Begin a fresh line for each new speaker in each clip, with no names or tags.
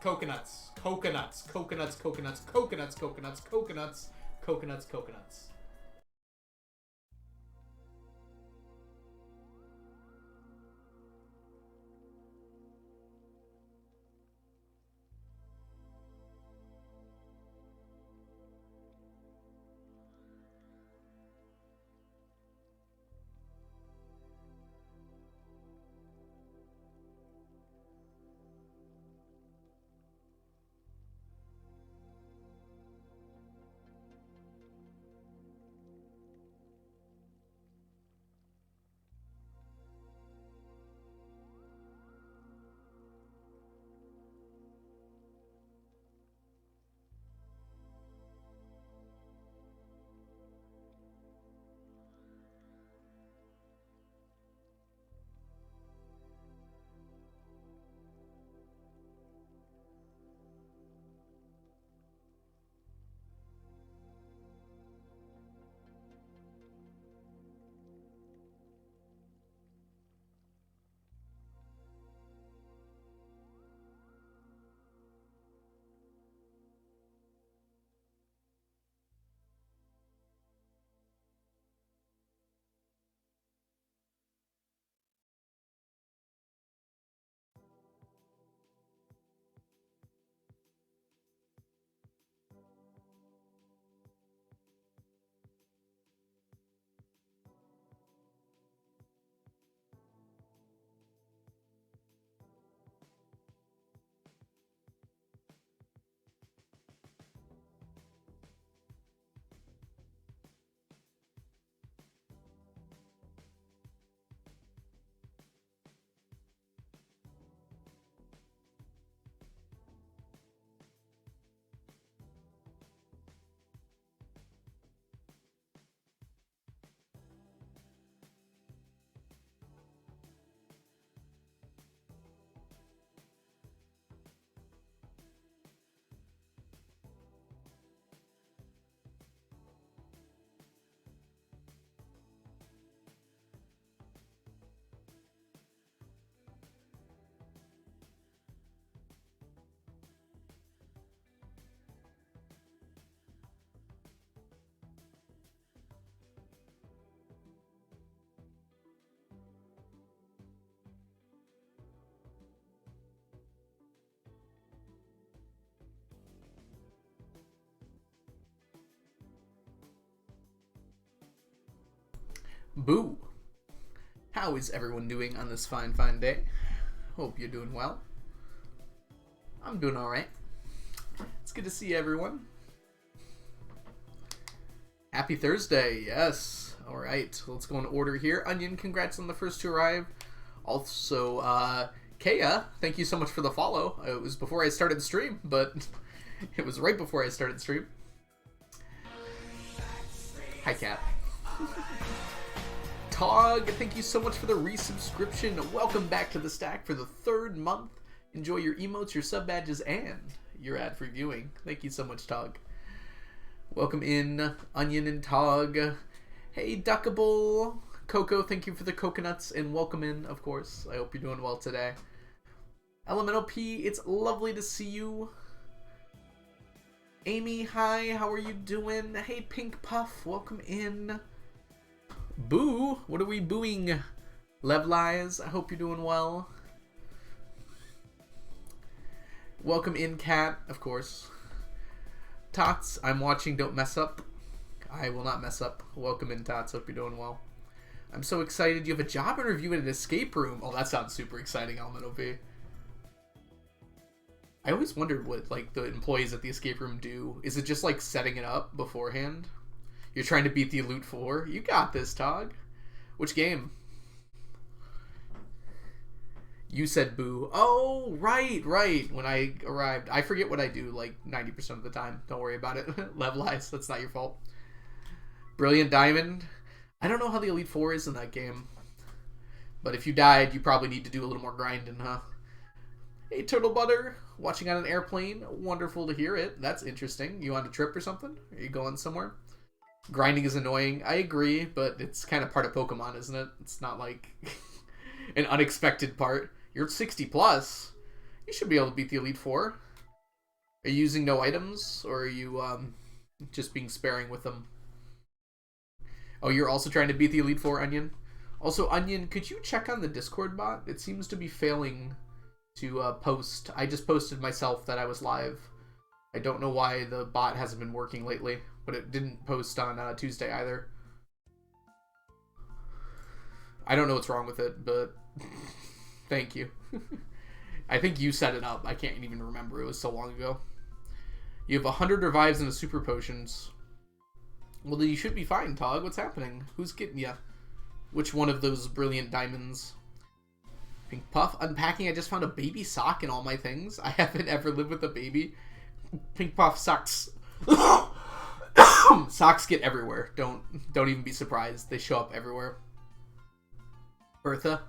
Coconuts. Coconuts. Coconuts. Coconuts. Coconuts. Coconuts. Coconuts. Coconuts. Coconuts. Boo! How is everyone doing on this fine day? Hope you're doing well. I'm doing alright. It's good to see everyone. Happy Thursday, yes. Alright, let's go in order here. Onion, congrats on the first to arrive. Also, Kea, thank you so much for the follow. It was before I started the stream, but it was right before I started the stream. Hi, Kat. Tog, thank you so much for the resubscription. Welcome back to the stack for the third month. Enjoy your emotes, your sub badges, and your ad-free viewing. Thank you so much, Tog. Welcome in, Onion and Tog. Hey, Duckable. Coco, thank you for the coconuts, and welcome in, of course. I hope you're doing well today. Elemental P, it's lovely to see you. Amy, hi, how are you doing? Hey, Pink Puff, welcome in. Boo! What are we booing? Levlies, I hope you're doing well. Welcome in, Cat, of course. Tots, I'm watching, don't mess up. I will not mess up. Welcome in, Tots, hope you're doing well. I'm so excited. You have a job interview at an escape room. Oh, that sounds super exciting, Elemental P. I always wondered what, like, the employees at the escape room do. Is it just, like, setting it up beforehand? You're trying to beat the Elite Four? You got this, Tog. Which game? You said boo. Oh, right. When I arrived. I forget what I do, like, 90% of the time. Don't worry about it. Levelize. That's not your fault. Brilliant Diamond. I don't know how the Elite Four is in that game. But if you died, you probably need to do a little more grinding, huh? Hey, Turtle Butter. Watching on an airplane. Wonderful to hear it. That's interesting. You on a trip or something? Are you going somewhere? Grinding is annoying. I agree, but it's kind of part of Pokemon, isn't it? It's not like an unexpected part. You're 60 plus. You should be able to beat the Elite Four. Are you using no items, or are you just being sparing with them? Oh, you're also trying to beat the Elite Four, Onion? Also, Onion, could you check on the Discord bot? It seems to be failing to post. I just posted myself that I was live. I don't know why the bot hasn't been working lately, but it didn't post on Tuesday either. I don't know what's wrong with it, but thank you. I think you set it up. I can't even remember. It was so long ago. You have 100 revives and a super potions. Well, then you should be fine, Tog. What's happening? Who's getting ya? Which one of those brilliant diamonds? Pink Puff. Unpacking. I just found a baby sock in all my things. I haven't ever lived with a baby. Pink Puff sucks. Socks get everywhere. Don't even be surprised. They show up everywhere. Bertha.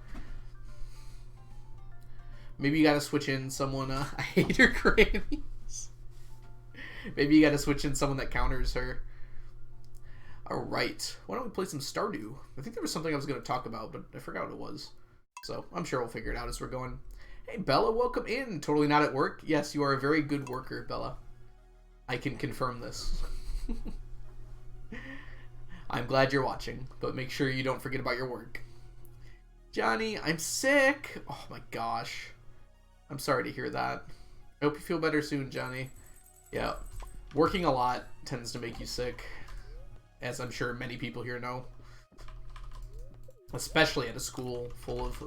Maybe you gotta switch in someone. I hate her grannies. Maybe you gotta switch in someone that counters her. Alright. Why don't we play some Stardew? I think there was something I was going to talk about, but I forgot what it was. So, I'm sure we'll figure it out as we're going. Hey, Bella, welcome in. Totally not at work? Yes, you are a very good worker, Bella. I can confirm this. I'm glad you're watching, but make sure you don't forget about your work. Johnny, I'm sick. Oh my gosh. I'm sorry to hear that. I hope you feel better soon, Johnny. Yeah. Working a lot tends to make you sick, as I'm sure many people here know. Especially at a school full of,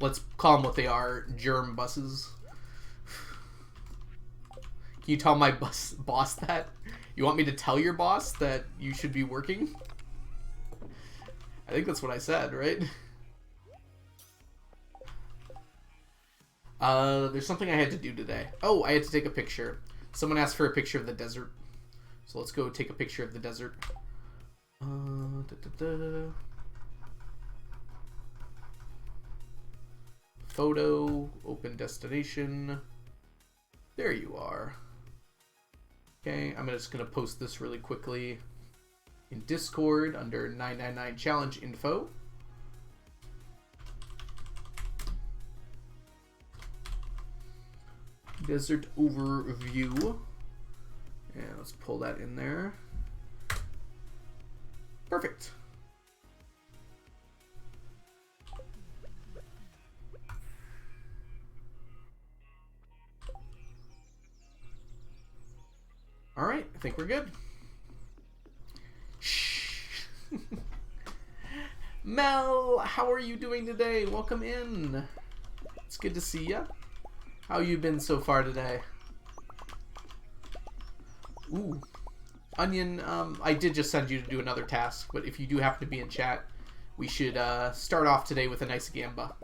let's call them what they are, germ buses. Can you tell my boss that? You want me to tell your boss that you should be working? I think that's what I said, right? There's something I had to do today. Oh, I had to take a picture. Someone asked for a picture of the desert. So let's go take a picture of the desert. Photo, open destination. There you are. Okay, I'm just going to post this really quickly in Discord under 999 challenge info. Desert overview. And let's pull that in there. Perfect. All right, I think we're good. Shh. Mel, how are you doing today? Welcome in. It's good to see ya. How you been so far today? Ooh. Onion, I did just send you to do another task, but if you do happen to be in chat, we should start off today with a nice gamba.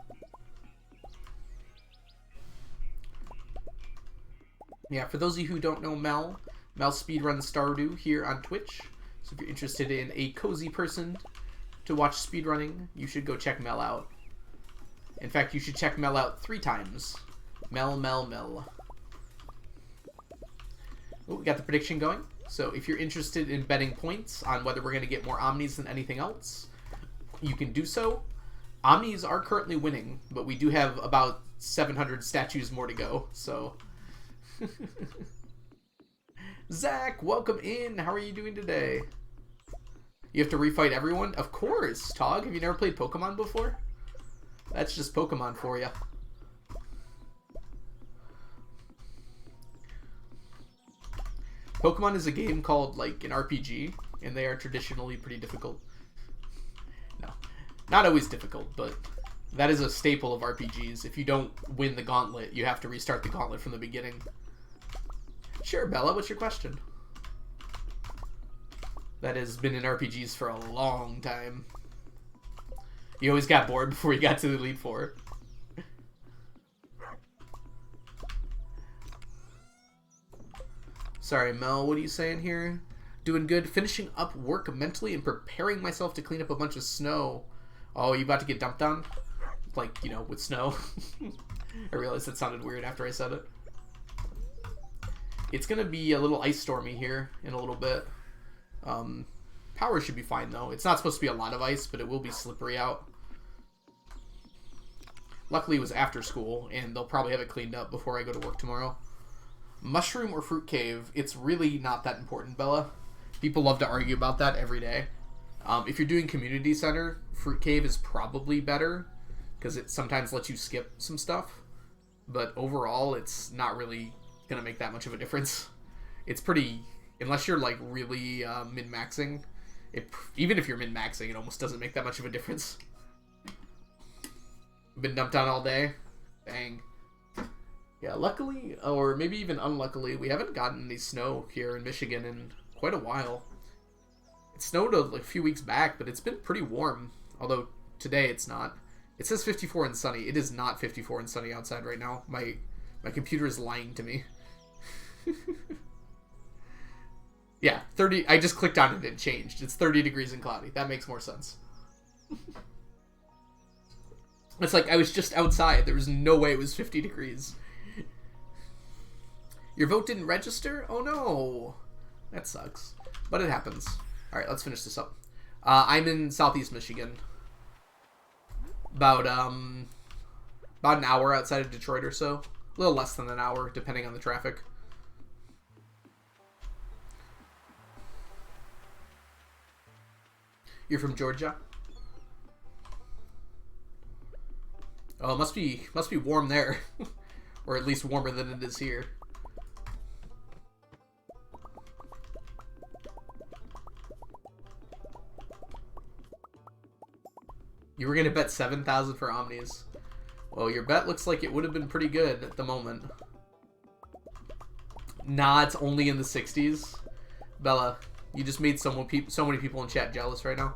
Yeah, for those of you who don't know Mel speedruns Stardew here on Twitch. So if you're interested in a cozy person to watch speedrunning, you should go check Mel out. In fact, you should check Mel out 3 times. Mel. Oh, we got the prediction going. So if you're interested in betting points on whether we're going to get more Omnis than anything else, you can do so. Omnis are currently winning, but we do have about 700 statues more to go, so... Zach, welcome in. How are you doing today? You have to refight everyone? Of course, Tog. Have you never played Pokemon before? That's just Pokemon for you. Pokemon is a game called, like, an RPG, and they are traditionally pretty difficult. No, not always difficult, but that is a staple of RPGs. If you don't win the gauntlet, you have to restart the gauntlet from the beginning. Sure, Bella, what's your question? That has been in RPGs for a long time. You always got bored before you got to the Elite Four. Sorry, Mel, what are you saying here? Doing good. Finishing up work mentally and preparing myself to clean up a bunch of snow. Oh, you about to get dumped on? Like, you know, with snow? I realized that sounded weird after I said it. It's going to be a little ice stormy here in a little bit. Power should be fine, though. It's not supposed to be a lot of ice, but it will be slippery out. Luckily, it was after school, and they'll probably have it cleaned up before I go to work tomorrow. Mushroom or fruit cave? It's really not that important, Bella. People love to argue about that every day. If you're doing community center, fruit cave is probably better because it sometimes lets you skip some stuff. But overall, it's not really gonna make that much of a difference. It's pretty, unless you're like really min-maxing. Even if you're min-maxing, it almost doesn't make that much of a difference. Been dumped on all day. Dang. Yeah, luckily, or maybe even unluckily, we haven't gotten any snow here in Michigan in quite a while. It snowed a few weeks back, but it's been pretty warm. Although today it's not. It says 54 and sunny. It is not 54 and sunny outside right now. My computer is lying to me. Yeah, 30. I just clicked on it and it changed. It's 30 degrees and cloudy. That makes more sense. It's like I was just outside. There was no way it was 50 degrees. Your vote didn't register? Oh no. That sucks. But it happens. Alright, let's finish this up. I'm in Southeast Michigan. About an hour outside of Detroit or so. A little less than an hour, depending on the traffic. You're from Georgia? Oh, it must be warm there. Or at least warmer than it is here. You were gonna bet 7,000 for Omnis. Well, your bet looks like it would have been pretty good at the moment. Nah, it's only in the 60s. Bella, you just made so many people in chat jealous right now.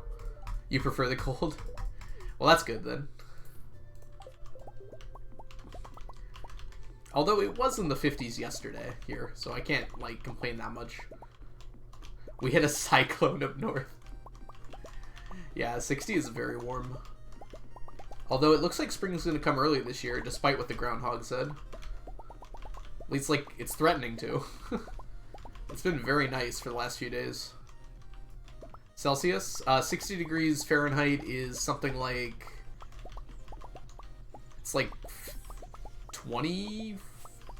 You prefer the cold? Well, that's good then. Although it was in the 50s yesterday here, so I can't, like, complain that much. We hit a cyclone up north. Yeah, 60 is very warm. Although it looks like spring's going to come early this year, despite what the groundhog said. At least, like, it's threatening to. It's been very nice for the last few days. Celsius, 60 degrees Fahrenheit is something like... It's like 20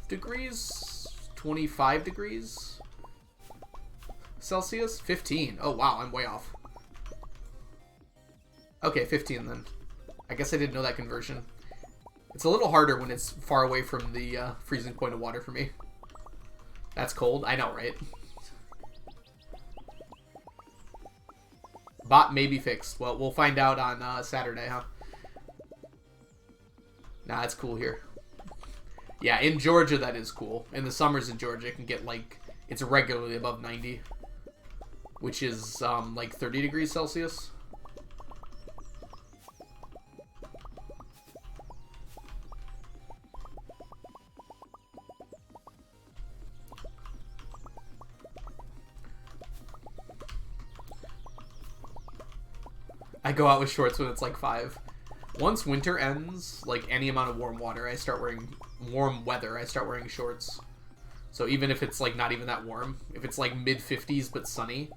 degrees? 25 degrees? Celsius? 15. Oh, wow, I'm way off. Okay, 15 then. I guess I didn't know that conversion. It's a little harder when it's far away from the freezing point of water for me. That's cold. I know, right? Bot may be fixed. Well, we'll find out on Saturday, huh? Nah, it's cool here. Yeah, in Georgia, that is cool. In the summers in Georgia, it can get, like, it's regularly above 90. Which is, like, 30 degrees Celsius. I go out with shorts when it's like 5. Once winter ends, like any amount of warm weather, I start wearing shorts. So even if it's like not even that warm, if it's like mid 50s but sunny,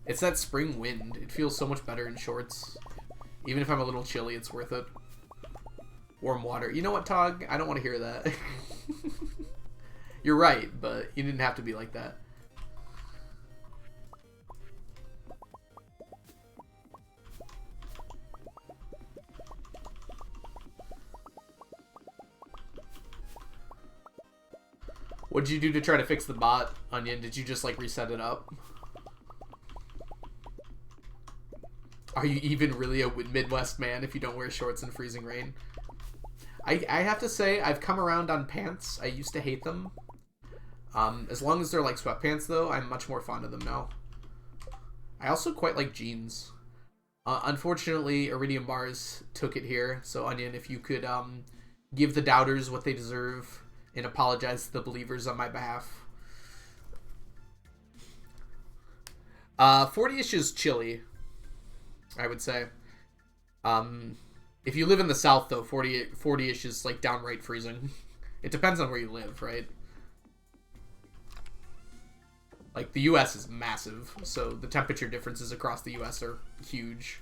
it's that spring wind. It feels so much better in shorts. Even if I'm a little chilly, it's worth it. Warm water. You know what, Tog? I don't want to hear that. You're right, but you didn't have to be like that. What'd you do to try to fix the bot, Onion? Did you just, like, reset it up? Are you even really a Midwest man if you don't wear shorts in freezing rain? I have to say, I've come around on pants. I used to hate them. As long as they're, like, sweatpants, though, I'm much more fond of them now. I also quite like jeans. Unfortunately, Iridium Bars took it here. So, Onion, if you could give the doubters what they deserve... and apologize to the believers on my behalf. 40-ish is chilly, I would say. If you live in the South, though, 40-ish is, like, downright freezing. It depends on where you live, right? Like, the U.S. is massive, so the temperature differences across the U.S. are huge.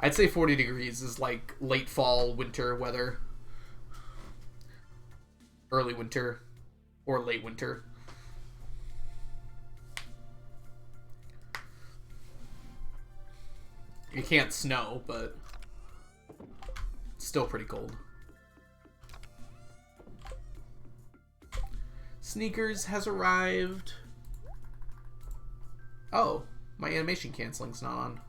I'd say 40 degrees is like late fall, winter weather. Early winter or late winter. You can't snow, but it's still pretty cold. Sneakers has arrived. Oh, my animation canceling's not on.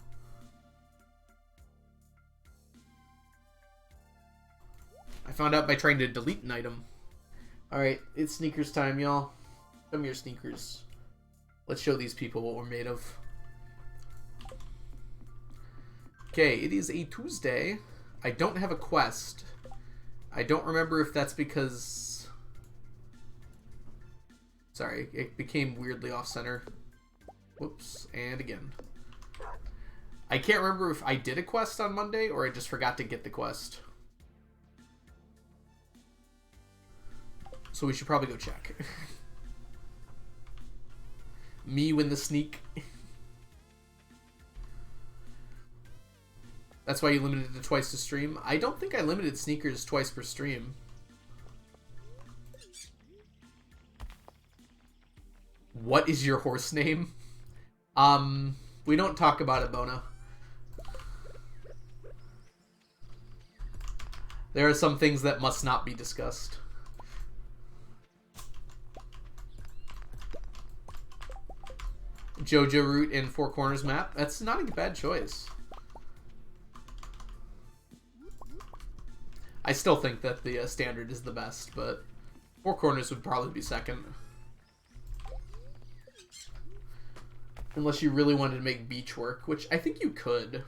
I found out by trying to delete an item. Alright, it's sneakers time, y'all. Show me your sneakers. Let's show these people what we're made of. Okay, it is a Tuesday. I don't have a quest. I don't remember if that's because... Sorry, it became weirdly off-center. Whoops, and again. I can't remember if I did a quest on Monday or I just forgot to get the quest. So we should probably go check. Me win the sneak. That's why you limited it to twice to stream. I don't think I limited sneakers twice per stream. What is your horse name? We don't talk about it, Bona. There are some things that must not be discussed. Jojo route in Four Corners map. That's not a bad choice. I still think that the standard is the best, but Four Corners would probably be second. Unless you really wanted to make beach work, which I think you could.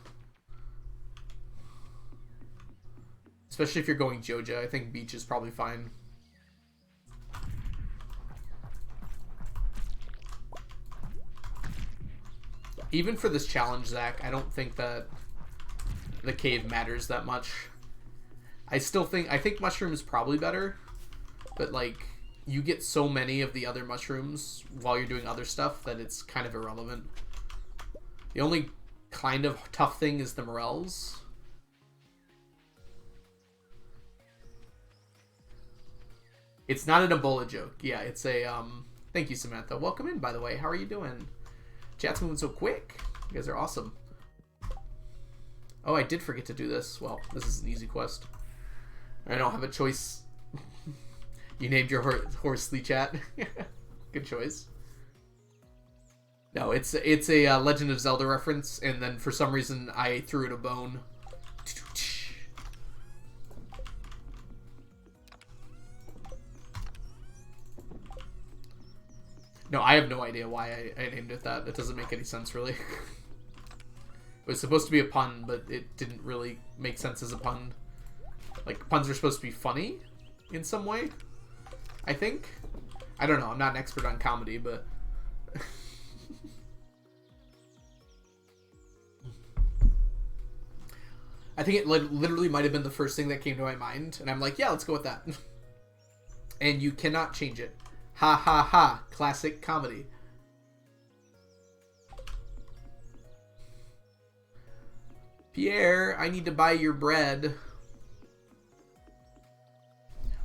Especially if you're going Joja, I think beach is probably fine. Even for this challenge, Zach, I don't think that the cave matters that much. I think mushroom is probably better, but like you get so many of the other mushrooms while you're doing other stuff that it's kind of irrelevant. The only kind of tough thing is the morels. It's not an Ebola joke. Yeah, it's a thank you, Samantha. Welcome in, by the way. How are you doing? Chat's moving so quick. You guys are awesome. Oh, I did forget to do this. Well, this is an easy quest. I don't have a choice. You named your horse Lee Chat. Good choice. No, it's a Legend of Zelda reference, and then for some reason I threw it a bone. No, I have no idea why I named it that. It doesn't make any sense, really. It was supposed to be a pun, but it didn't really make sense as a pun. Like, puns are supposed to be funny in some way, I think. I don't know. I'm not an expert on comedy, but... I think it literally might have been the first thing that came to my mind, and I'm like, yeah, let's go with that. And you cannot change it. Ha ha ha. Classic comedy. Pierre, I need to buy your bread.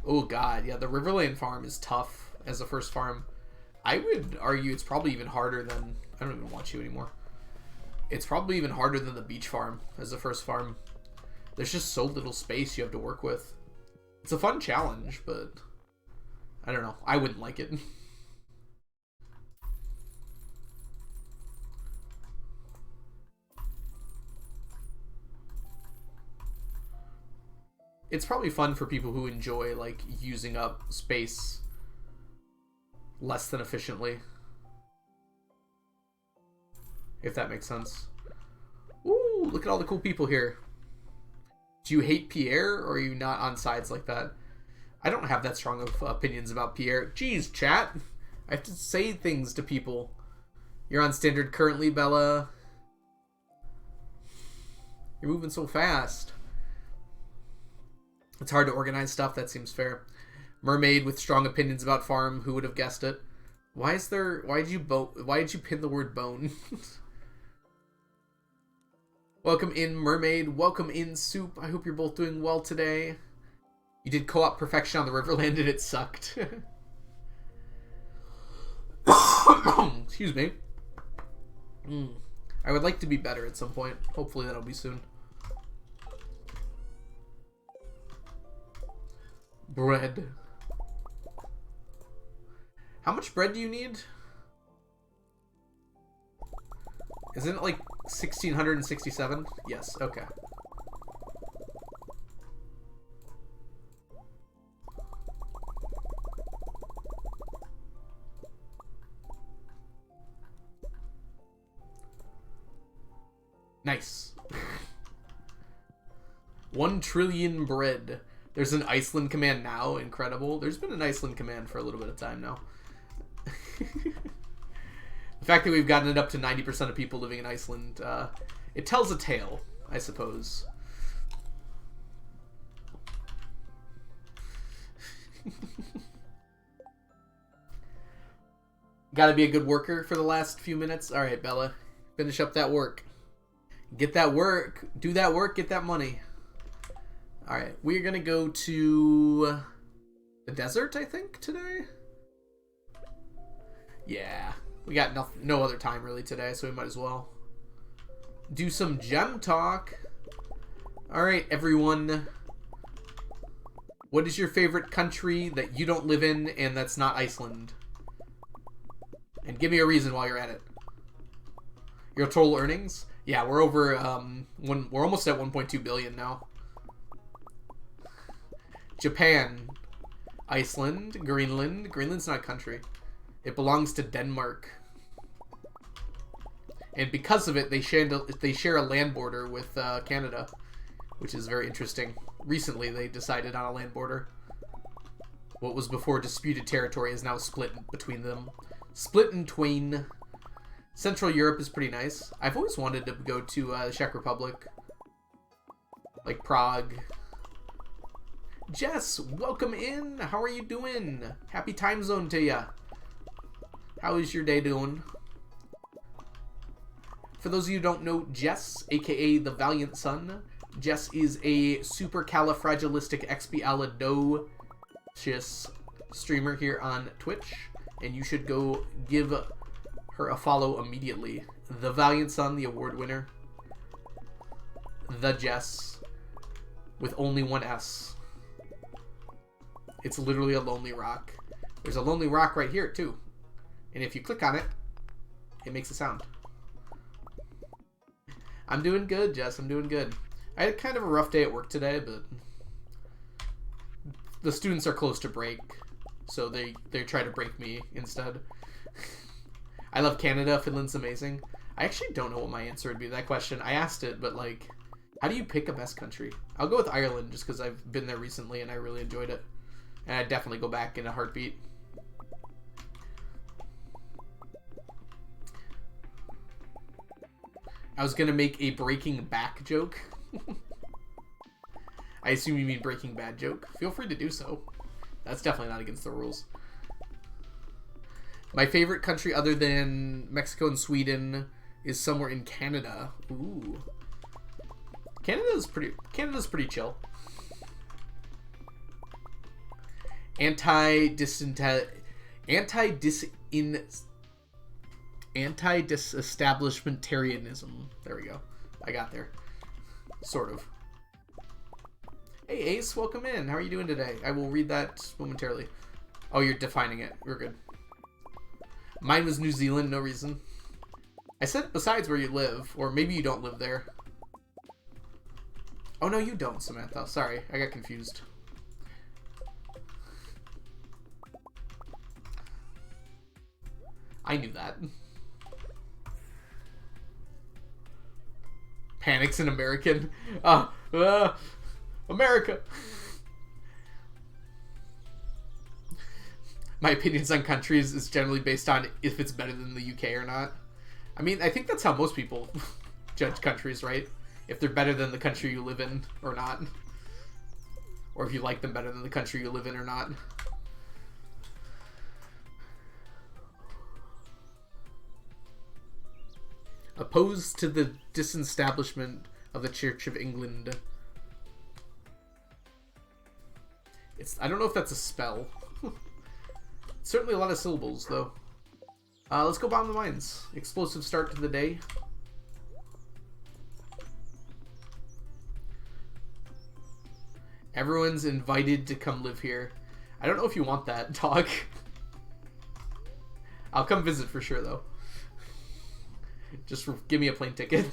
Oh god, yeah, the Riverland farm is tough as a first farm. I would argue it's probably even harder than... I don't even watch you anymore. It's probably even harder than the beach farm as a first farm. There's just so little space you have to work with. It's a fun challenge, but... I don't know. I wouldn't like it. It's probably fun for people who enjoy, like, using up space less than efficiently. If that makes sense. Ooh, look at all the cool people here. Do you hate Pierre, or are you not on sides like that? I don't have that strong of opinions about Pierre. Jeez, chat. I have to say things to people. You're on standard currently, Bella. You're moving so fast. It's hard to organize stuff. That seems fair. Mermaid with strong opinions about farm. Who would have guessed it? Why did you pin the word bone? Welcome in, Mermaid. Welcome in, Soup. I hope you're both doing well today. You did co-op Perfection on the Riverland and it sucked. Excuse me. I would like to be better at some point. Hopefully that'll be soon. Bread. How much bread do you need? Isn't it like 1,667? Yes, okay. Nice. 1 trillion bread. There's an Iceland command now. Incredible. There's been an Iceland command for a little bit of time now. The fact that we've gotten it up to 90% of people living in Iceland, it tells a tale, I suppose. Gotta be a good worker for the last few minutes. Alright, Bella. Finish up that work. Get that work. Do that work, get that money. Alright, we're gonna go to the desert, I think, today? Yeah. We got no other time really today, so we might as well do some gem talk. Alright, everyone. What is your favorite country that you don't live in and that's not Iceland? And give me a reason while you're at it. Your total earnings? Yeah, we're over, we're almost at 1.2 billion now. Japan. Iceland. Greenland. Greenland's not a country. It belongs to Denmark. And because of it, they share a land border with Canada, which is very interesting. Recently, they decided on a land border. What was before disputed territory is now split between them. Split in twain. Central Europe is pretty nice. I've always wanted to go to the Czech Republic. Like Prague. Jess, welcome in. How are you doing? Happy time zone to ya. How is your day doing? For those of you who don't know Jess, aka the Valiant Son, Jess is a supercalifragilisticexpialidocious streamer here on Twitch, and you should go give her a follow immediately. The Valiant Son, the award winner. The Jess, with only one S. It's literally a lonely rock. There's a lonely rock right here, too. And if you click on it, it makes a sound. I'm doing good, Jess. I'm doing good. I had kind of a rough day at work today, but the students are close to break, so they try to break me instead. I love Canada. Finland's amazing. I actually don't know what my answer would be to that question. I asked it, but like, how do you pick a best country? I'll go with Ireland just because I've been there recently and I really enjoyed it. And I'd definitely go back in a heartbeat. I was gonna make a Breaking Back joke. I assume you mean Breaking Bad joke. Feel free to do so. That's definitely not against the rules. My favorite country other than Mexico and Sweden is somewhere in Canada. Ooh. Canada's pretty chill. Anti-disestablishmentarianism. There we go. I got there. Sort of. Hey Ace, welcome in. How are you doing today? I will read that momentarily. Oh, you're defining it. We're good. Mine was New Zealand, no reason. I said besides where you live, or maybe you don't live there. Oh no, you don't, Samantha. Sorry, I got confused. I knew that. Panics an American. America. My opinions on countries is generally based on if it's better than the UK or not. I mean, I think that's how most people judge countries, right? If they're better than the country you live in or not. Or if you like them better than the country you live in or not. Opposed to the disestablishment of the Church of England. I don't know if that's a spell. Certainly a lot of syllables, though. Let's go bomb the mines. Explosive start to the day. Everyone's invited to come live here. I don't know if you want that, dog. I'll come visit for sure, though. Just give me a plane ticket.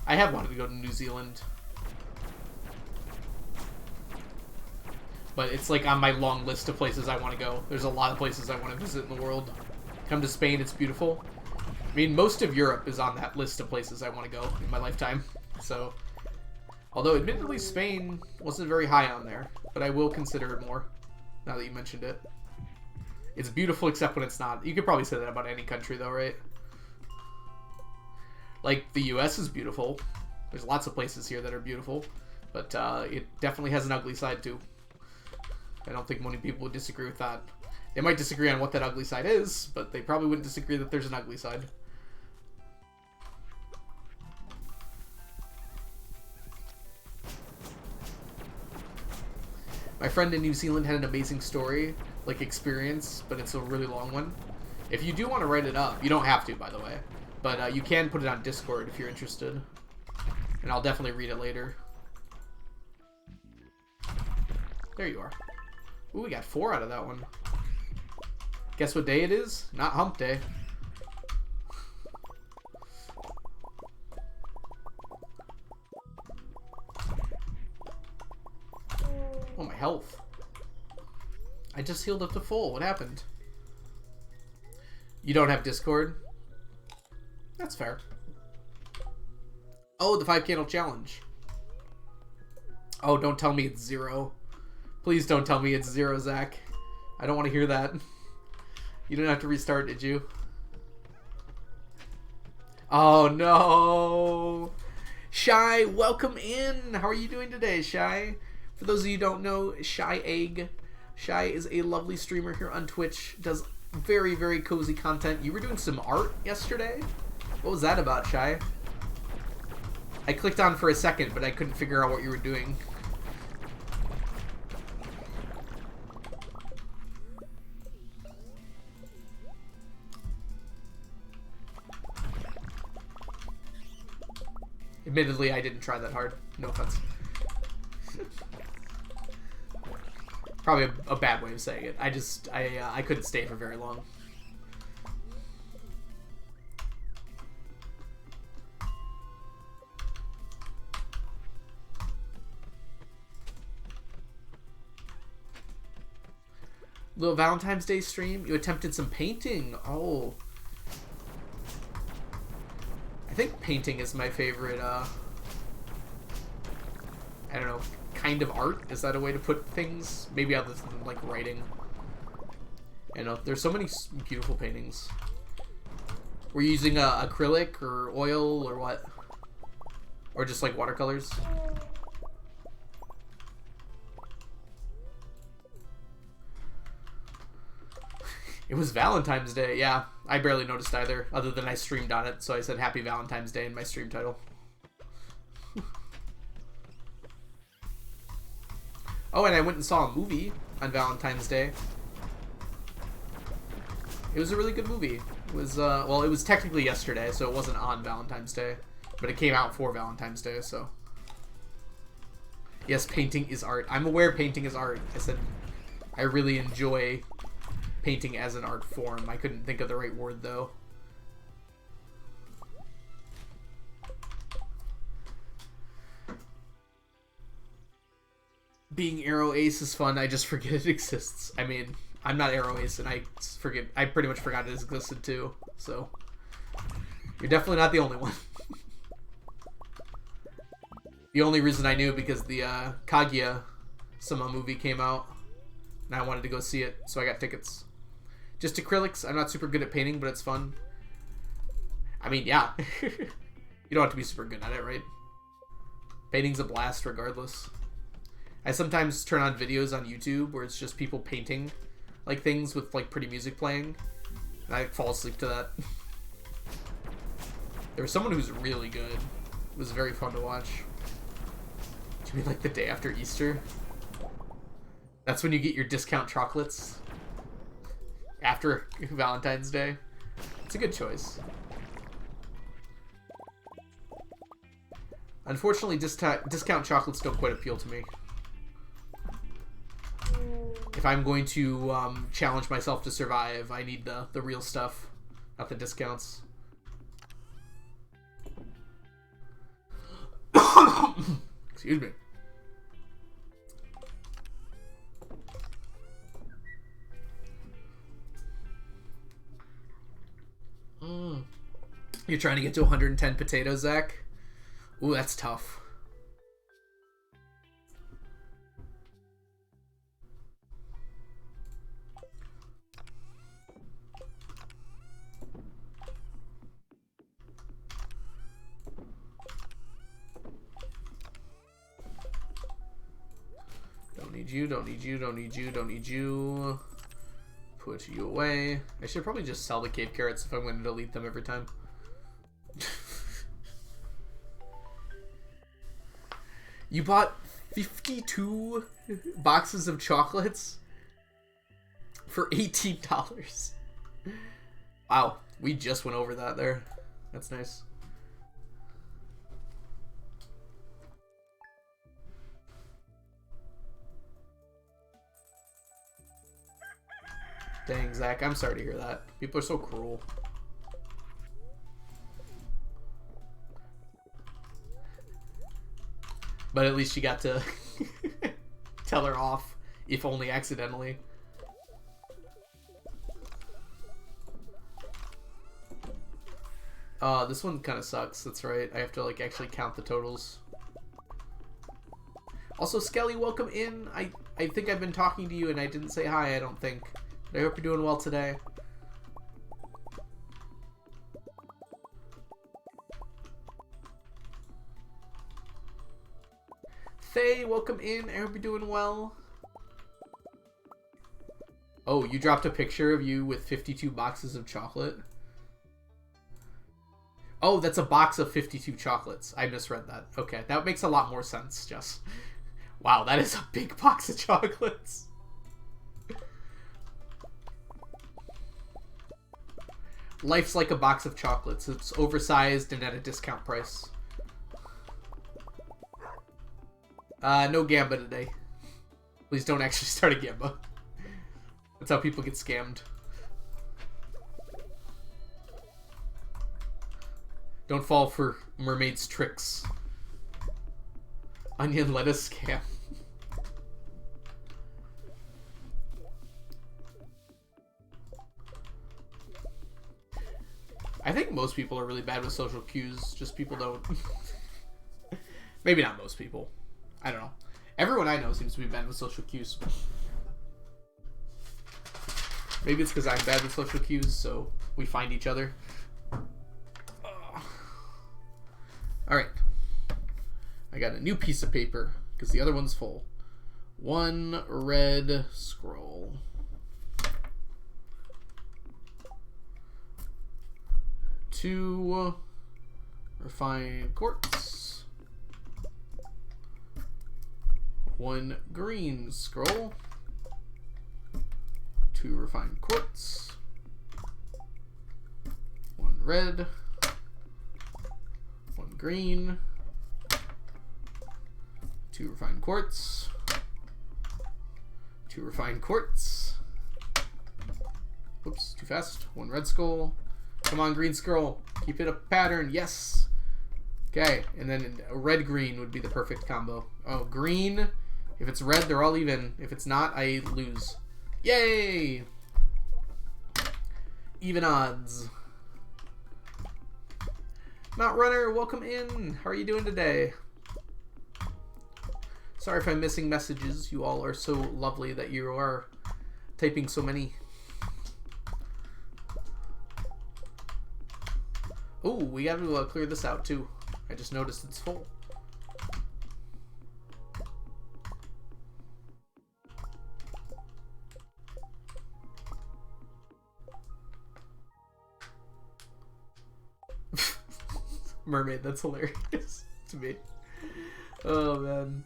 I have wanted to go to New Zealand. But it's like on my long list of places I want to go. There's a lot of places I want to visit in the world. Come to Spain, it's beautiful. I mean, most of Europe is on that list of places I want to go in my lifetime. So, although admittedly Spain wasn't very high on there, but I will consider it more now that you mentioned it. It's beautiful except when it's not. You could probably say that about any country though, right? Like, the US is beautiful. There's lots of places here that are beautiful, but it definitely has an ugly side too. I don't think many people would disagree with that. They might disagree on what that ugly side is, but they probably wouldn't disagree that there's an ugly side. My friend in New Zealand had an amazing story, like experience, but it's a really long one. If you do want to write it up, you don't have to, by the way, but you can put it on Discord if you're interested, and I'll definitely read it later. There you are. Ooh, we got 4 out of that one. Guess what day it is? Not hump day. Oh, my health. I just healed up to full. What happened? You don't have Discord? That's fair. Oh, the 5 candle challenge. Oh, don't tell me it's 0. Please don't tell me it's 0, Zach. I don't want to hear that. You didn't have to restart, did you? Oh, no. Shy, welcome in. How are you doing today, Shy? For those of you who don't know, Shy Egg. Shy is a lovely streamer here on Twitch. Does very, very cozy content. You were doing some art yesterday? What was that about, Shy? I clicked on for a second, but I couldn't figure out what you were doing. Admittedly, I didn't try that hard. No offense. Probably a bad way of saying it. I couldn't stay for very long. Little Valentine's Day stream. You attempted some painting. Oh. I think painting is my favorite, I don't know, kind of art. Is that a way to put things? Maybe other than, like, writing. I know, there's so many beautiful paintings. Were you using acrylic or oil or what? Or just, like, watercolors? It was Valentine's Day, yeah. I barely noticed either, other than I streamed on it, so I said Happy Valentine's Day in my stream title. Oh, and I went and saw a movie on Valentine's Day. It was a really good movie. It was, well, it was technically yesterday, so it wasn't on Valentine's Day, but it came out for Valentine's Day, so. Yes, painting is art. I'm aware painting is art. I said I really enjoy painting as an art form. I couldn't think of the right word, though. Being Arrow Ace is fun. I just forget it exists. I mean, I'm not Arrow Ace, and I pretty much forgot it existed, too. So, you're definitely not the only one. The only reason I knew because the Kaguya-sama movie came out, and I wanted to go see it, so I got tickets. Just acrylics. I'm not super good at painting, but it's fun. I mean, yeah. You don't have to be super good at it, right? Painting's a blast regardless. I sometimes turn on videos on YouTube where it's just people painting like things with like pretty music playing, and I fall asleep to that. There was someone who's really good. It was very fun to watch. Do you mean like the day after Easter? That's when you get your discount chocolates? After Valentine's Day? It's a good choice. Unfortunately, discount chocolates don't quite appeal to me. If I'm going to challenge myself to survive, I need the real stuff, not the discounts. Excuse me. You're trying to get to 110 potatoes, Zach? Ooh, that's tough. Don't need you, don't need you, don't need you, don't need you. Put you away. I should probably just sell the cave carrots if I'm going to delete them every time. You bought 52 boxes of chocolates for $18. Wow, we just went over that there. That's nice. Dang, Zach, I'm sorry to hear that. People are so cruel. But at least you got to tell her off, if only accidentally. This one kind of sucks. That's right. I have to like actually count the totals. Also, Skelly, welcome in. I think I've been talking to you and I didn't say hi, I don't think. But I hope you're doing well today. Faye, welcome in. I hope you're doing well. Oh, you dropped a picture of you with 52 boxes of chocolate? Oh, that's a box of 52 chocolates. I misread that. Okay, that makes a lot more sense, Jess. Wow, that is a big box of chocolates. Life's like a box of chocolates. It's oversized and at a discount price. No Gamba today. Please don't actually start a Gamba. That's how people get scammed. Don't fall for mermaid's tricks. Onion lettuce scam. I think most people are really bad with social cues. Just people don't. Maybe not most people. I don't know. Everyone I know seems to be bad with social cues. Maybe it's because I'm bad with social cues, so we find each other. Alright. I got a new piece of paper, because the other one's full. 1 red scroll. 2 refined quartz. 1 green scroll. 2 refined quartz. 1 red. 1 green. 2 refined quartz. 2 refined quartz. Whoops, too fast. 1 red skull. Come on, green scroll. Keep it a pattern. Yes. Okay, and then a red-green would be the perfect combo. Oh, green. If it's red, they're all even. If it's not, I lose. Yay! Even odds. Mount Runner, welcome in. How are you doing today? Sorry if I'm missing messages. You all are so lovely that you are typing so many. Oh, we got to clear this out too. I just noticed it's full. Mermaid, that's hilarious to me. Oh, man.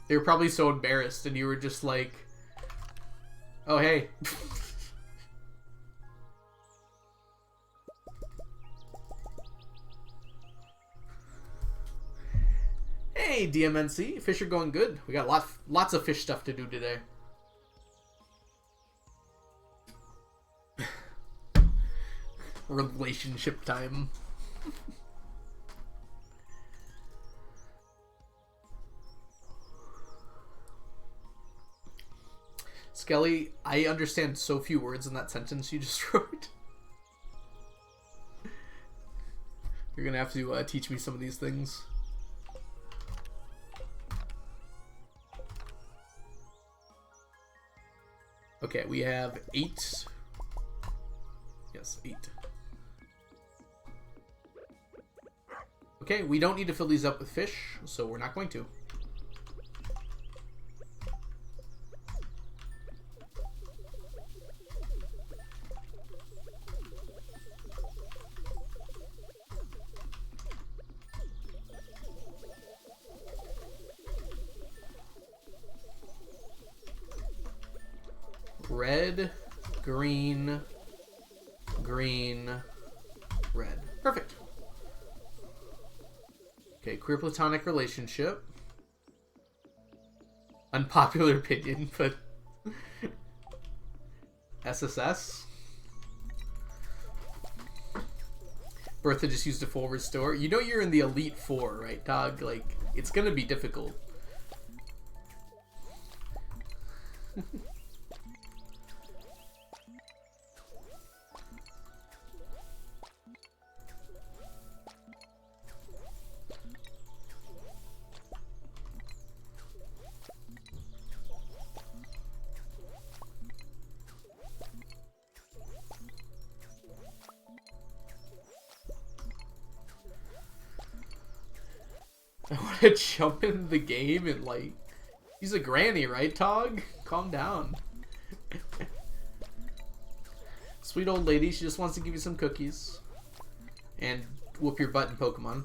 They were probably so embarrassed, and you were just like, oh, hey. Hey, DMNC. Fish are going good. We got lots of fish stuff to do today. Relationship time. Skelly, I understand so few words in that sentence you just wrote. You're gonna have to teach me some of these things. Okay, we have 8. Yes, 8. Okay, we don't need to fill these up with fish, so we're not going to. Red, green, green, red. Perfect. Okay, queer platonic relationship. Unpopular opinion, but SSS. Bertha just used a full restore. You know you're in the Elite Four, right, dog? Like, it's gonna be difficult. I want to jump in the game and, like, he's a granny, right, Tog? Calm down. Sweet old lady, she just wants to give you some cookies. And whoop your butt in Pokemon.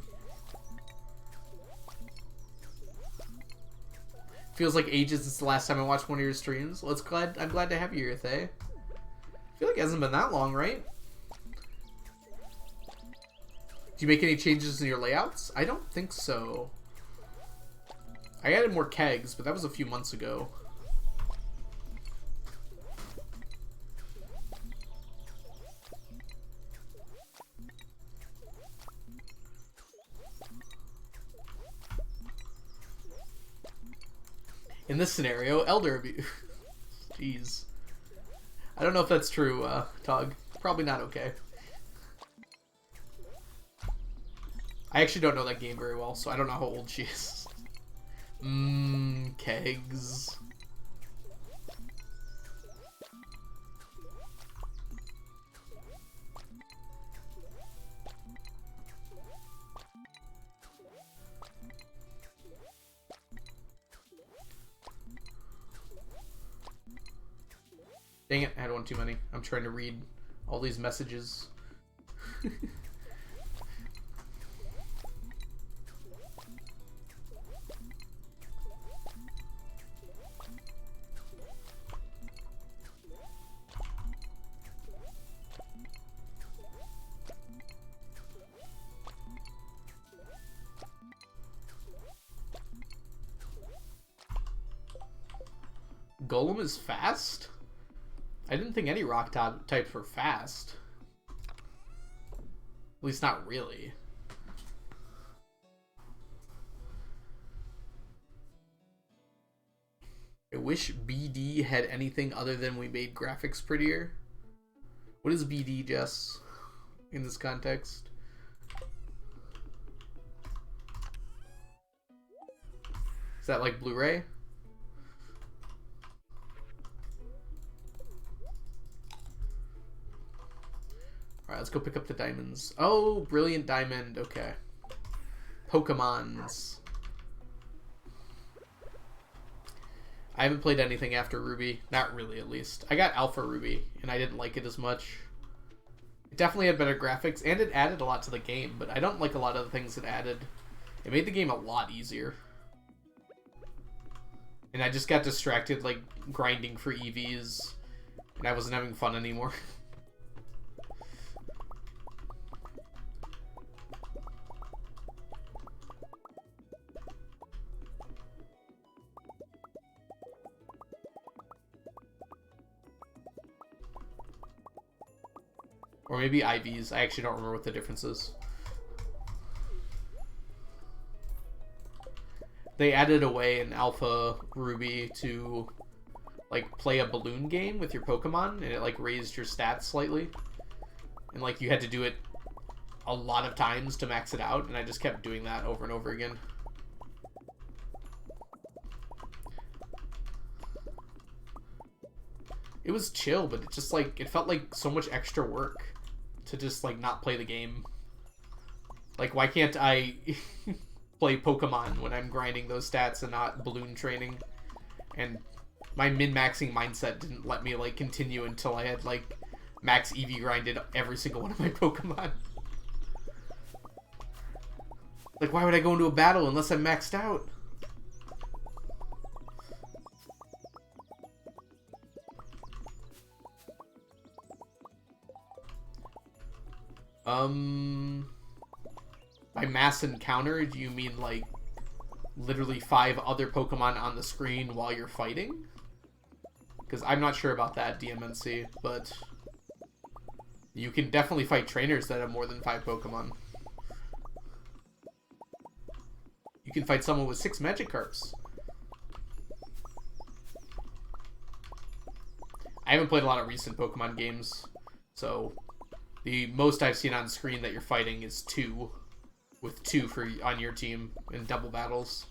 Feels like ages since the last time I watched one of your streams. Well, I'm glad to have you here, Thay. I feel like it hasn't been that long, right? Do you make any changes in your layouts? I don't think so. I added more kegs, but that was a few months ago. In this scenario, elder abuse. Jeez. I don't know if that's true, Tog. Probably not okay. I actually don't know that game very well, so I don't know how old she is. Kegs. Dang it, I had one too many. I'm trying to read all these messages. Golem is fast? I didn't think any rock types were fast. At least not really. I wish BD had anything other than we made graphics prettier. What is BD, Jess, in this context? Is that like Blu-ray? Alright, let's go pick up the diamonds. Oh, brilliant diamond. Okay. Pokemons. I haven't played anything after Ruby. Not really, at least. I got Alpha Ruby, and I didn't like it as much. It definitely had better graphics, and it added a lot to the game, but I don't like a lot of the things it added. It made the game a lot easier. And I just got distracted, like, grinding for EVs, and I wasn't having fun anymore. Or maybe IVs. I actually don't remember what the difference is. They added a way in Alpha Ruby to like play a balloon game with your Pokemon, and it like raised your stats slightly. And like you had to do it a lot of times to max it out, and I just kept doing that over and over again. It was chill, but it just like it felt like so much extra work to just like not play the game. Like, why can't I play Pokemon when I'm grinding those stats and not balloon training? And my min-maxing mindset didn't let me like continue until I had like max EV grinded every single one of my Pokemon. Like, why would I go into a battle unless I'm maxed out? By mass encounter, do you mean like literally 5 other Pokemon on the screen while you're fighting? Because I'm not sure about that, DMNC, but you can definitely fight trainers that have more than 5 Pokemon. You can fight someone with 6 Magikarps. I haven't played a lot of recent Pokemon games, so the most I've seen on screen that you're fighting is 2, with 2 for on your team in double battles.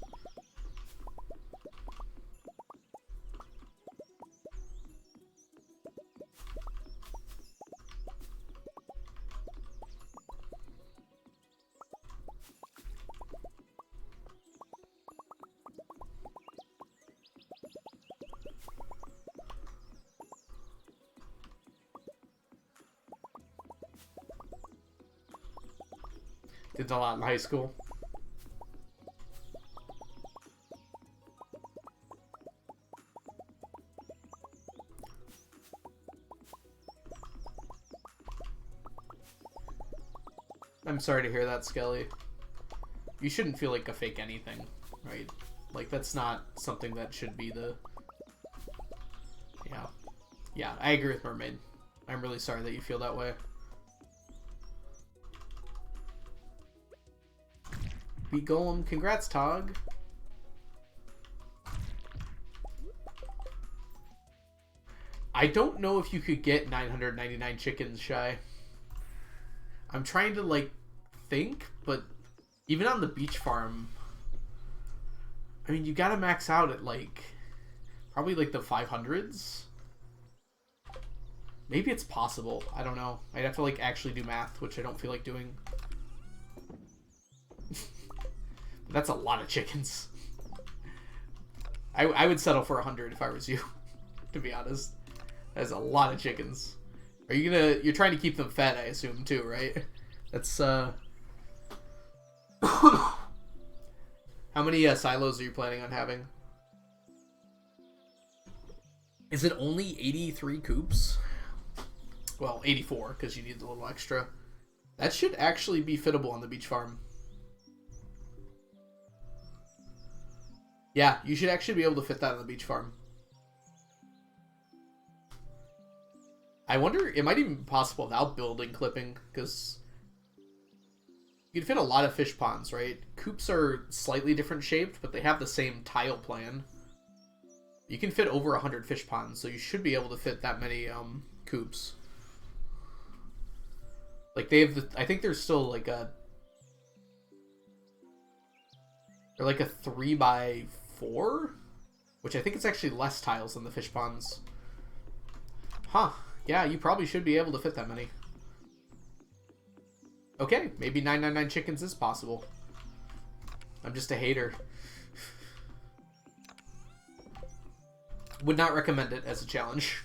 Did a lot in high school. I'm sorry to hear that, Skelly. You shouldn't feel like a fake anything, right? Like, that's not something that should be the... Yeah. Yeah, I agree with Mermaid. I'm really sorry that you feel that way. Beat Golem. Congrats, Tog. I don't know if you could get 999 chickens, Shy. I'm trying to, like, think, but even on the beach farm, I mean, you gotta max out at, like, probably, like, the 500s. Maybe it's possible. I don't know. I'd have to, like, actually do math, which I don't feel like doing. That's a lot of chickens. I would settle for 100 if I was you, to be honest. That's a lot of chickens. Are you gonna... You're trying to keep them fed, I assume, too, right? That's, How many silos are you planning on having? Is it only 83 coops? Well, 84, because you need a little extra. That should actually be fittable on the beach farm. Yeah, you should actually be able to fit that on the beach farm. I wonder, it might even be possible without building clipping, because you can fit a lot of fish ponds, right? Coops are slightly different shaped, but they have the same tile plan. You can fit over 100 fish ponds, so you should be able to fit that many coops. Like, they have the, I think there's still like a... They're like a 3x4, which I think it's actually less tiles than the fish ponds. Huh. Yeah, you probably should be able to fit that many. Okay, maybe 999 chickens is possible. I'm just a hater. Would not recommend it as a challenge.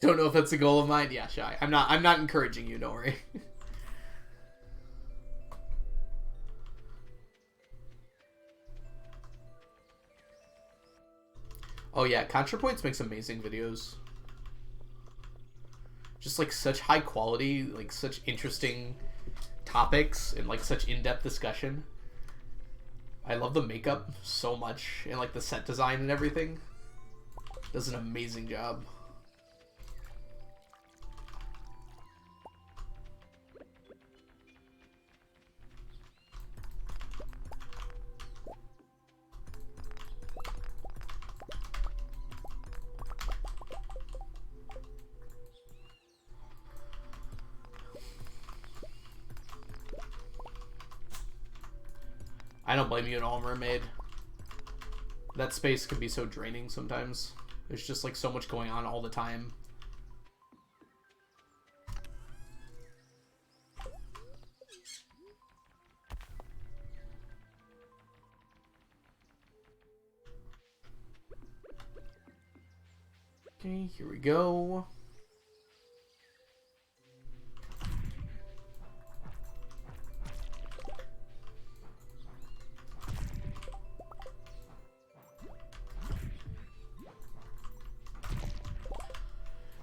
Don't know if that's a goal of mine. Yeah, Shy. I'm not encouraging you, don't worry. Oh yeah, ContraPoints makes amazing videos. Just like such high quality, like such interesting topics and like such in-depth discussion. I love the makeup so much and like the set design and everything. Does an amazing job. I don't blame you at all, Mermaid. That space can be so draining sometimes. There's just like so much going on all the time. Okay, here we go.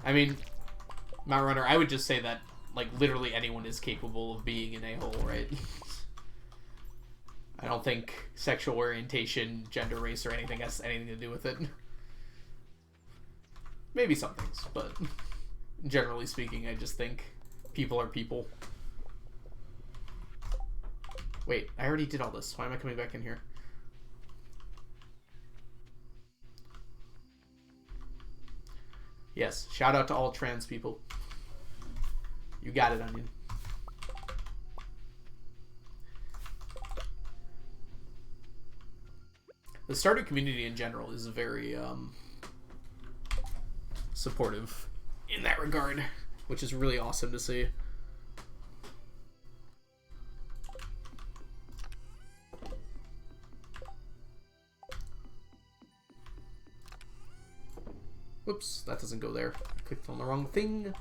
I mean, Mount Runner, I would just say that, like, literally anyone is capable of being an a-hole, right? I don't think sexual orientation, gender, race, or anything has anything to do with it. Maybe some things, but generally speaking, I just think people are people. Wait, I already did all this. Why am I coming back in here? Yes, shout out to all trans people. You got it, Onion. The Stardew community in general is very supportive in that regard, which is really awesome to see. Whoops, that doesn't go there. I clicked on the wrong thing.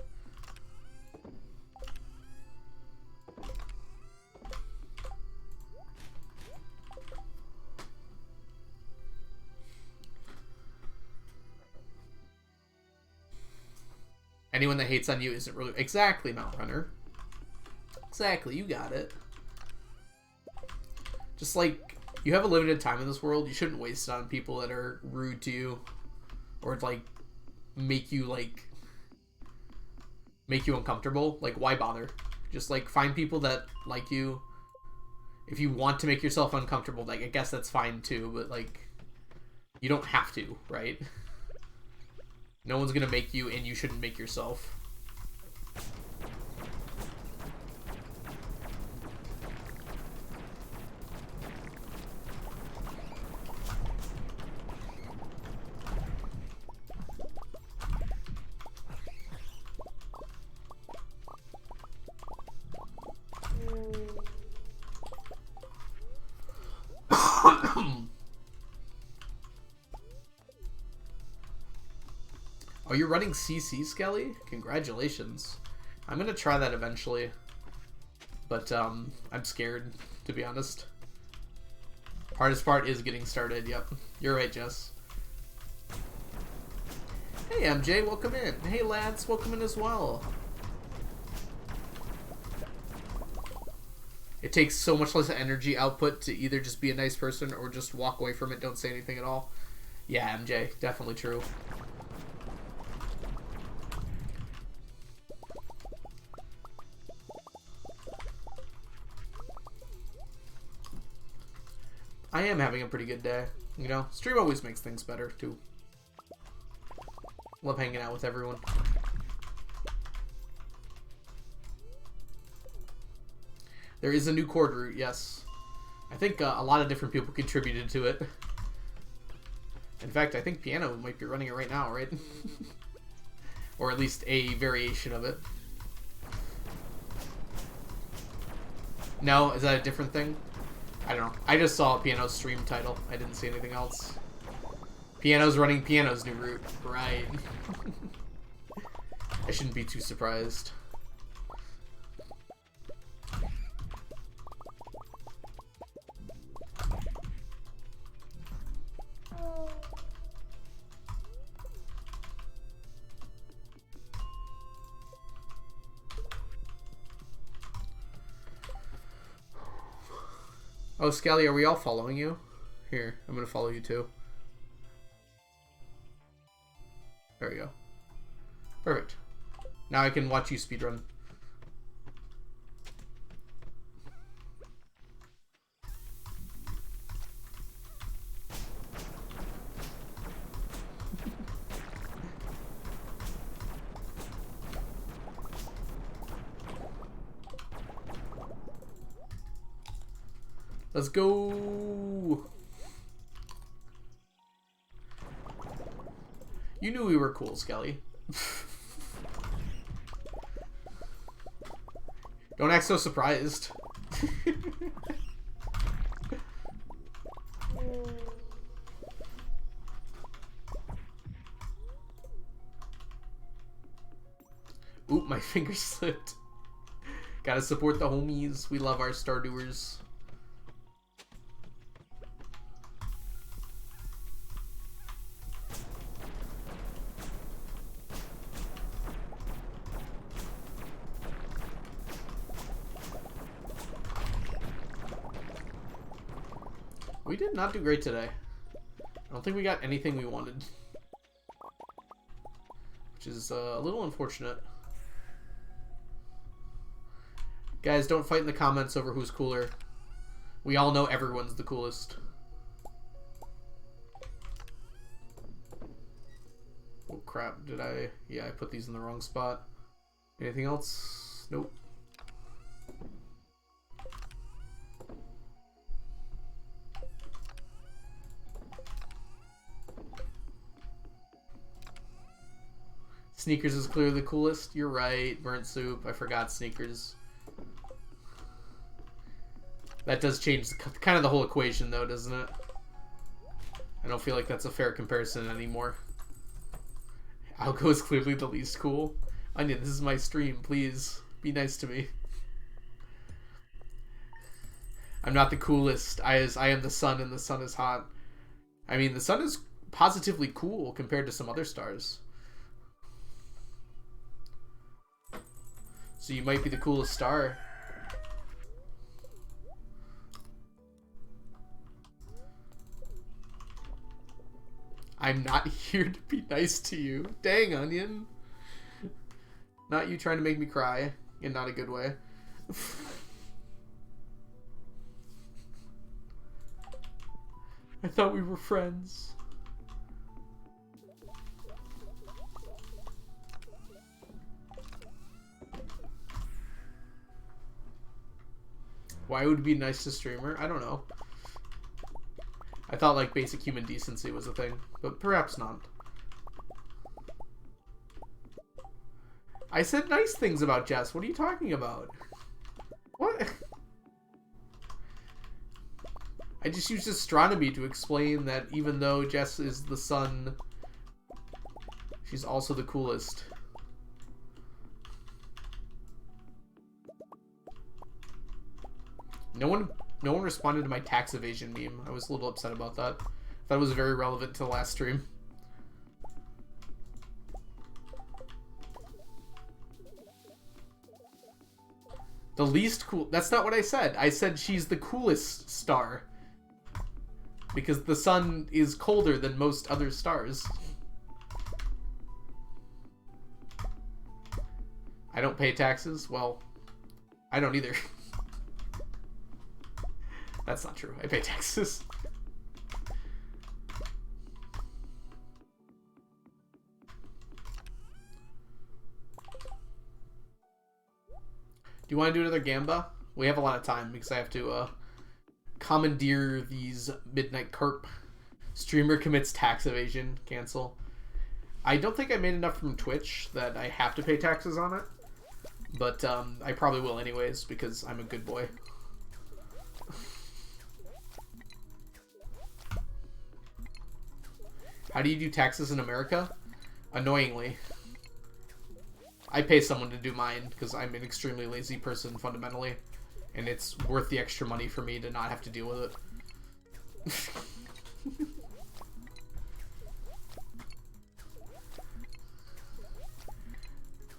Anyone that hates on you isn't really... Exactly, Mount Runner. Exactly, you got it. Just like, you have a limited time in this world, you shouldn't waste it on people that are rude to you. Or, like, make you uncomfortable. Like, why bother? Just, like, find people that like you. If you want to make yourself uncomfortable, like, I guess that's fine too, but, like, you don't have to, right? No one's gonna make you, and you shouldn't make yourself. Oh, you're running CC, Skelly? Congratulations. I'm gonna try that eventually. But, I'm scared, to be honest. Hardest part is getting started, yep. You're right, Jess. Hey, MJ, welcome in. Hey, lads, welcome in as well. It takes so much less energy output to either just be a nice person or just walk away from it, don't say anything at all. Yeah, MJ, definitely true. I am having a pretty good day. You know, stream always makes things better, too. Love hanging out with everyone. There is a new chord root, yes. I think a lot of different people contributed to it. In fact, I think Piano might be running it right now, right? Or at least a variation of it. No? Is that a different thing? I don't know. I just saw Piano's stream title. I didn't see anything else. Piano's running Piano's new route. Right. I shouldn't be too surprised. Oh, Skelly, are we all following you? Here, I'm gonna follow you too. There we go. Perfect. Now I can watch you speedrun. Let's go! You knew we were cool, Skelly. Don't act so surprised. Oop, my finger slipped. Gotta support the homies. We love our Stardewers. We did not do great today. I don't think we got anything we wanted. Which is a little unfortunate. Guys, don't fight in the comments over who's cooler. We all know everyone's the coolest. Oh crap, did I... Yeah, I put these in the wrong spot. Anything else? Nope. Sneakers is clearly the coolest. You're right. Burnt soup. I forgot Sneakers. That does change kind of the whole equation, though, doesn't it? I don't feel like that's a fair comparison anymore. Alco is clearly the least cool. Onion, this is my stream. Please be nice to me. I'm not the coolest. I am the sun, and the sun is hot. I mean, the sun is positively cool compared to some other stars. So you might be the coolest star. I'm not here to be nice to you. Dang, Onion. Not you trying to make me cry. In not a good way. I thought we were friends. Why would it be nice to streamer? I don't know. I thought like basic human decency was a thing, but perhaps not. I said nice things about Jess. What are you talking about? What? I just used astronomy to explain that even though Jess is the sun, she's also the coolest. No one responded to my tax evasion meme. I was a little upset about that. I thought it was very relevant to the last stream. The least cool... That's not what I said. I said she's the coolest star. Because the sun is colder than most other stars. I don't pay taxes? Well, I don't either. That's not true. I pay taxes. Do you want to do another Gamba? We have a lot of time because I have to commandeer these Midnight Carp. Streamer commits tax evasion. Cancel. I don't think I made enough from Twitch that I have to pay taxes on it. But I probably will anyways because I'm a good boy. How do you do taxes in America? Annoyingly. I pay someone to do mine because I'm an extremely lazy person fundamentally. And it's worth the extra money for me to not have to deal with it.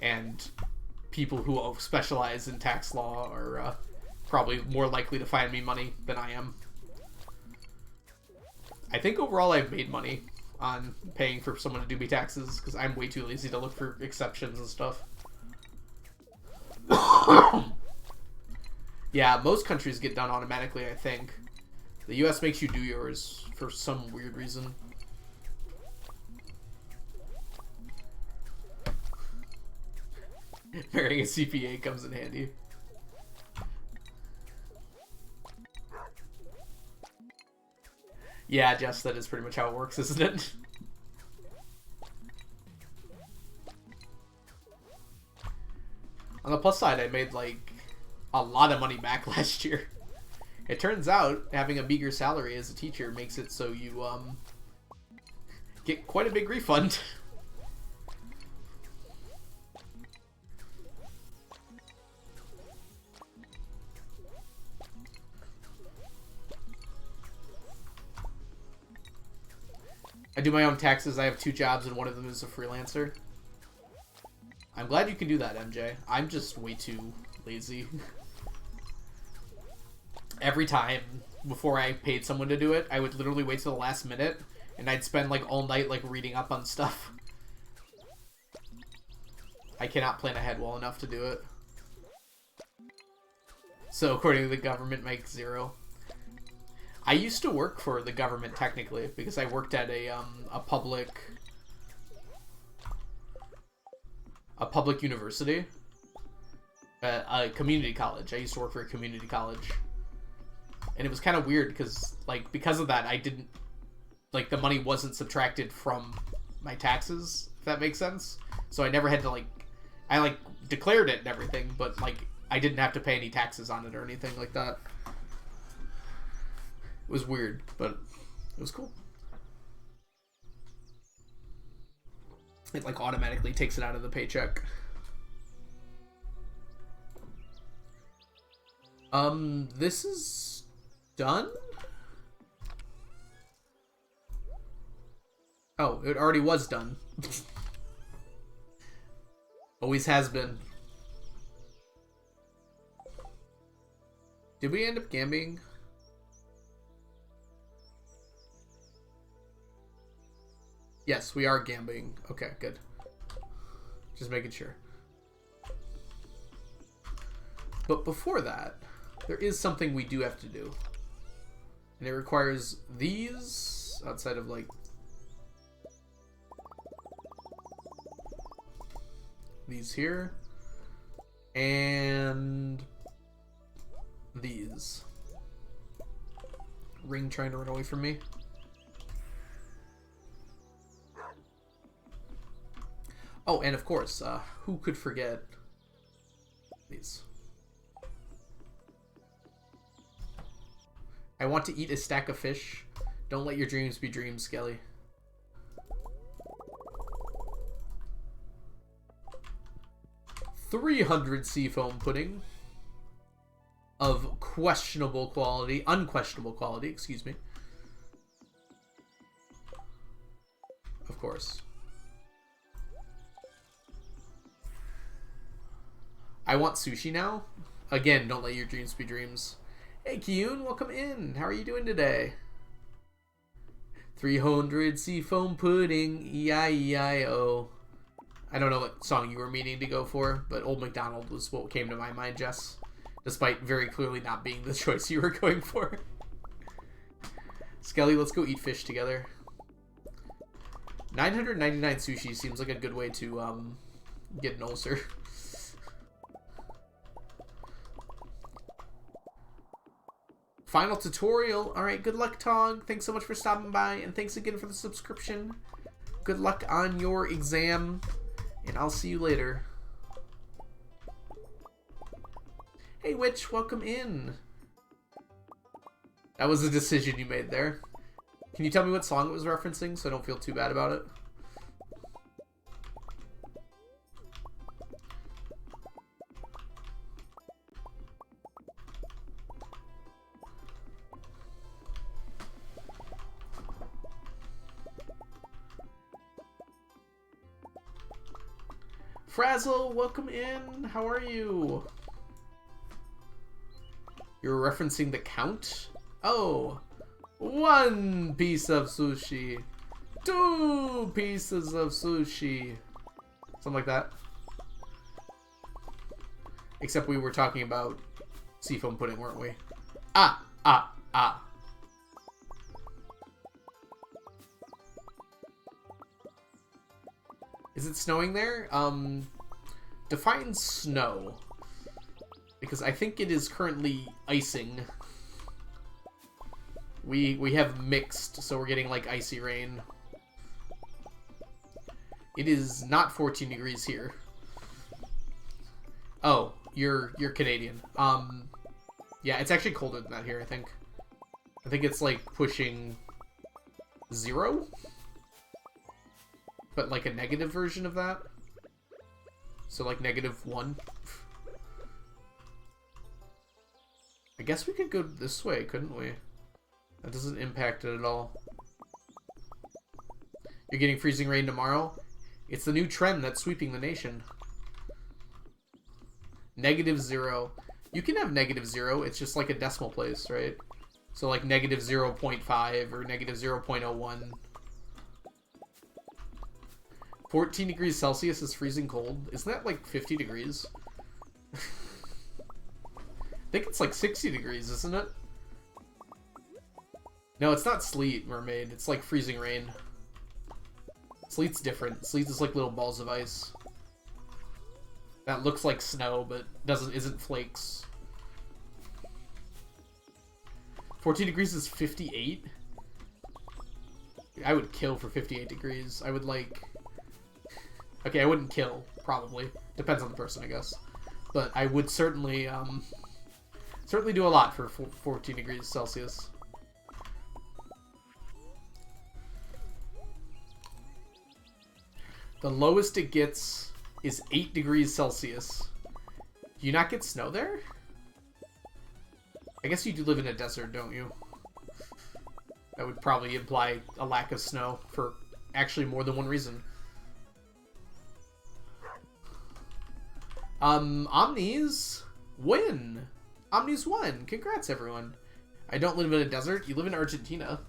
And people who specialize in tax law are probably more likely to find me money than I am. I think overall I've made money on paying for someone to do me taxes because I'm way too lazy to look for exceptions and stuff. Yeah, most countries get done automatically, I think. The US makes you do yours for some weird reason. Marrying a CPA comes in handy. Yeah, Jess, that is pretty much how it works, isn't it? On the plus side, I made, like, a lot of money back last year. It turns out having a meager salary as a teacher makes it so you, get quite a big refund. I do my own taxes. I have 2 jobs and one of them is a freelancer. I'm glad you can do that, MJ. I'm just way too lazy. Every time before I paid someone to do it, I would literally wait till the last minute and I'd spend like all night like reading up on stuff. I cannot plan ahead well enough to do it. So according to the government, make 0. I used to work for the government technically because I worked at a public university, a community college. I used to work for a community college, and it was kind of weird because because of that I didn't the money wasn't subtracted from my taxes, if that makes sense. So I never had to I declared it and everything, but I didn't have to pay any taxes on it or anything like that. It was weird, but it was cool. It automatically takes it out of the paycheck. This is done? Oh, it already was done. Always has been. Did we end up gambling? Yes, we are gambling. Okay, good. Just making sure. But before that, there is something we do have to do. And it requires these outside of these here. And these. Ring trying to run away from me. Oh, and of course, who could forget these? I want to eat a stack of fish. Don't let your dreams be dreams, Skelly. $300 seafoam pudding of questionable quality, unquestionable quality, excuse me. Of course. I want sushi now. Again, don't let your dreams be dreams. Hey, Kiyun, welcome in. How are you doing today? 300 seafoam pudding, E-I-E-I-O. I don't know what song you were meaning to go for, but Old MacDonald was what came to my mind, Jess. Despite very clearly not being the choice you were going for. Skelly, let's go eat fish together. 999 sushi seems like a good way to get an ulcer. Final tutorial. Alright, good luck, Tog. Thanks so much for stopping by, and thanks again for the subscription. Good luck on your exam, and I'll see you later. Hey, Witch, welcome in. That was a decision you made there. Can you tell me what song it was referencing so I don't feel too bad about it? Frazzle, welcome in. How are you? You're referencing the count? Oh, 1 piece of sushi, 2 pieces of sushi, something like that. Except we were talking about seafoam pudding, weren't we? Ah. Is it snowing there? Define snow. Because I think it is currently icing. We have mixed, so we're getting like icy rain. It is not 14 degrees here. Oh, you're Canadian. Yeah, it's actually colder than that here, I think. I think it's like pushing 0? But like a negative version of that. So like -1. I guess we could go this way, couldn't we? That doesn't impact it at all. You're getting freezing rain tomorrow? It's the new trend that's sweeping the nation. -0. You can have -0, it's just like a decimal place, right? So like -0.5 or -0.01. 14 degrees Celsius is freezing cold. Isn't that like 50 degrees? I think it's like 60 degrees, isn't it? No, it's not sleet, mermaid. It's like freezing rain. Sleet's different. Sleet is like little balls of ice. That looks like snow, but isn't flakes. 14 degrees is 58? I would kill for 58 degrees. I would like... Okay, I wouldn't kill, probably. Depends on the person, I guess. But I would certainly, certainly do a lot for 14 degrees Celsius. The lowest it gets is 8 degrees Celsius. Do you not get snow there? I guess you do live in a desert, don't you? That would probably imply a lack of snow for actually more than one reason. Omnis win. Omnis won. Congrats, everyone. I don't live in a desert. You live in Argentina.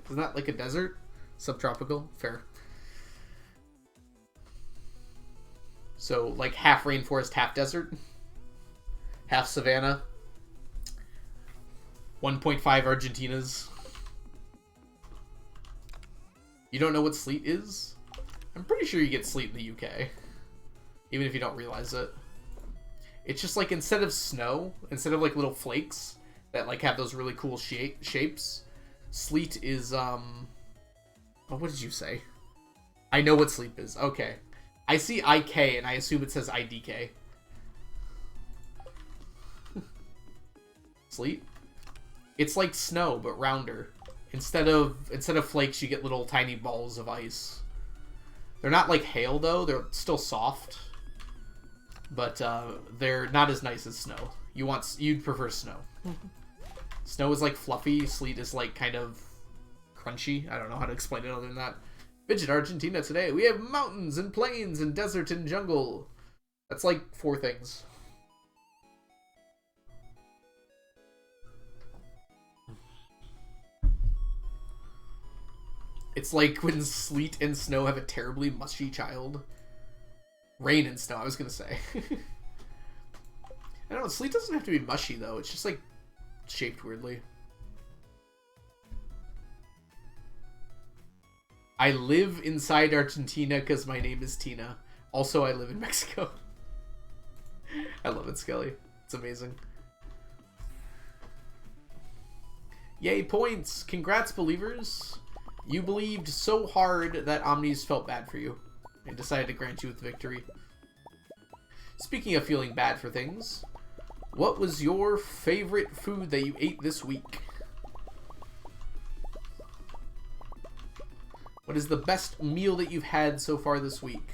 Isn't that like a desert? Subtropical? Fair. So, like half rainforest, half desert? Half savanna? 1.5 Argentinas? You don't know what sleet is? I'm pretty sure you get sleet in the UK. Even if you don't realize it. It's just like instead of snow, instead of like little flakes that like have those really cool shapes, sleet is, oh, what did you say? I know what sleep is. Okay. I see IK and I assume it says IDK. Sleet? It's like snow, but rounder. Instead of flakes, you get little tiny balls of ice. They're not like hail, though. They're still soft. But they're not as nice as snow. You'd prefer snow. Snow is like fluffy. Sleet is like kind of crunchy. I don't know how to explain it other than that. Visit Argentina today. We have mountains and plains and desert and jungle. That's like 4 things. It's like when sleet and snow have a terribly mushy child. Rain and snow, I was gonna say. I don't know, sleet doesn't have to be mushy though. It's just like shaped weirdly. I live inside Argentina because my name is Tina. Also, I live in Mexico. I love it, Skelly. It's amazing. Yay, points! Congrats, believers! You believed so hard that Omnis felt bad for you and decided to grant you with victory. Speaking of feeling bad for things, what was your favorite food that you ate this week? What is the best meal that you've had so far this week?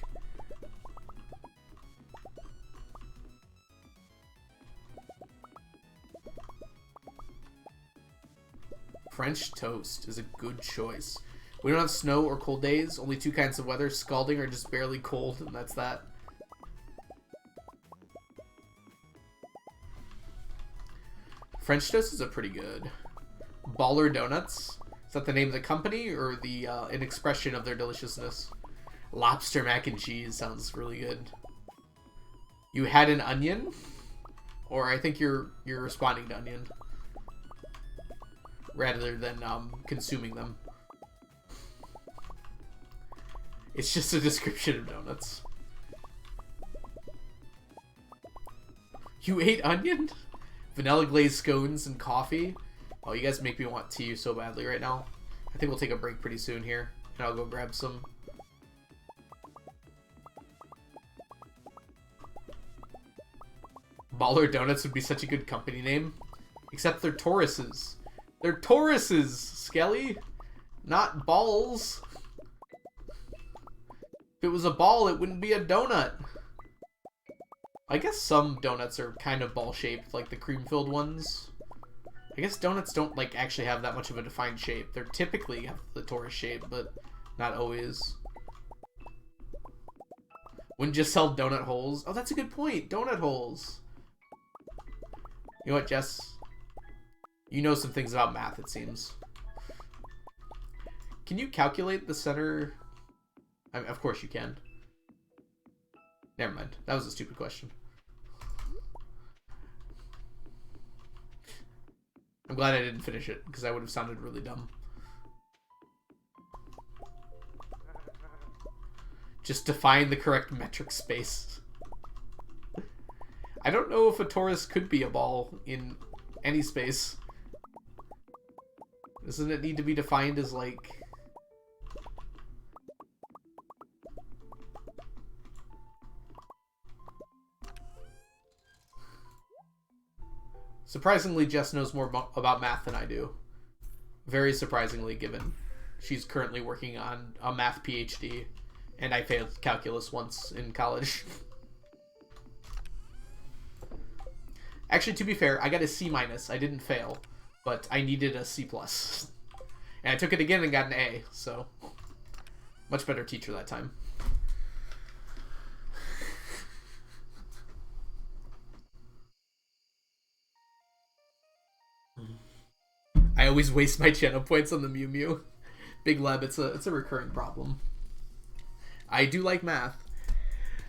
French toast is a good choice. We don't have snow or cold days, only two kinds of weather, scalding or just barely cold, and that's that. French toast is a pretty good. Baller Donuts. Is that the name of the company or the an expression of their deliciousness? Lobster mac and cheese sounds really good. You had an onion? Or I think you're responding to onion. Rather than consuming them. It's just a description of donuts. You ate onion? Vanilla glazed scones and coffee? Oh, you guys make me want tea so badly right now. I think we'll take a break pretty soon here. And I'll go grab some. Baller Donuts would be such a good company name. Except they're Tauruses. They're Tauruses, Skelly. Not balls. If it was a ball, it wouldn't be a donut. I guess some donuts are kind of ball-shaped, like the cream-filled ones. I guess donuts don't, like, actually have that much of a defined shape. They're typically have the torus shape, but not always. Wouldn't just sell donut holes. Oh, that's a good point. Donut holes. You know what, Jess? You know some things about math, it seems. Can you calculate the center? I mean, of course you can. Never mind. That was a stupid question. I'm glad I didn't finish it, because I would have sounded really dumb. Just define the correct metric space. I don't know if a torus could be a ball in any space. Doesn't it need to be defined as, like... Surprisingly, Jess knows more about math than I do. Very surprisingly, given she's currently working on a math PhD, and I failed calculus once in college. Actually, to be fair, I got a C-. I didn't fail, but I needed a C+. And I took it again and got an A, so... Much better teacher that time. I always waste my channel points on the Mew Mew. Big Leb, it's a recurring problem. I do like math.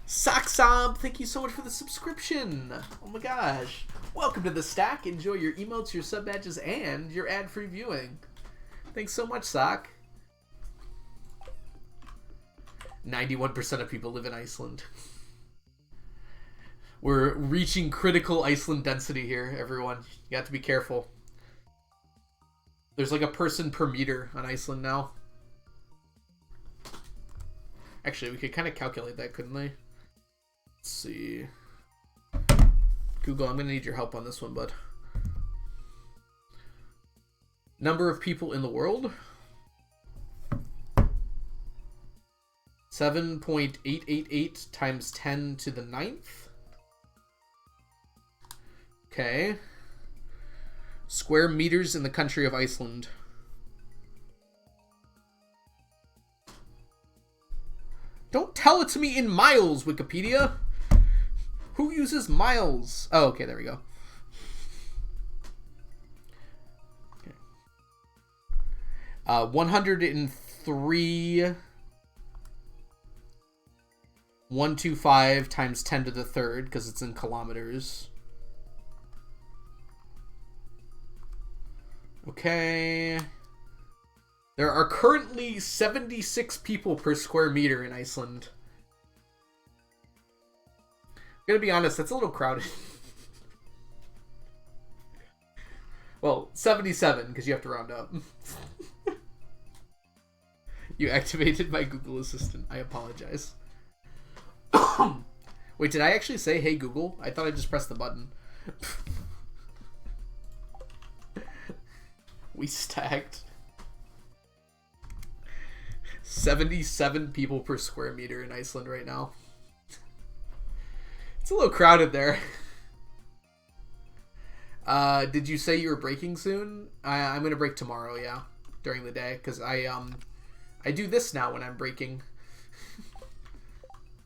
Socksob, thank you so much for the subscription. Oh my gosh. Welcome to the stack. Enjoy your emotes, your sub badges, and your ad-free viewing. Thanks so much, Sock. 91% of people live in Iceland. We're reaching critical Iceland density here, everyone. You got to be careful. There's like a person per meter on Iceland now. Actually, we could kind of calculate that, couldn't we? Let's see. Google, I'm going to need your help on this one, bud. Number of people in the world? 7.888 times 10 to the 9th. Okay. Square meters in the country of Iceland. Don't tell it to me in miles, Wikipedia. Who uses miles? Oh, okay, there we go. Okay. 103. 125 times 10 to the 3rd, because it's in kilometers. Okay. There are currently 76 people per square meter in Iceland. I'm gonna be honest, that's a little crowded. Well, 77, because you have to round up. You activated my Google Assistant. I apologize. Wait, did I actually say, hey, Google? I thought I just pressed the button. We stacked. 77 people per square meter in Iceland right now. It's a little crowded there. Did you say you were breaking soon? I'm gonna break tomorrow, yeah, during the day, because I do this now when I'm breaking.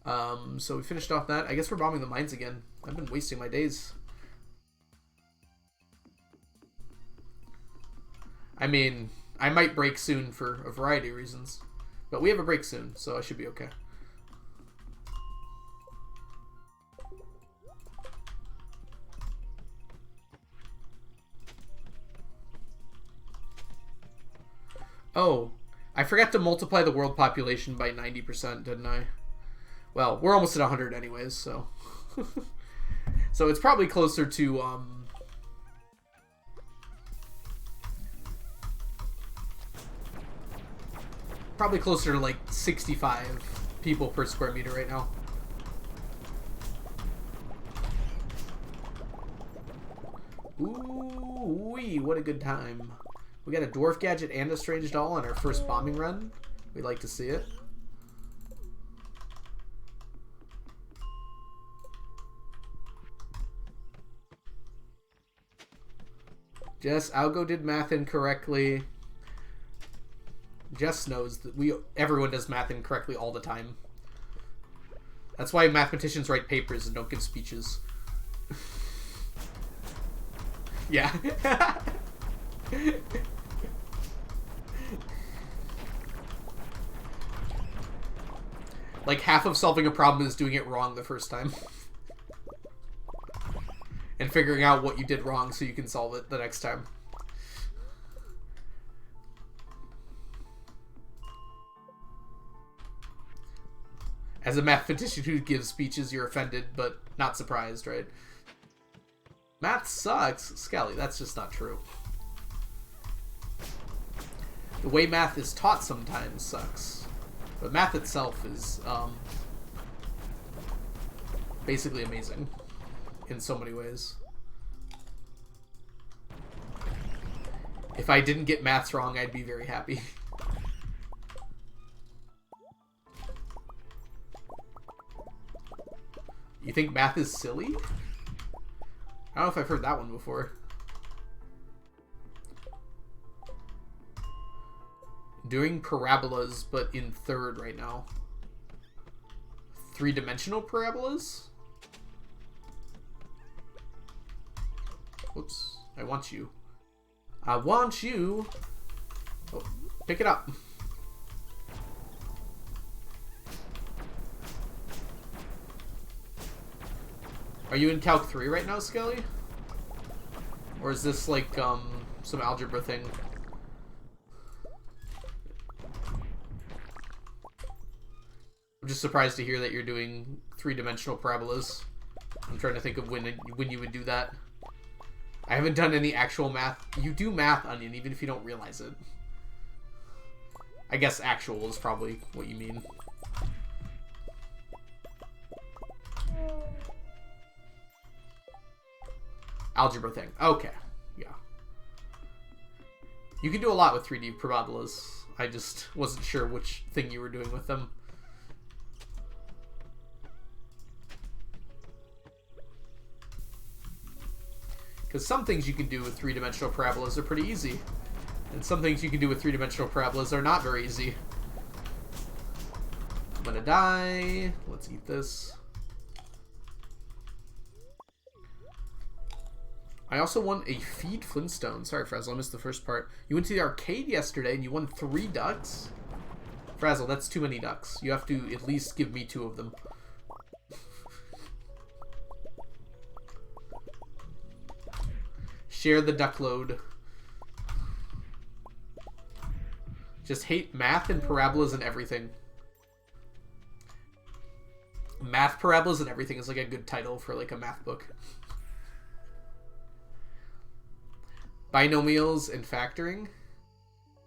So we finished off that. I guess we're bombing the mines again. I've been wasting my days. I mean, I might break soon for a variety of reasons, but we have a break soon, so I should be okay. Oh, I forgot to multiply the world population by 90%, didn't I? Well, we're almost at 100 anyways, so... So it's probably closer to, probably closer to, like, 65 people per square meter right now. Ooh-wee, what a good time. We got a dwarf gadget and a strange doll on our first bombing run. We'd like to see it. Jess, Algo did math incorrectly. Jess knows that everyone does math incorrectly all the time. That's why mathematicians write papers and don't give speeches. Yeah. Like, half of solving a problem is doing it wrong the first time. And figuring out what you did wrong so you can solve it the next time. As a mathematician who gives speeches, you're offended, but not surprised, right? Math sucks. Skelly, that's just not true. The way math is taught sometimes sucks. But math itself is basically amazing in so many ways. If I didn't get maths wrong, I'd be very happy. You think math is silly? I don't know if I've heard that one before. Doing parabolas, but in third right now. 3-dimensional parabolas? Whoops. I want you. I want you. Oh, pick it up. Are you in Calc 3 right now, Skelly? Or is this like some algebra thing? I'm just surprised to hear that you're doing 3-dimensional parabolas. I'm trying to think of when you would do that. I haven't done any actual math. You do math, Onion, even if you don't realize it. I guess actual is probably what you mean. Algebra thing. Okay. Yeah. You can do a lot with 3D parabolas. I just wasn't sure which thing you were doing with them. Because some things you can do with 3-dimensional parabolas are pretty easy. And some things you can do with 3-dimensional parabolas are not very easy. I'm gonna die. Let's eat this. I also won a feed Flintstone. Sorry, Frazzle, I missed the first part. You went to the arcade yesterday and you won 3 ducks? Frazzle, that's too many ducks. You have to at least give me 2 of them. Share the duck load. Just hate math and parabolas and everything. Math, parabolas, and everything is like a good title for like a math book. Binomials and factoring.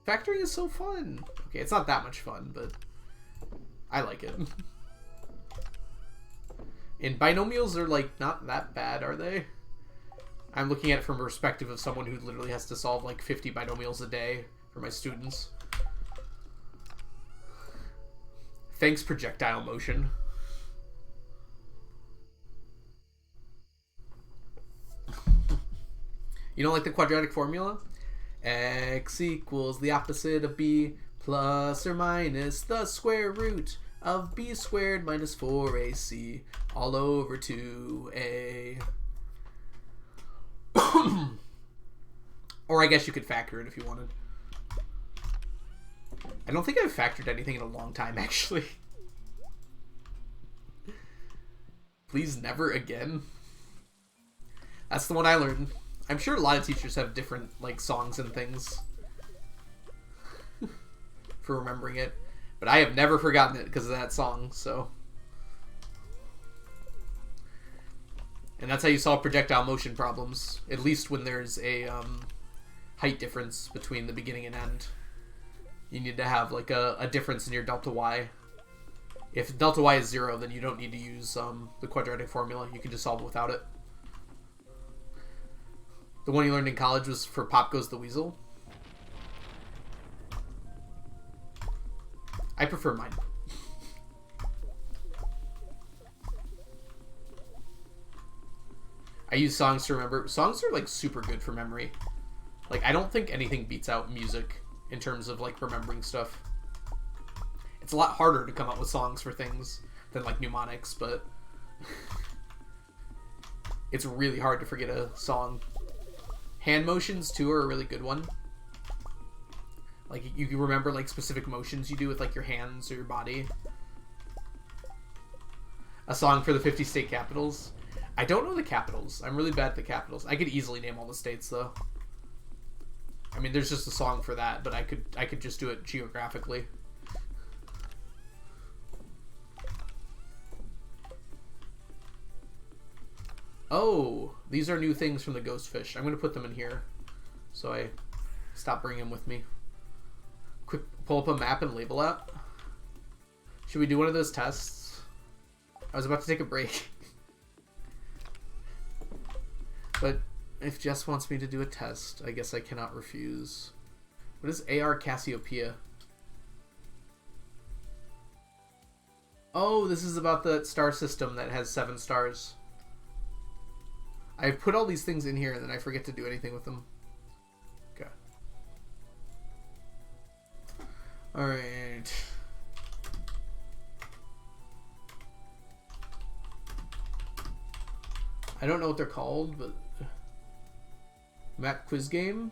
Factoring is so fun. Okay, it's not that much fun, but I like it. And binomials are, like, not that bad, are they? I'm looking at it from a perspective of someone who literally has to solve, like, 50 binomials a day for my students. Thanks, projectile motion. You don't like the quadratic formula? X equals the opposite of b plus or minus the square root of b squared minus 4ac all over 2a. Or I guess you could factor it if you wanted. I don't think I've factored anything in a long time, actually. Please never again. That's the one I learned. I'm sure a lot of teachers have different, like, songs and things for remembering it. But I have never forgotten it because of that song, so. And that's how you solve projectile motion problems. At least when there's a height difference between the beginning and end. You need to have, like, a difference in your delta y. If delta y is 0, then you don't need to use the quadratic formula. You can just solve it without it. The one you learned in college was for Pop Goes the Weasel. I prefer mine. I use songs to remember. Songs are, like, super good for memory. Like, I don't think anything beats out music in terms of, like, remembering stuff. It's a lot harder to come up with songs for things than, like, mnemonics, but it's really hard to forget a song. Hand motions, too, are a really good one. Like, you can remember, like, specific motions you do with, like, your hands or your body. A song for the 50 state capitals. I don't know the capitals. I'm really bad at the capitals. I could easily name all the states, though. I mean, there's just a song for that, but I could just do it geographically. Oh, these are new things from the ghost fish. I'm going to put them in here so I stop bringing them with me. Quick, pull up a map and label it. Should we do one of those tests? I was about to take a break. But if Jess wants me to do a test, I guess I cannot refuse. What is AR Cassiopeia? Oh, this is about the star system that has 7 stars. I put all these things in here and then I forget to do anything with them. Okay. Alright. I don't know what they're called, but map quiz game?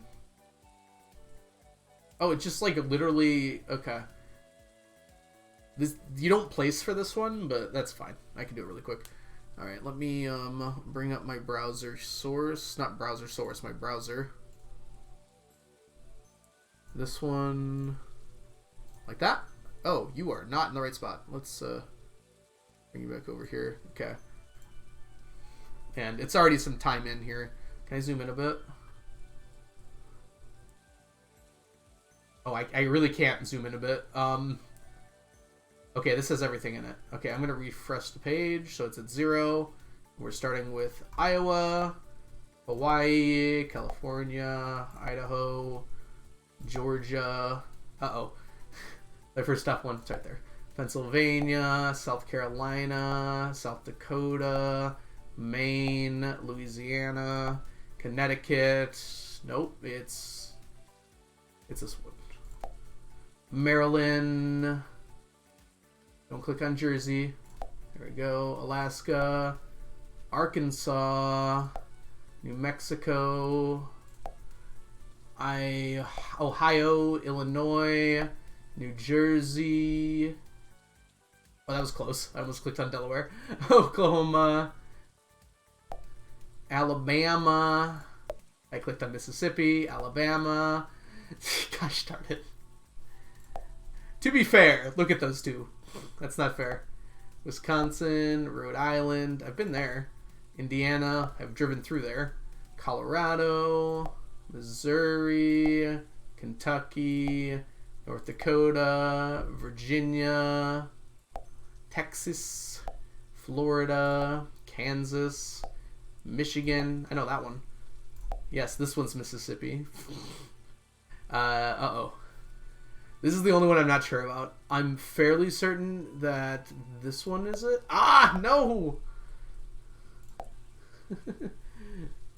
Oh, it's just like literally, okay. This, you don't place for this one, but that's fine. I can do it really quick. Alright, let me bring up my browser source. Not browser source, my browser. This one. Like that? Oh, you are not in the right spot. Let's bring you back over here. Okay. And it's already some time in here. Can I zoom in a bit? Oh, I really can't zoom in a bit. Okay, this has everything in it. Okay, I'm going to refresh the page so it's at 0. We're starting with Iowa, Hawaii, California, Idaho, Georgia. Uh-oh. My first top one. It's right there. Pennsylvania, South Carolina, South Dakota, Maine, Louisiana, Connecticut. Nope, it's this one. Maryland. Don't click on Jersey. There we go. Alaska, Arkansas, New Mexico, Ohio, Illinois, New Jersey. Oh, that was close. I almost clicked on Delaware. Oklahoma, Alabama. I clicked on Mississippi, Alabama. Gosh darn it. To be fair, look at those two. That's not fair. Wisconsin, Rhode Island. I've been there. Indiana. I've driven through there. Colorado. Missouri, Kentucky, North Dakota, Virginia, Texas, Florida, Kansas, Michigan. I know that one. Yes, this one's Mississippi. Uh-oh. This is the only one I'm not sure about. I'm fairly certain that this one is it. Ah, no!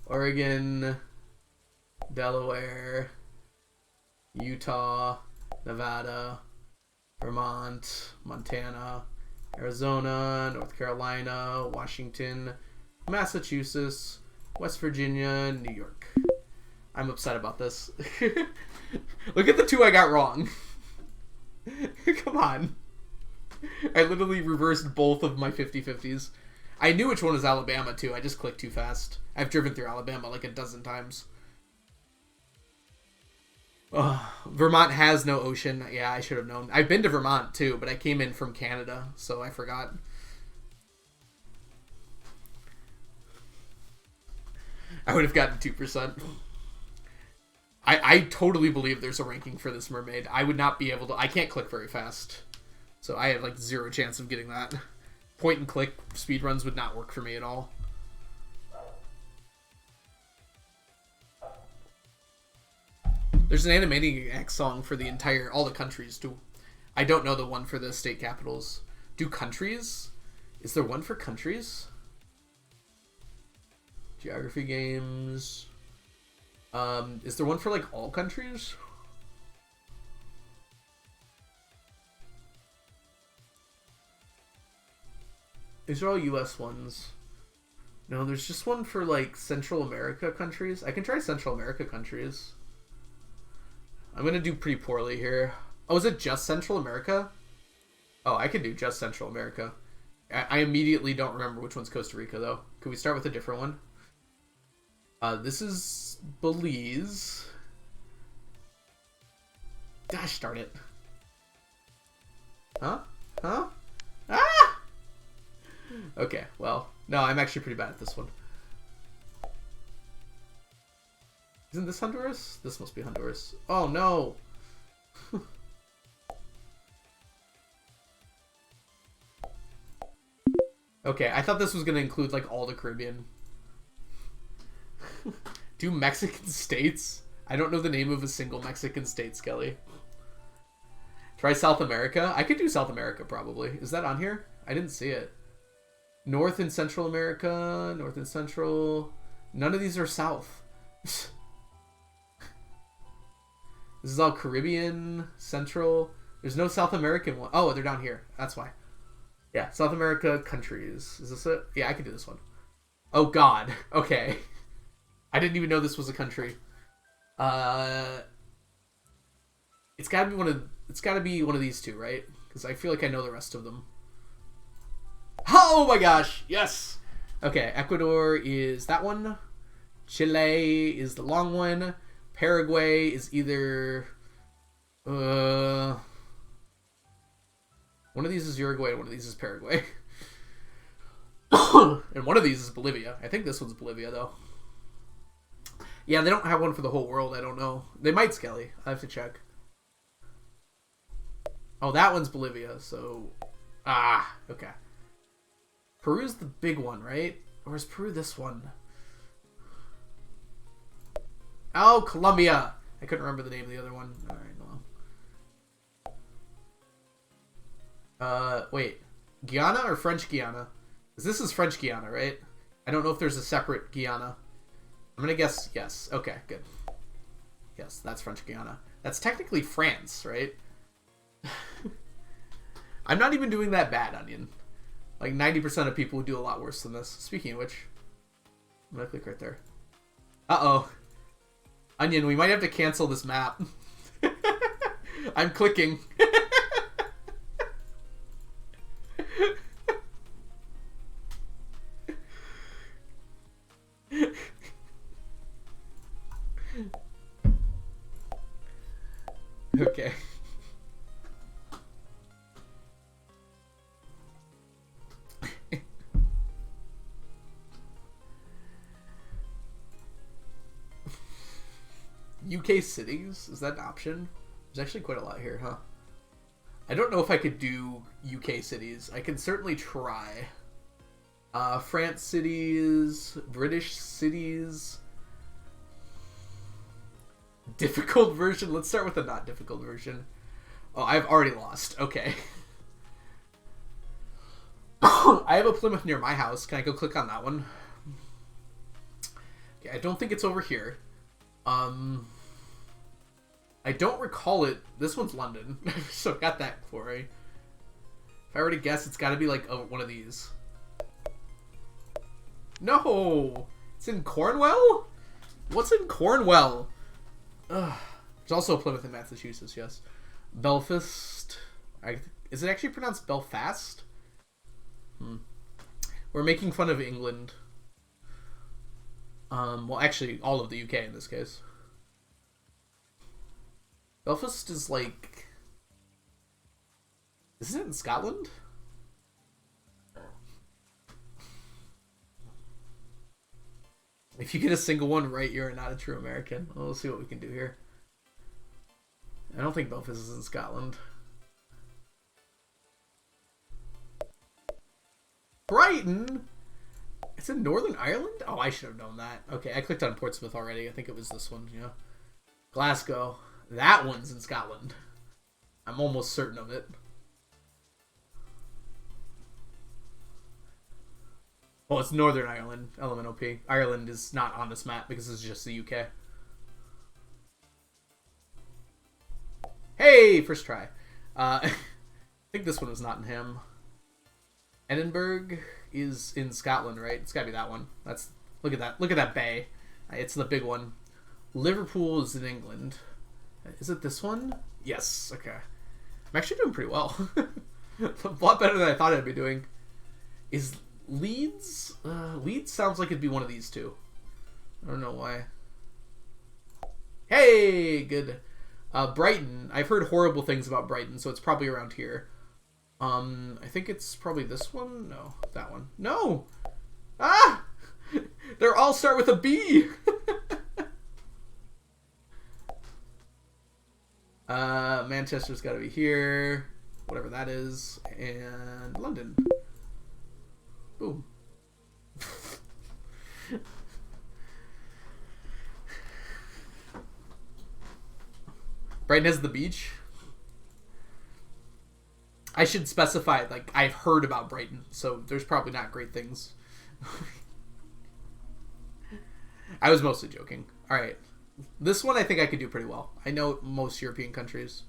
Oregon, Delaware, Utah, Nevada, Vermont, Montana, Arizona, North Carolina, Washington, Massachusetts, West Virginia, New York. I'm upset about this. Look at the two I got wrong. Come on. I literally reversed both of my 50-50s. I knew which one was Alabama, too. I just clicked too fast. I've driven through Alabama like a dozen times. Vermont has no ocean. Yeah, I should have known. I've been to Vermont, too, but I came in from Canada, so I forgot. I would have gotten 2%. I totally believe there's a ranking for this mermaid. I would not be able to... I can't click very fast. So I have, like, zero chance of getting that. Point and click speedruns would not work for me at all. There's an Animaniacs song for the entire... all the countries, too. I don't know the one for the state capitals. Do countries? Is there one for countries? Geography games... is there one for, like, all countries? These are all US ones. No, there's just one for, like, Central America countries. I can try Central America countries. I'm gonna do pretty poorly here. Oh, is it just Central America? Oh, I can do just Central America. I immediately don't remember which one's Costa Rica, though. Could we start with a different one? This is Belize. Gosh darn it. Huh? Huh? Ah! Okay, well, no, I'm actually pretty bad at this one. Isn't this Honduras? This must be Honduras. Oh, no! Okay, I thought this was going to include, like, all the Caribbean. Do Mexican states? I don't know the name of a single Mexican state, Skelly. Try South America? I could do South America, probably. Is that on here? I didn't see it. North and Central America. North and Central. None of these are South. This is all Caribbean, Central. There's no South American one. Oh, they're down here. That's why. Yeah, South America countries. Is this it? Yeah, I can do this one. Oh, God. Okay. I didn't even know this was a country. It's gotta be one of these two, right? Because I feel like I know the rest of them. Oh my gosh! Yes! Okay, Ecuador is that one. Chile is the long one. Paraguay is either... one of these is Uruguay, one of these is Paraguay. And one of these is Bolivia. I think this one's Bolivia, though. Yeah, they don't have one for the whole world. I don't know. They might, Skelly. I have to check. Oh, that one's Bolivia, so... Ah, okay. Peru's the big one, right? Or is Peru this one? Oh, Colombia! I couldn't remember the name of the other one. Alright, well. Wait. Guyana or French Guiana? This is French Guiana, right? I don't know if there's a separate Guyana. I'm gonna guess yes. Okay, good. Yes, that's French Guiana. That's technically France, right? I'm not even doing that bad, Onion. Like 90% of people would do a lot worse than this. Speaking of which, I'm gonna click right there. Uh-oh. Onion, we might have to cancel this map. I'm clicking. Okay. UK cities? Is that an option? There's actually quite a lot here, huh? I don't know if I could do UK cities. I can certainly try. France cities, British cities. Difficult version? Let's start with the not difficult version. Oh, I've already lost. Okay. I have a Plymouth near my house. Can I go click on that one? Okay, I don't think it's over here. I don't recall it. This one's London, so got that for me. If I were to guess, it's got to be like one of these. No! It's in Cornwall? What's in Cornwall? Ugh. There's also a Plymouth in Massachusetts, yes. Belfast. Is it actually pronounced Belfast? We're making fun of England. Well, actually, all of the UK in this case. Belfast is like... Isn't it in Scotland? If you get a single one right, you're not a true American. Well, we'll see what we can do here. I don't think Belfast is in Scotland. Brighton? It's in Northern Ireland? Oh, I should have known that. Okay, I clicked on Portsmouth already. I think it was this one, yeah. Glasgow. That one's in Scotland. I'm almost certain of it. Oh, it's Northern Ireland. LMNOP. Ireland is not on this map because it's just the UK. Hey! First try. I think this one was Nottingham. Edinburgh is in Scotland, right? It's gotta be that one. That's look at that. Look at that bay. It's the big one. Liverpool is in England. Is it this one? Yes. Okay. I'm actually doing pretty well. A lot better than I thought I'd be doing. Is Leeds? Leeds sounds like it'd be one of these two. I don't know why. Hey, good. Brighton. I've heard horrible things about Brighton, so it's probably around here. I think it's probably this one. No, that one. No. Ah! They're all start with a B. Manchester's got to be here. Whatever that is. And London. Boom. Brighton has the beach. I should specify, like, I've heard about Brighton, so there's probably not great things. I was mostly joking. Alright. This one I think I could do pretty well. I know most European countries.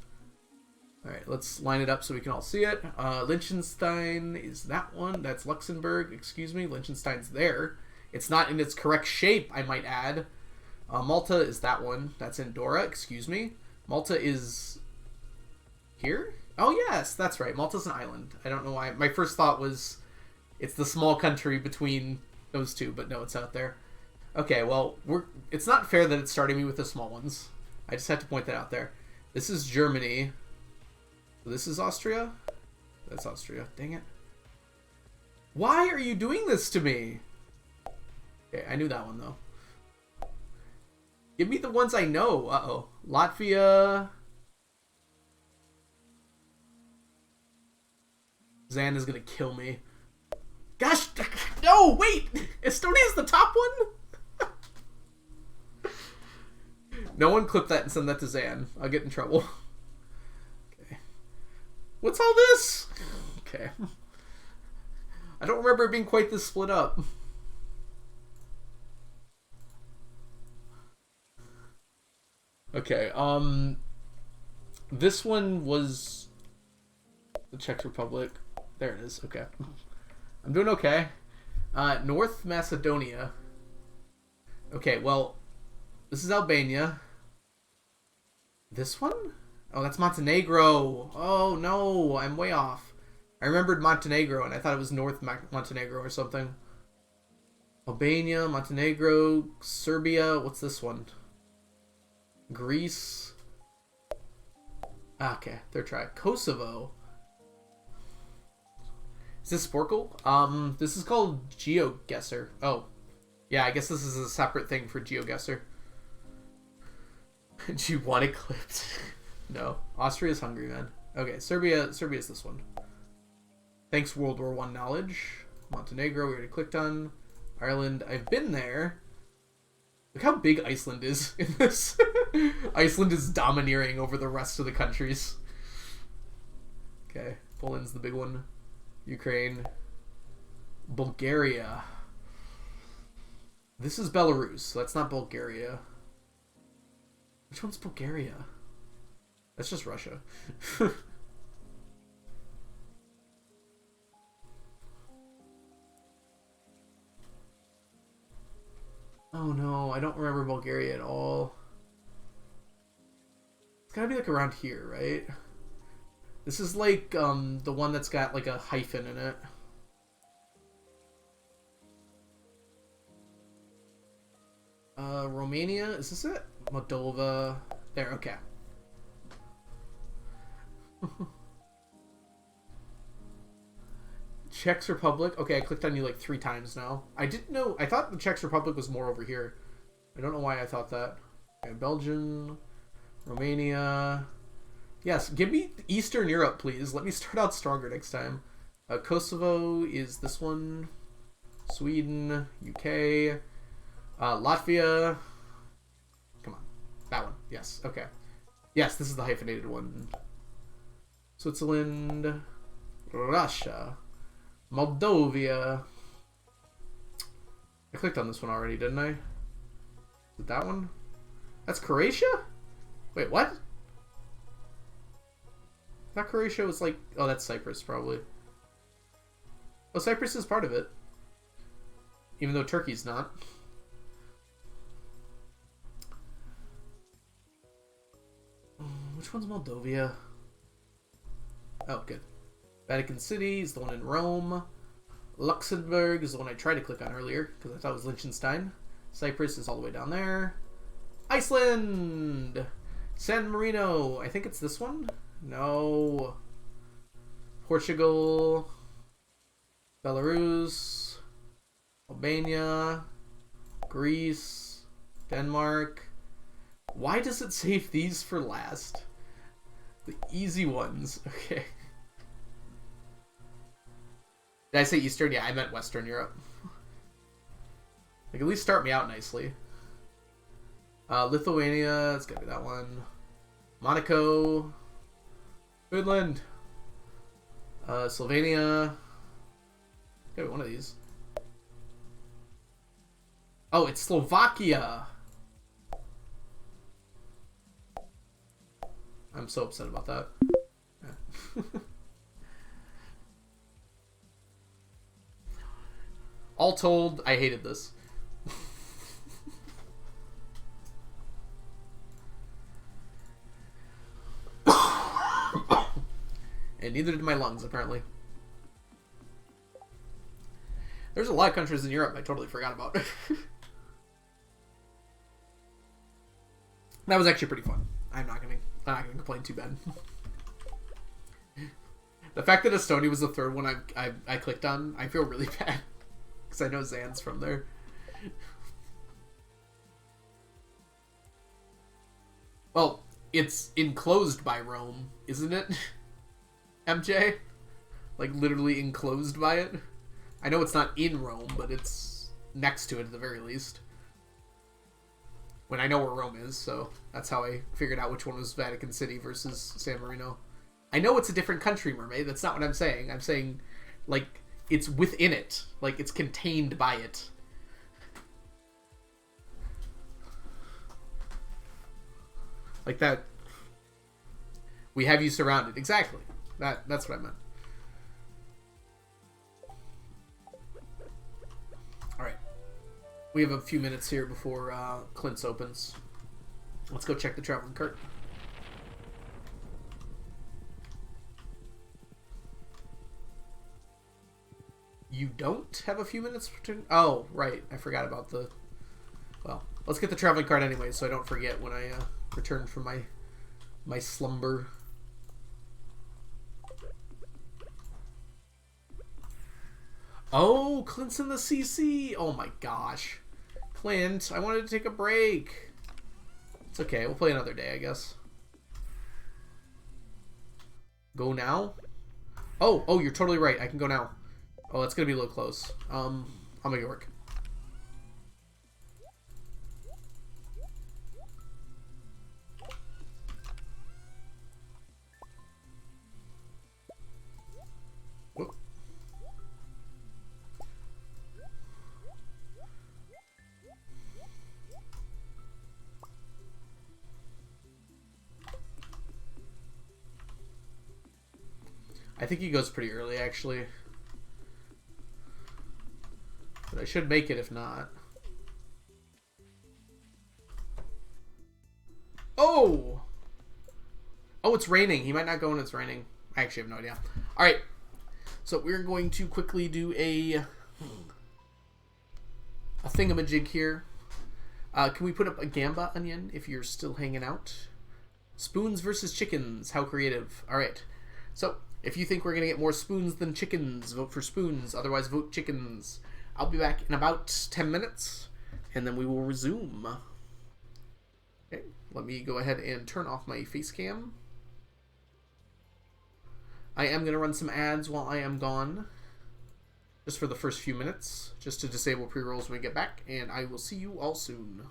Alright, let's line it up so we can all see it. Liechtenstein is that one. That's Luxembourg. Excuse me. Liechtenstein's there. It's not in its correct shape, I might add. Malta is that one. That's Andorra. Excuse me. Malta is here? Oh, yes. That's right. Malta's an island. I don't know why. My first thought was it's the small country between those two, but no, it's out there. Okay, well, it's not fair that it's starting me with the small ones. I just have to point that out there. This is Germany. This is Austria? That's Austria. Dang it. Why are you doing this to me? Okay, I knew that one, though. Give me the ones I know. Uh-oh. Latvia. Zan is going to kill me. Gosh, no, wait! Estonia's the top one? No one clip that and send that to Zan. I'll get in trouble. Okay. What's all this? Okay. I don't remember it being quite this split up. Okay, this one was the Czech Republic. There it is. Okay. I'm doing okay. North Macedonia. Okay, well, this is Albania. This one? Oh, that's Montenegro. Oh, no, I'm way off. I remembered Montenegro, and I thought it was North Montenegro or something. Albania, Montenegro, Serbia. What's this one? Greece. Okay, third try. Kosovo. Is this Sporkle? This is called GeoGuessr. Oh. Yeah, I guess this is a separate thing for GeoGuessr. Do you want it clipped? No. Austria's hungry, man. Okay, Serbia's this one. Thanks, World War I knowledge. Montenegro, we already clicked on. Ireland, I've been there. Look how big Iceland is in this. Iceland is domineering over the rest of the countries. Okay, Poland's the big one. Ukraine. Bulgaria. This is Belarus, so that's not Bulgaria. Which one's Bulgaria? That's just Russia. Oh no, I don't remember Bulgaria at all. It's gotta be like around here, right? This is like the one that's got like a hyphen in it. Romania, is this it? Moldova. There, okay. Czech Republic. Okay, I clicked on you like 3 times now. I didn't know. I thought the Czech Republic was more over here. I don't know why I thought that. Okay, Belgium, Romania. Yes, give me Eastern Europe, please. Let me start out stronger next time. Kosovo is this one. Sweden, UK, Latvia. Come on, that one. Yes. Okay. Yes, this is the hyphenated one. Switzerland, Russia, Moldova. I clicked on this one already, didn't I? Is it that one? That's Croatia? Wait, what? I thought Croatia was like... Oh, that's Cyprus, probably. Oh, Cyprus is part of it. Even though Turkey's not. Which one's Moldova? Oh, good. Vatican City is the one in Rome. Luxembourg is the one I tried to click on earlier because I thought it was Liechtenstein. Cyprus is all the way down there. Iceland! San Marino. I think it's this one? No. Portugal. Belarus. Albania. Greece. Denmark. Why does it save these for last? The easy ones. Okay. Did I say Eastern? Yeah, I meant Western Europe. Like, at least start me out nicely. Lithuania, it's gotta be that one. Monaco. Finland. Slovenia. Gotta be one of these. Oh, it's Slovakia. I'm so upset about that. Yeah. All told, I hated this. And neither did my lungs, apparently. There's a lot of countries in Europe I totally forgot about. That was actually pretty fun. I'm not gonna complain too bad. The fact that Estonia was the third one I clicked on, I feel really bad. Because I know Zan's from there. Well, it's enclosed by Rome, isn't it? MJ? Like, literally enclosed by it? I know it's not in Rome, but it's next to it at the very least. When I know where Rome is, so that's how I figured out which one was Vatican City versus San Marino. I know it's a different country, Mermaid. That's not what I'm saying. I'm saying, like, it's within it. Like, it's contained by it. Like that. We have you surrounded. Exactly. That's what I meant. Alright. We have a few minutes here before Clint's opens. Let's go check the traveling cart. You don't have a few minutes to... Oh, right. I forgot about the... Well, let's get the traveling cart anyway, so I don't forget when I return from my slumber. Oh, Clint's in the CC. Oh my gosh. Clint, I wanted to take a break. It's okay. We'll play another day, I guess. Go now? Oh, you're totally right. I can go now. Oh, that's gonna be a little close. I'll make it work. Whoop. I think he goes pretty early, actually. But I should make it if not. Oh! Oh, it's raining. He might not go when it's raining. I actually have no idea. Alright. So we're going to quickly do a thingamajig here. Can we put up a gamba onion if you're still hanging out? Spoons versus chickens. How creative. Alright. So, if you think we're going to get more spoons than chickens, vote for spoons. Otherwise, vote chickens. I'll be back in about 10 minutes, and then we will resume. Okay, let me go ahead and turn off my face cam. I am going to run some ads while I am gone, just for the first few minutes, just to disable pre-rolls when we get back, and I will see you all soon.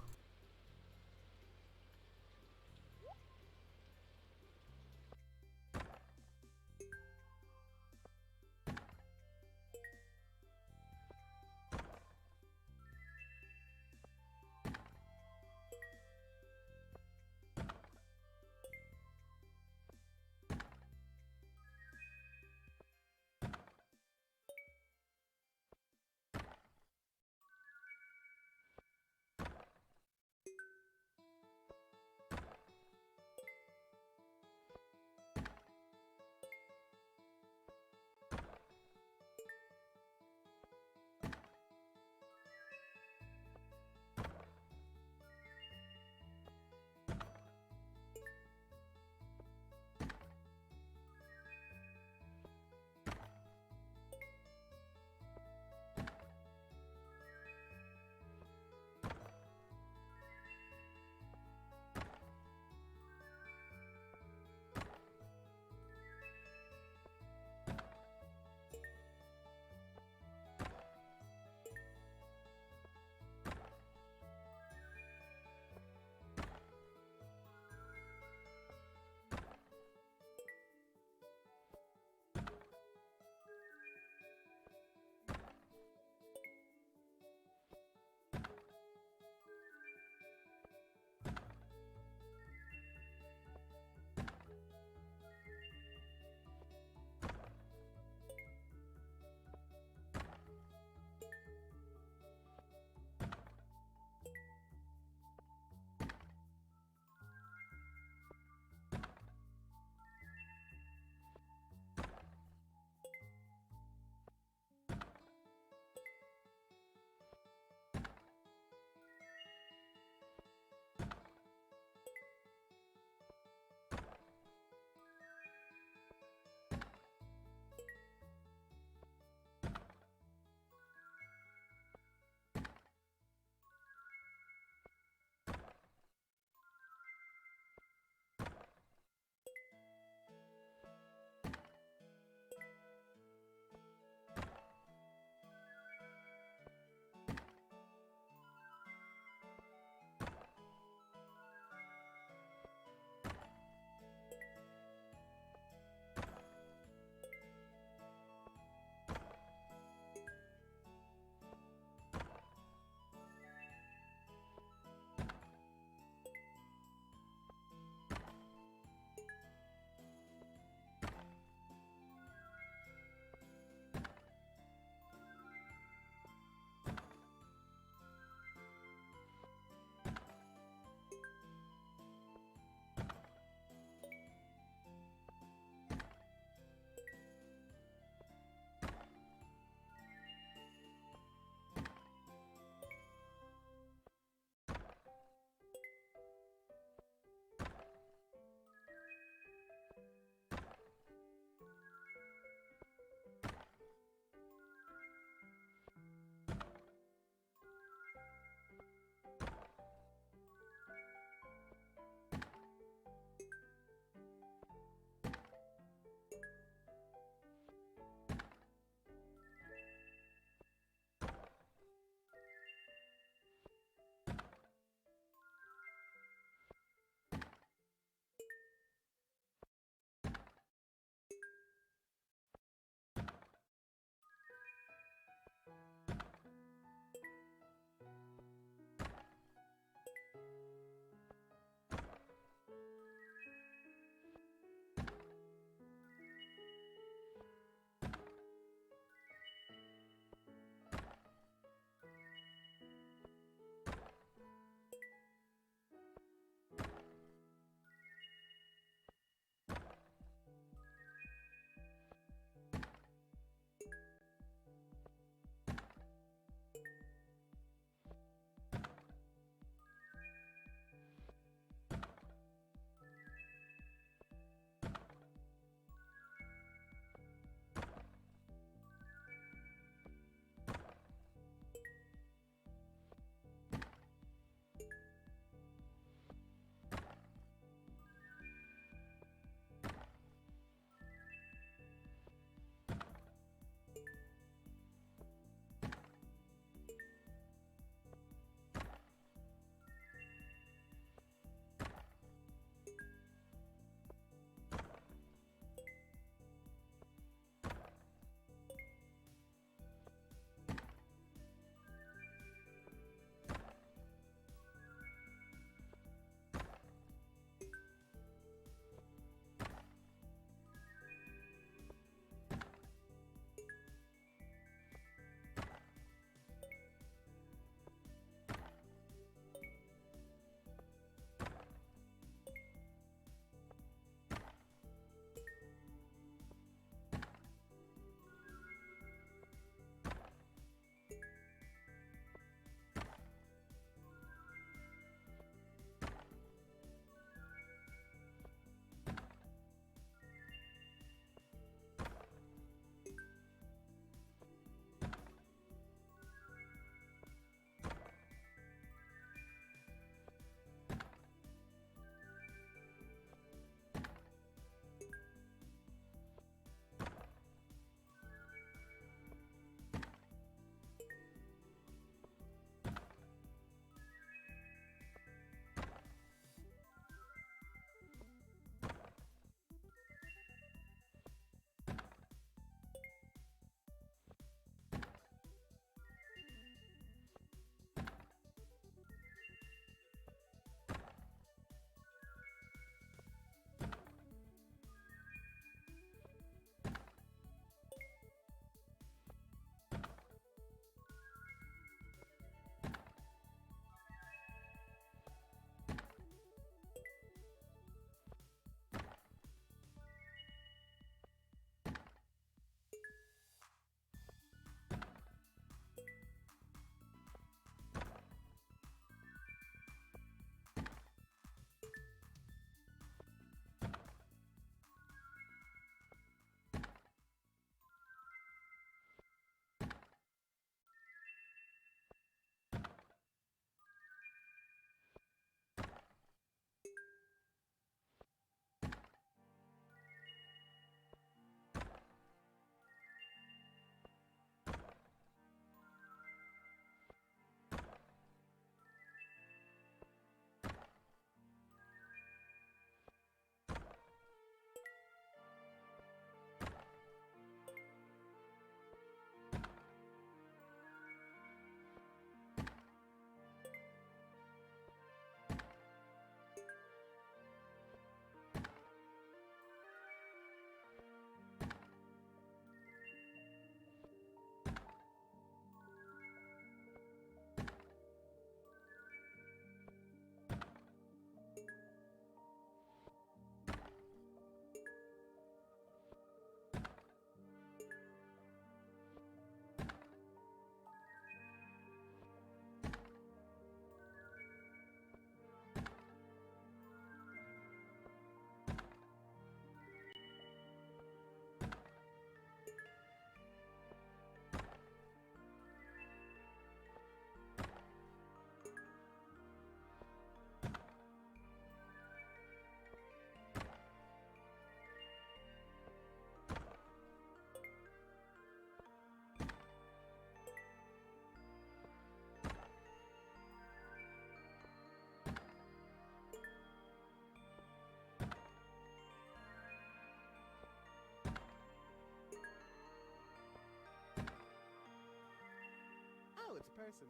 it's a person.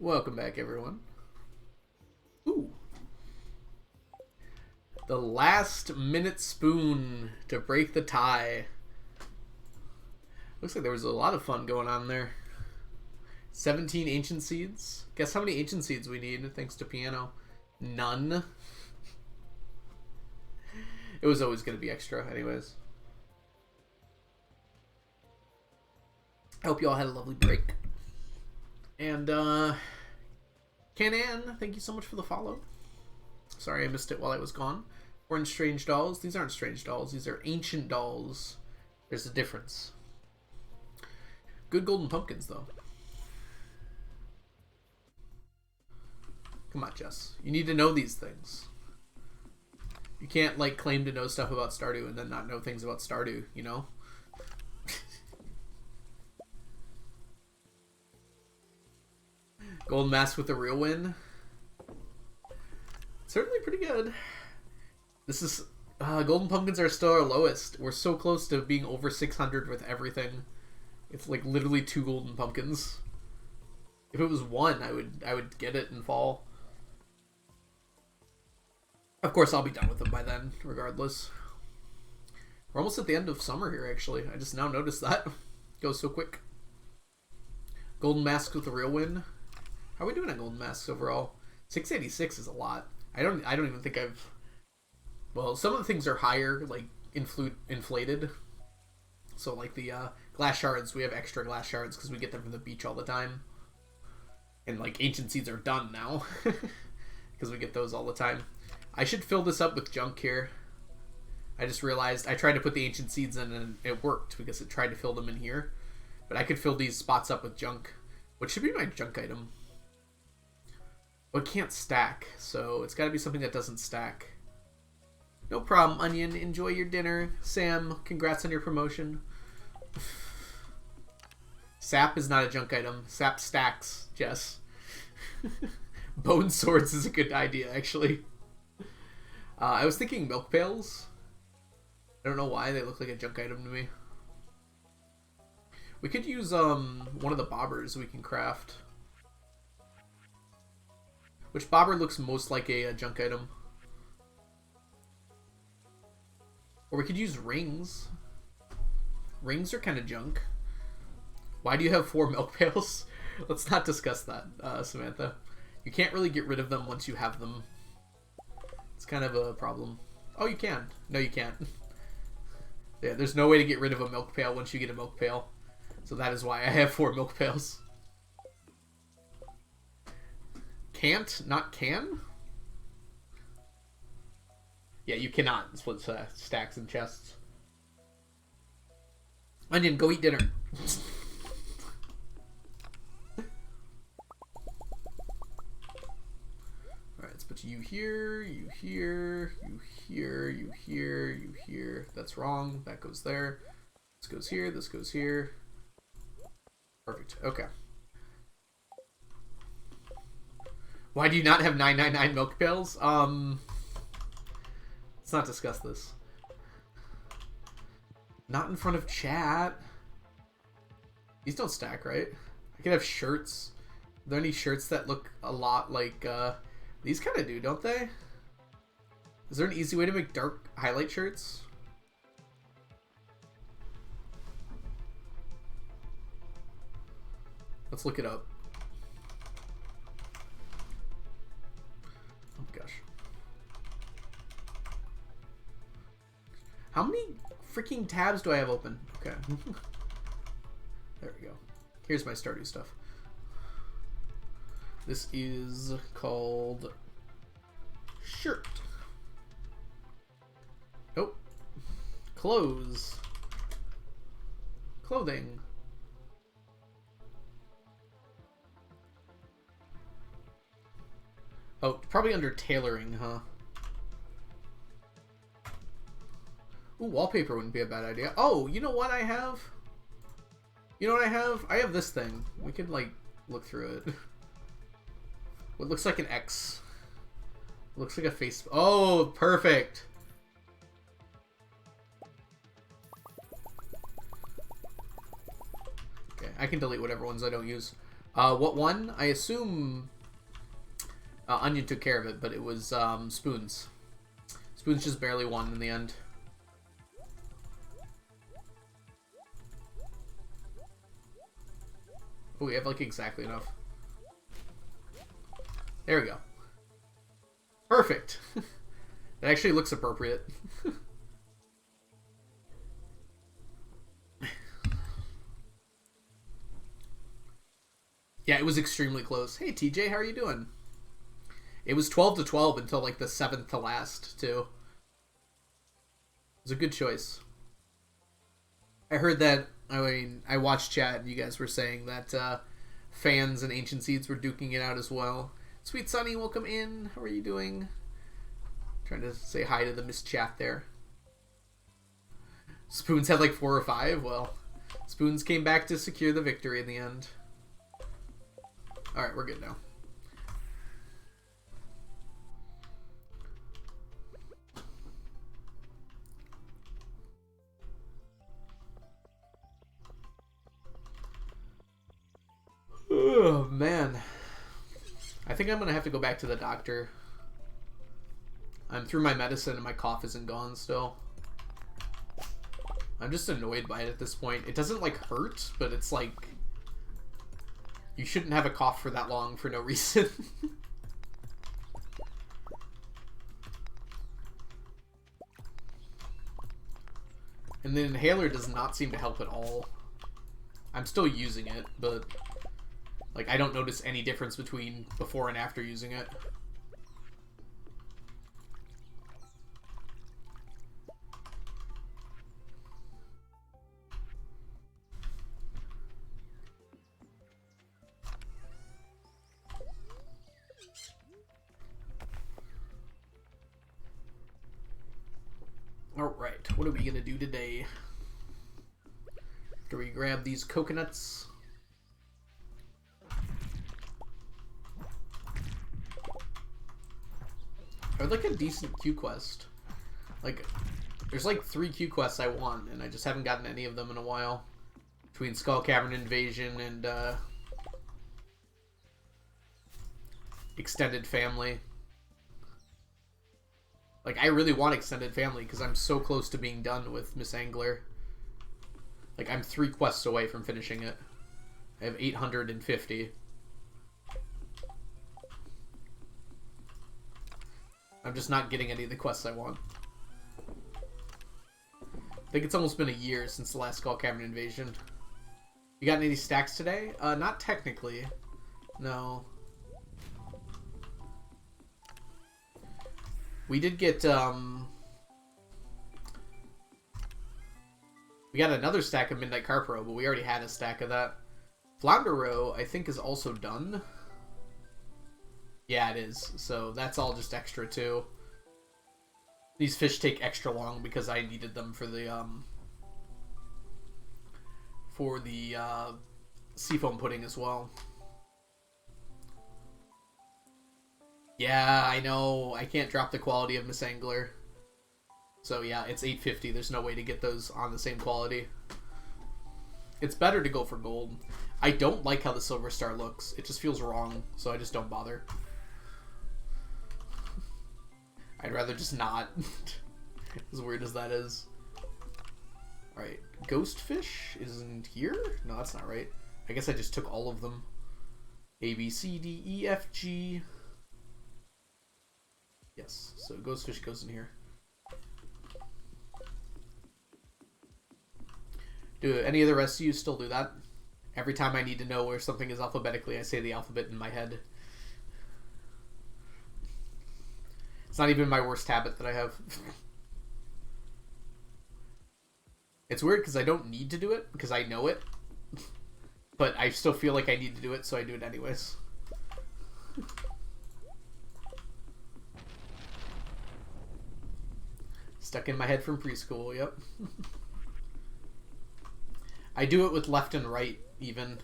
Welcome back, everyone. Ooh. The last minute spoon to break the tie. Looks like there was a lot of fun going on there. 17 ancient seeds. Guess how many ancient seeds we need thanks to piano? None. It was always going to be extra anyways. I hope you all had a lovely break. And, Canan, thank you so much for the follow. Sorry I missed it while I was gone. Orange strange dolls. These aren't strange dolls. These are ancient dolls. There's a difference. Good golden pumpkins, though. Come on, Jess. You need to know these things. You can't, like, claim to know stuff about Stardew and then not know things about Stardew, you know? Golden mask with a real win. Certainly pretty good. This is... golden pumpkins are still our lowest. We're so close to being over 600 with everything. It's like literally 2 golden pumpkins. If it was 1, I would get it in fall. Of course, I'll be done with them by then, regardless. We're almost at the end of summer here, actually. I just now noticed that. It goes so quick. Golden mask with a real win. How are we doing on golden masks overall? 686 is a lot. I don't even think I've... Well, some of the things are higher, like inflated. So like the glass shards, we have extra glass shards because we get them from the beach all the time. And like ancient seeds are done now because we get those all the time. I should fill this up with junk here. I just realized I tried to put the ancient seeds in and it worked because it tried to fill them in here. But I could fill these spots up with junk, which should be my junk item. But it can't stack, so it's got to be something that doesn't stack. No problem, Onion. Enjoy your dinner. Sam, congrats on your promotion. Sap is not a junk item. Sap stacks, Jess. Bone swords is a good idea, actually. I was thinking milk pails. I don't know why they look like a junk item to me. We could use one of the bobbers we can craft. Which bobber looks most like a junk item? Or we could use rings. Rings are kind of junk. Why do you have 4 milk pails? Let's not discuss that, Samantha. You can't really get rid of them once you have them. It's kind of a problem. Oh, you can. No, you can't. Yeah, there's no way to get rid of a milk pail once you get a milk pail. So that is why I have 4 milk pails. Can't, not can? Yeah, you cannot split stacks and chests. Onion, go eat dinner. Alright, let's put you here, you here, you here, you here, you here. That's wrong. That goes there. This goes here, this goes here. Perfect. Okay. Why do you not have 999 milk pails? Let's not discuss this. Not in front of chat. These don't stack, right? I could have shirts. Are there any shirts that look a lot like, these kind of do, don't they? Is there an easy way to make dark highlight shirts? Let's look it up. Oh my gosh. How many freaking tabs do I have open? Okay. There we go. Here's my Stardew stuff. This is called shirt. Nope. Clothes. Clothing. Oh, probably under tailoring, huh? Ooh, wallpaper wouldn't be a bad idea. Oh, you know what I have? You know what I have? I have this thing. We can, like, look through it. What looks like an X. Looks like a face. Oh, perfect. Okay, I can delete whatever ones I don't use. What one? I assume Onion took care of it, but it was Spoons. Spoons just barely won in the end. Oh, we have like exactly enough. There we go. Perfect. It actually looks appropriate. Yeah, it was extremely close. Hey, TJ, how are you doing? It was 12-12 until like the 7th to last, too. It was a good choice. I heard that, I mean, I watched chat and you guys were saying that fans and Ancient Seeds were duking it out as well. Sweet Sunny, welcome in. How are you doing? Trying to say hi to the missed chat there. Spoons had like 4 or 5. Well, Spoons came back to secure the victory in the end. Alright, we're good now. Oh, man. I think I'm going to have to go back to the doctor. I'm through my medicine and my cough isn't gone still. I'm just annoyed by it at this point. It doesn't, like, hurt, but it's like... You shouldn't have a cough for that long for no reason. And the inhaler does not seem to help at all. I'm still using it, but... Like, I don't notice any difference between before and after using it. Alright, what are we gonna do today? Do we grab these coconuts? I would like a decent Q quest. Like, there's like 3 Q quests I want, and I just haven't gotten any of them in a while. Between Skull Cavern Invasion and Extended Family. Like, I really want Extended Family because I'm so close to being done with Miss Angler. Like, I'm 3 quests away from finishing it. I have 850. I'm just not getting any of the quests I want. I think it's almost been a year since the last Skull Cavern Invasion. You got any stacks today? Not technically. No. We did get, we got another stack of Midnight Carp Row, but we already had a stack of that. Flounder Row, I think, is also done. Yeah, it is. So that's all just extra, too. These fish take extra long because I needed them for the seafoam pudding as well. Yeah, I know. I can't drop the quality of Miss Angler. So yeah, it's 850. There's no way to get those on the same quality. It's better to go for gold. I don't like how the Silver Star looks. It just feels wrong, so I just don't bother. I'd rather just not. As weird as that is. Alright, Ghostfish isn't here? No, that's not right. I guess I just took all of them. A, B, C, D, E, F, G. Yes, so Ghostfish goes in here. Do any of the rest of you still do that? Every time I need to know where something is alphabetically, I say the alphabet in my head. It's not even my worst habit that I have. It's weird because I don't need to do it, because I know it. But I still feel like I need to do it, so I do it anyways. Stuck in my head from preschool, yep. I do it with left and right, even.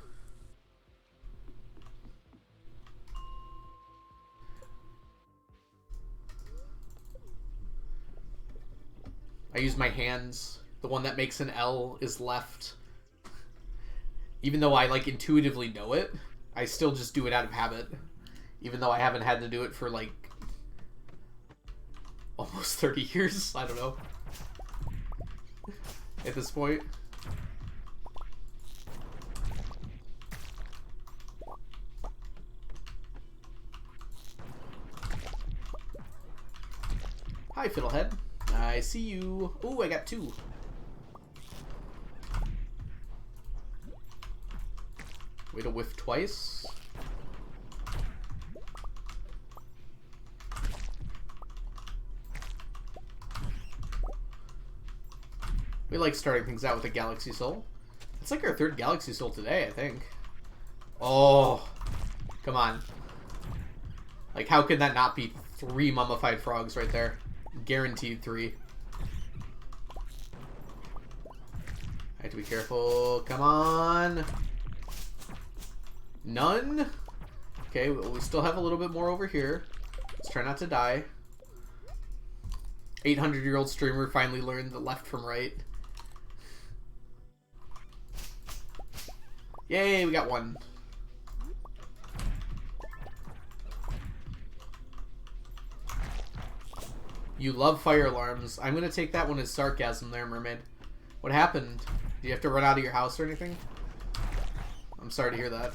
I use my hands. The one that makes an L is left. Even though I, like, intuitively know it, I still just do it out of habit. Even though I haven't had to do it for like almost 30 years. I don't know. At this point. Hi, Fiddlehead. I see you. Ooh, I got 2. Way to whiff twice. We like starting things out with a Galaxy Soul. It's like our 3rd Galaxy Soul today, I think. Oh, come on. Like, how could that not be 3 mummified frogs right there? Guaranteed 3. I have to be careful. Come on. None? Okay, well, we still have a little bit more over here. Let's try not to die. 800-year-old streamer finally learned the left from right. Yay, we got 1. You love fire alarms. I'm gonna take that one as sarcasm there, mermaid. What happened? Do you have to run out of your house or anything? I'm sorry to hear that.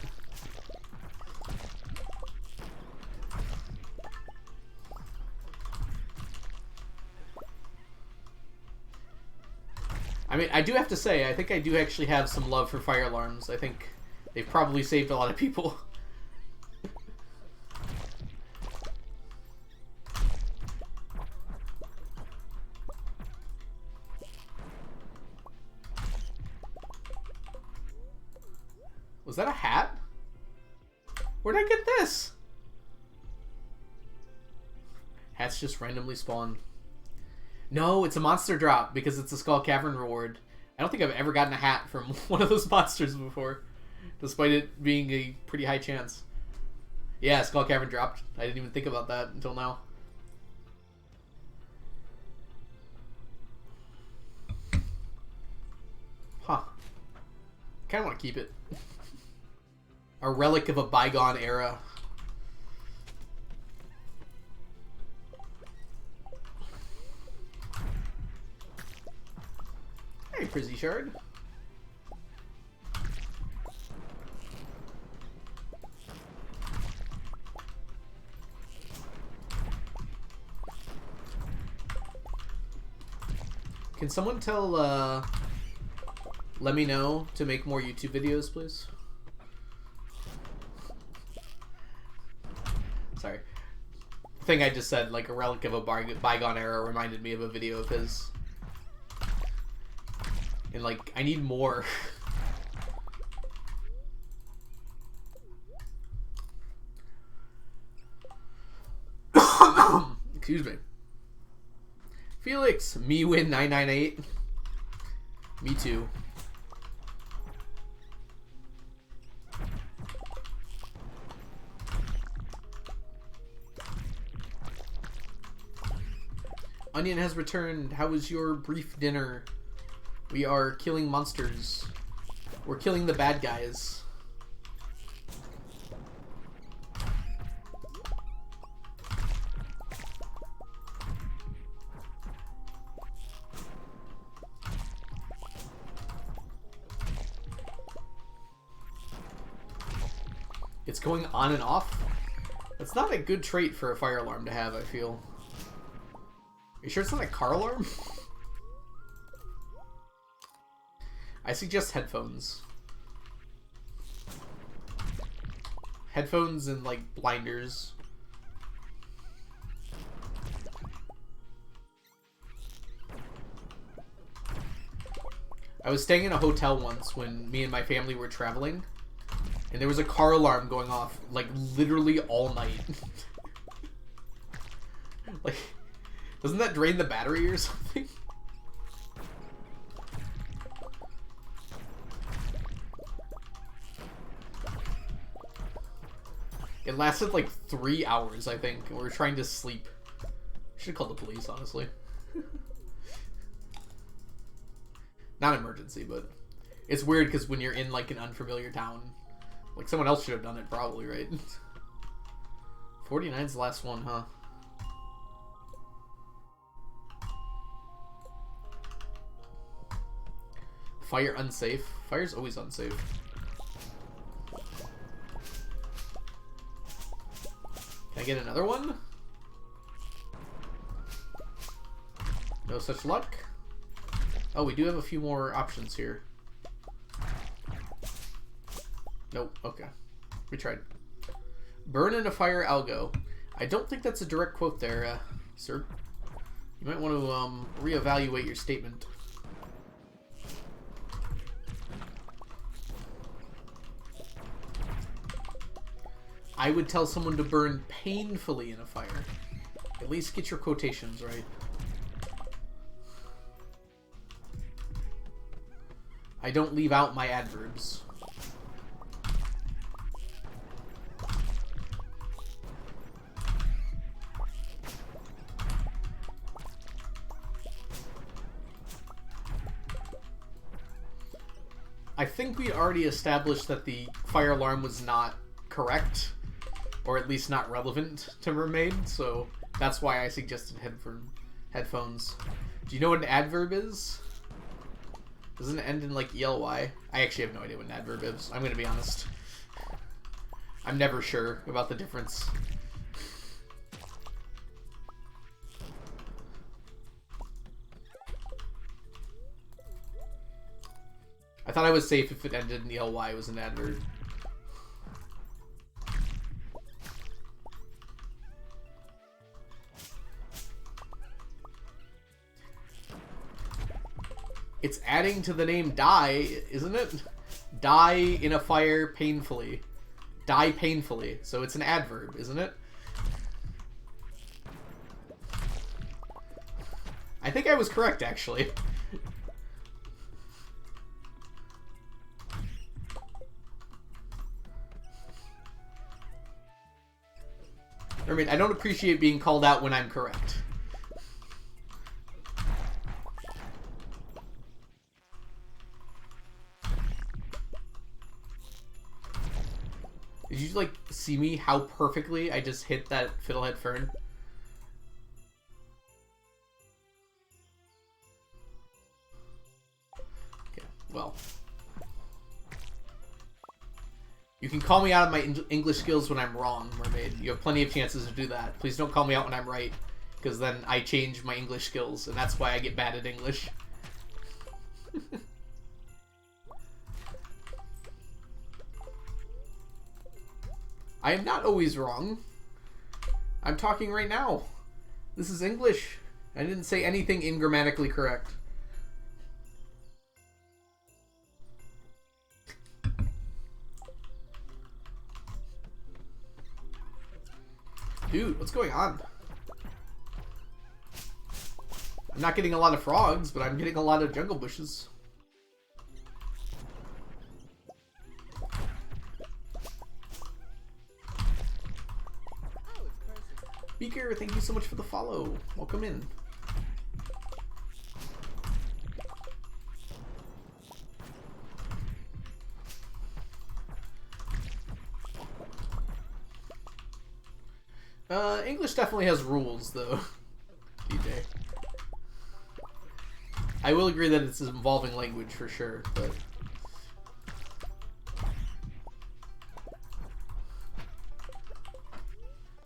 I mean, I do have to say, I think I do actually have some love for fire alarms. I think they've probably saved a lot of people. Was that a hat? Where'd I get this? Hats just randomly spawn. No, it's a monster drop because it's a Skull Cavern reward. I don't think I've ever gotten a hat from one of those monsters before, despite it being a pretty high chance. Yeah, Skull Cavern dropped. I didn't even think about that until now. Huh. Kinda want to keep it. A relic of a bygone era. Hey, Prizzy Shard. Can someone tell, let me know to make more YouTube videos, please? Sorry. The thing I just said, like a relic of a bygone era, reminded me of a video of his. And, like, I need more. Excuse me. Felix, me win 998. Me too. Onion has returned. How was your brief dinner? We are killing monsters. We're killing the bad guys. It's going on and off? That's not a good trait for a fire alarm to have, I feel. Are you sure it's not a car alarm? I suggest headphones. Headphones and, like, blinders. I was staying in a hotel once when me and my family were traveling, and there was a car alarm going off, like, literally all night. Like, doesn't that drain the battery or something? It lasted like 3 hours, I think. We were trying to sleep. Should have called the police, honestly. Not emergency, but it's weird because when you're in like an unfamiliar town, Like, someone else should have done it, probably, right? 49's the last one, huh? Fire unsafe. Fire's always unsafe. Can I get another one? No such luck. Oh, we do have a few more options here. Nope. Okay. We tried. Burn in a fire, I'll go. I don't think that's a direct quote there, sir. You might want to reevaluate your statement. I would tell someone to burn painfully in a fire. At least get your quotations right. I don't leave out my adverbs. I think we already established that the fire alarm was not correct. Or at least not relevant to Mermaid, so that's why I suggested headphones. Do you know what an adverb is? Doesn't it end in, like, ELY? I actually have no idea what an adverb is. I'm gonna be honest. I'm never sure about the difference. I thought I was safe if it ended in ELY, it was an adverb. It's adding to the name die, isn't it? Die in a fire painfully. Die painfully. So it's an adverb, isn't it? I think I was correct, actually. I mean, I don't appreciate being called out when I'm correct. Did you, like, see me how perfectly I just hit that Fiddlehead Fern? Okay, well. You can call me out on my English skills when I'm wrong, Mermaid. You have plenty of chances to do that. Please don't call me out when I'm right, because then I change my English skills, and that's why I get bad at English. I am not always wrong. I'm talking right now. This is English. I didn't say anything ingrammatically correct. Dude, what's going on? I'm not getting a lot of frogs, but I'm getting a lot of jungle bushes. Beaker, thank you so much for the follow. Welcome in. English definitely has rules, though. DJ. I will agree that it's an evolving language for sure, but...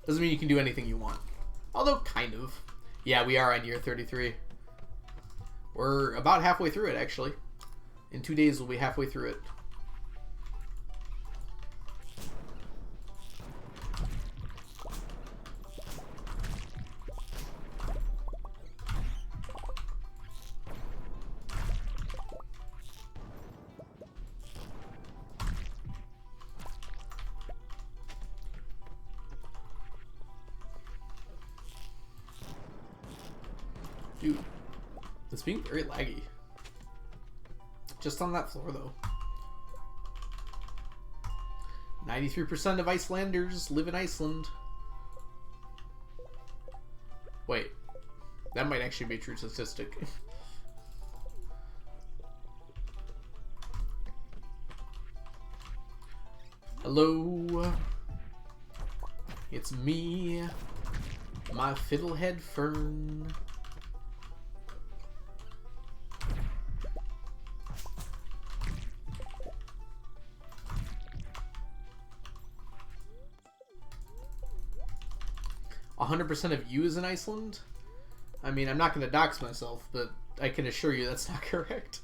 doesn't mean you can do anything you want. Although, kind of. Yeah, we are on year 33. We're about halfway through it, actually. In 2 days, we'll be halfway through it. Dude, it's being very laggy. Just on that floor, though. 93% of Icelanders live in Iceland. Wait, that might actually be a true statistic. Hello. It's me, my fiddlehead fern. "100% of you is in Iceland?" I mean, I'm not going to dox myself, but I can assure you that's not correct.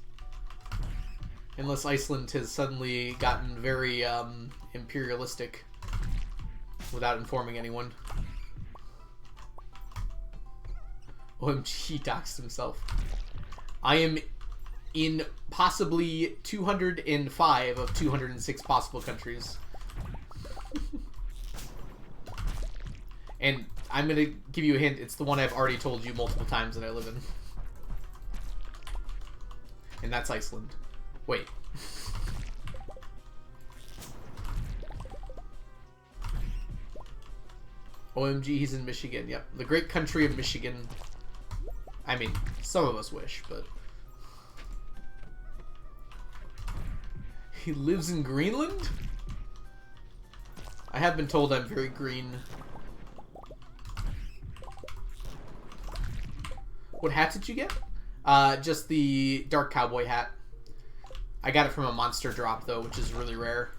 Unless Iceland has suddenly gotten very imperialistic without informing anyone. OMG, he doxed himself. I am in possibly 205 of 206 possible countries. And I'm going to give you a hint. It's the one I've already told you multiple times that I live in. And that's Iceland. Wait. OMG, he's in Michigan. Yep. The great country of Michigan. I mean, some of us wish, but... He lives in Greenland? I have been told I'm very green. What hat did you get? Just the dark cowboy hat. I got it from a monster drop, though, which is really rare.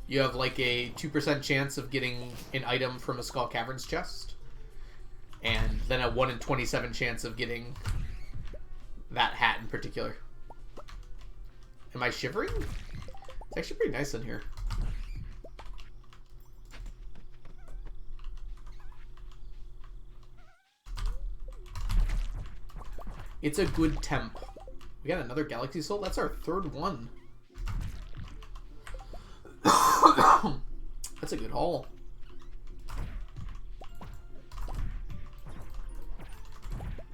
You have like a 2% chance of getting an item from a Skull Caverns chest. And then a 1 in 27 chance of getting that hat in particular. Am I shivering? It's actually pretty nice in here. It's a good temp. We got another Galaxy Soul? That's our third one. That's a good haul.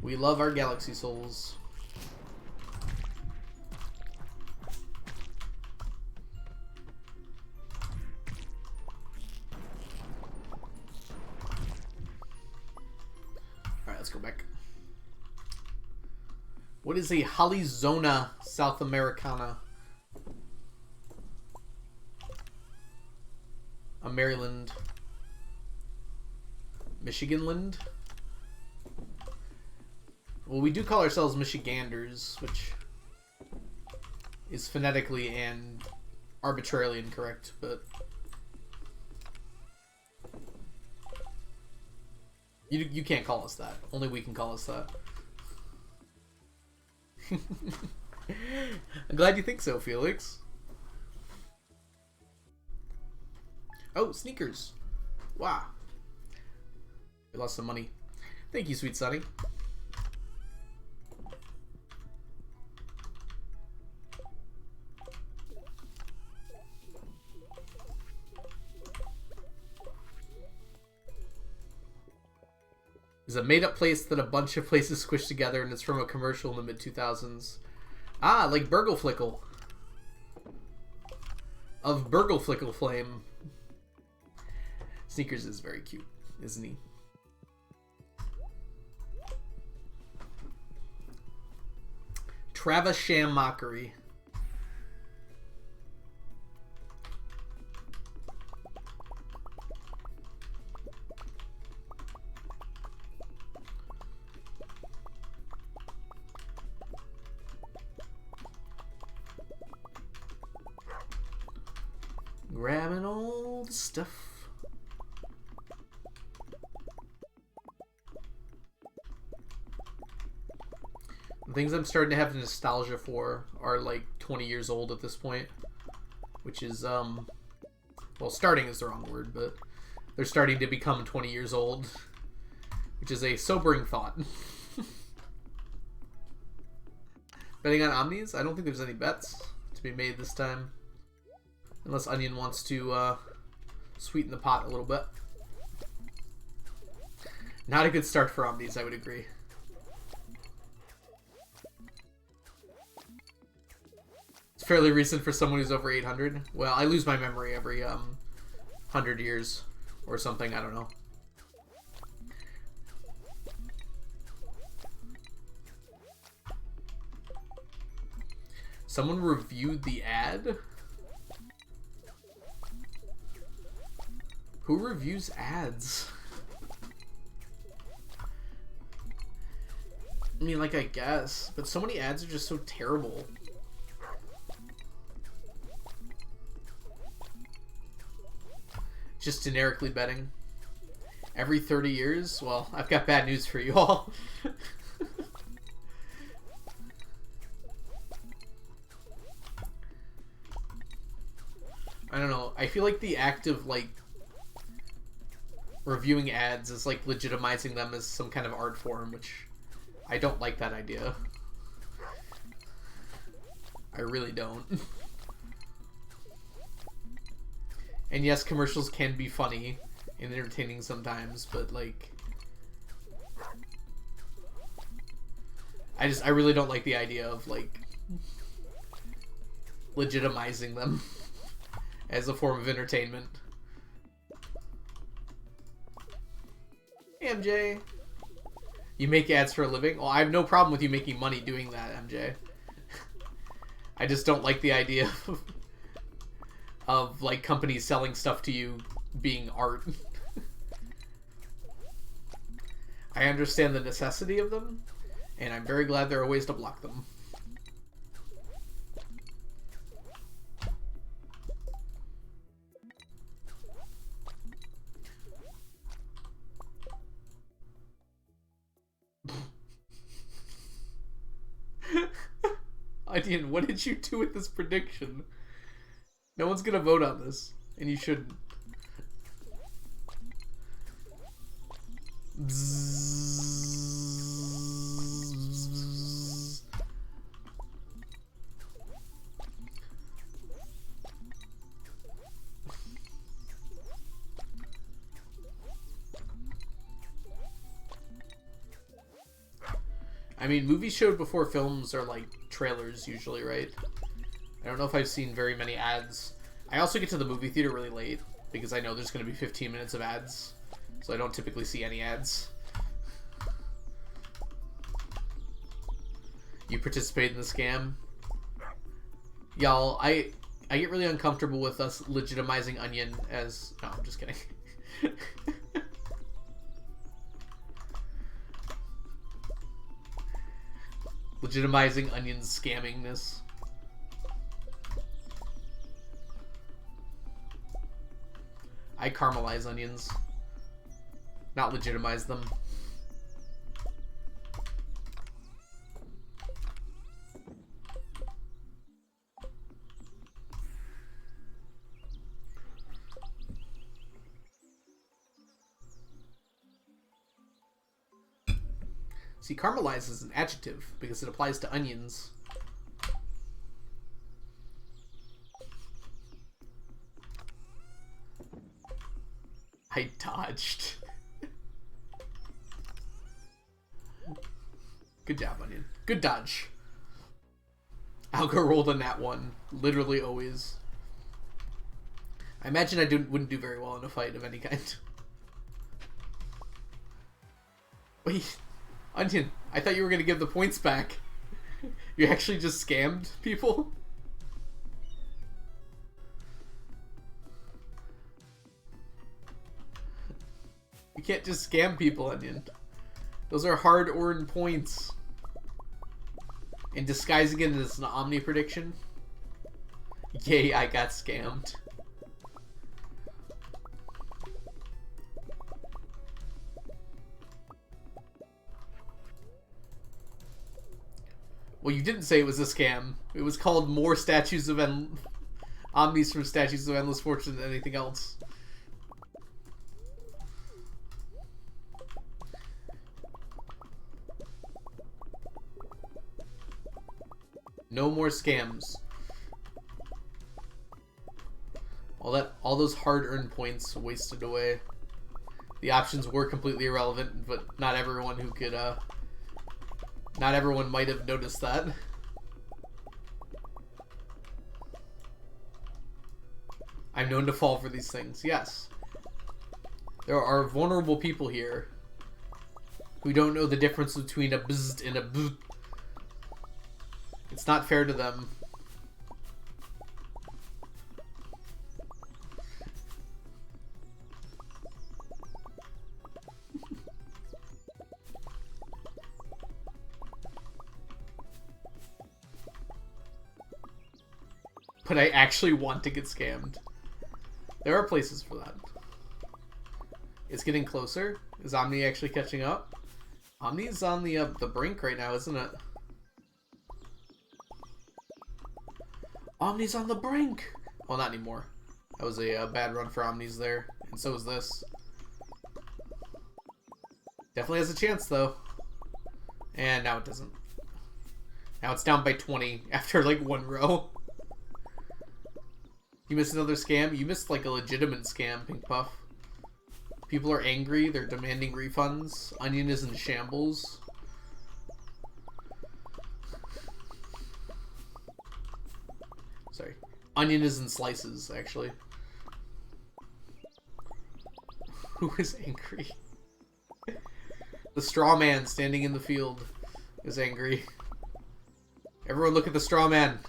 We love our Galaxy Souls. Alright, let's go back. What is a Hollyzona South Americana? A Maryland. Michiganland? Well, we do call ourselves Michiganders, which is phonetically and arbitrarily incorrect, but... You can't call us that. Only we can call us that. I'm glad you think so, Felix. Oh, sneakers. Wow. We lost some money. Thank you, sweet Sonny. It's a made-up place that a bunch of places squished together, and it's from a commercial in the mid-2000s. Ah, like Burgleflickle. Of Burgleflickle flame. Sneakers is very cute, isn't he? Travisham Mockery. Grabbing all the stuff. The things I'm starting to have nostalgia for are like 20 years old at this point, which is well, starting is the wrong word, but they're starting to become 20 years old, which is a sobering thought. Betting on Omnis? I don't think there's any bets to be made this time. Unless Onion wants to sweeten the pot a little bit. Not a good start for Omnis, I would agree. It's fairly recent for someone who's over 800. Well, I lose my memory every 100 years or something, I don't know. Someone reviewed the ad? Who reviews ads? I mean, like, I guess, but so many ads are just so terrible. Just generically betting. Every 30 years? Well, I've got bad news for you all. I don't know. I feel like the act of, like, reviewing ads is, like, legitimizing them as some kind of art form, which I don't like that idea. I really don't. And yes, commercials can be funny and entertaining sometimes, but, like, I really don't like the idea of, like, legitimizing them as a form of entertainment. Hey, MJ. You make ads for a living? Well, I have no problem with you making money doing that, MJ. I just don't like the idea of like, companies selling stuff to you being art. I understand the necessity of them, and I'm very glad there are ways to block them. Onion, what did you do with this prediction? No one's gonna vote on this, and you shouldn't. I mean, movies showed before films are like trailers usually, right? I don't know if I've seen very many ads. I also get to the movie theater really late because I know there's going to be 15 minutes of ads, so I don't typically see any ads. You participate in the scam? Y'all, I get really uncomfortable with us legitimizing Onion as... No, I'm just kidding. Legitimizing Onion's scammingness. I caramelize onions, not legitimize them. See, caramelize is an adjective because it applies to onions. I dodged. Good job, Onion. Good dodge. Algo rolled on that one. Literally always. I imagine I wouldn't do very well in a fight of any kind. Wait. Onion, I thought you were going to give the points back. You actually just scammed people? You can't just scam people, Onion. Those are hard-earned points. And disguising it as an Omni prediction? Yay, I got scammed. Well, you didn't say it was a scam. It was called more statues of Omnis from Statues of Endless Fortune than anything else. No more scams. All those hard-earned points wasted away. The options were completely irrelevant, but not everyone who could, not everyone might have noticed that. I'm known to fall for these things, yes. There are vulnerable people here who don't know the difference between a bzzzt and a bzzzt. It's not fair to them. but I actually want to get scammed. There are places for that. It's getting closer. Is Omni actually catching up? Omni's on the brink right now, isn't it? Omni's on the brink! Well, not anymore. That was a bad run for Omni's there. And so is this. Definitely has a chance, though. And now it doesn't. Now it's down by 20 after, like, one row. You missed another scam? You missed, like, a legitimate scam, Pink Puff. People are angry. They're demanding refunds. Onion is in shambles. Sorry. Onion is in slices, actually. Who is angry? The straw man standing in the field is angry. Everyone look at the straw man.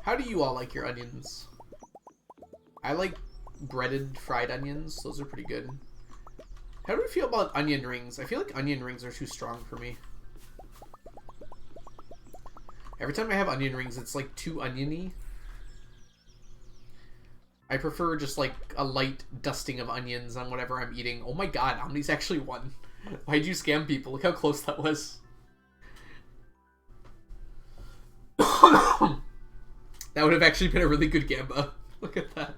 How do you all like your onions? I like breaded fried onions. Those are pretty good. How do we feel about onion rings? I feel like onion rings are too strong for me. Every time I have onion rings, it's like too oniony. I prefer just like a light dusting of onions on whatever I'm eating. Oh my god, Omni's actually won. Why'd you scam people? Look how close that was. That would have actually been a really good gamba. Look at that.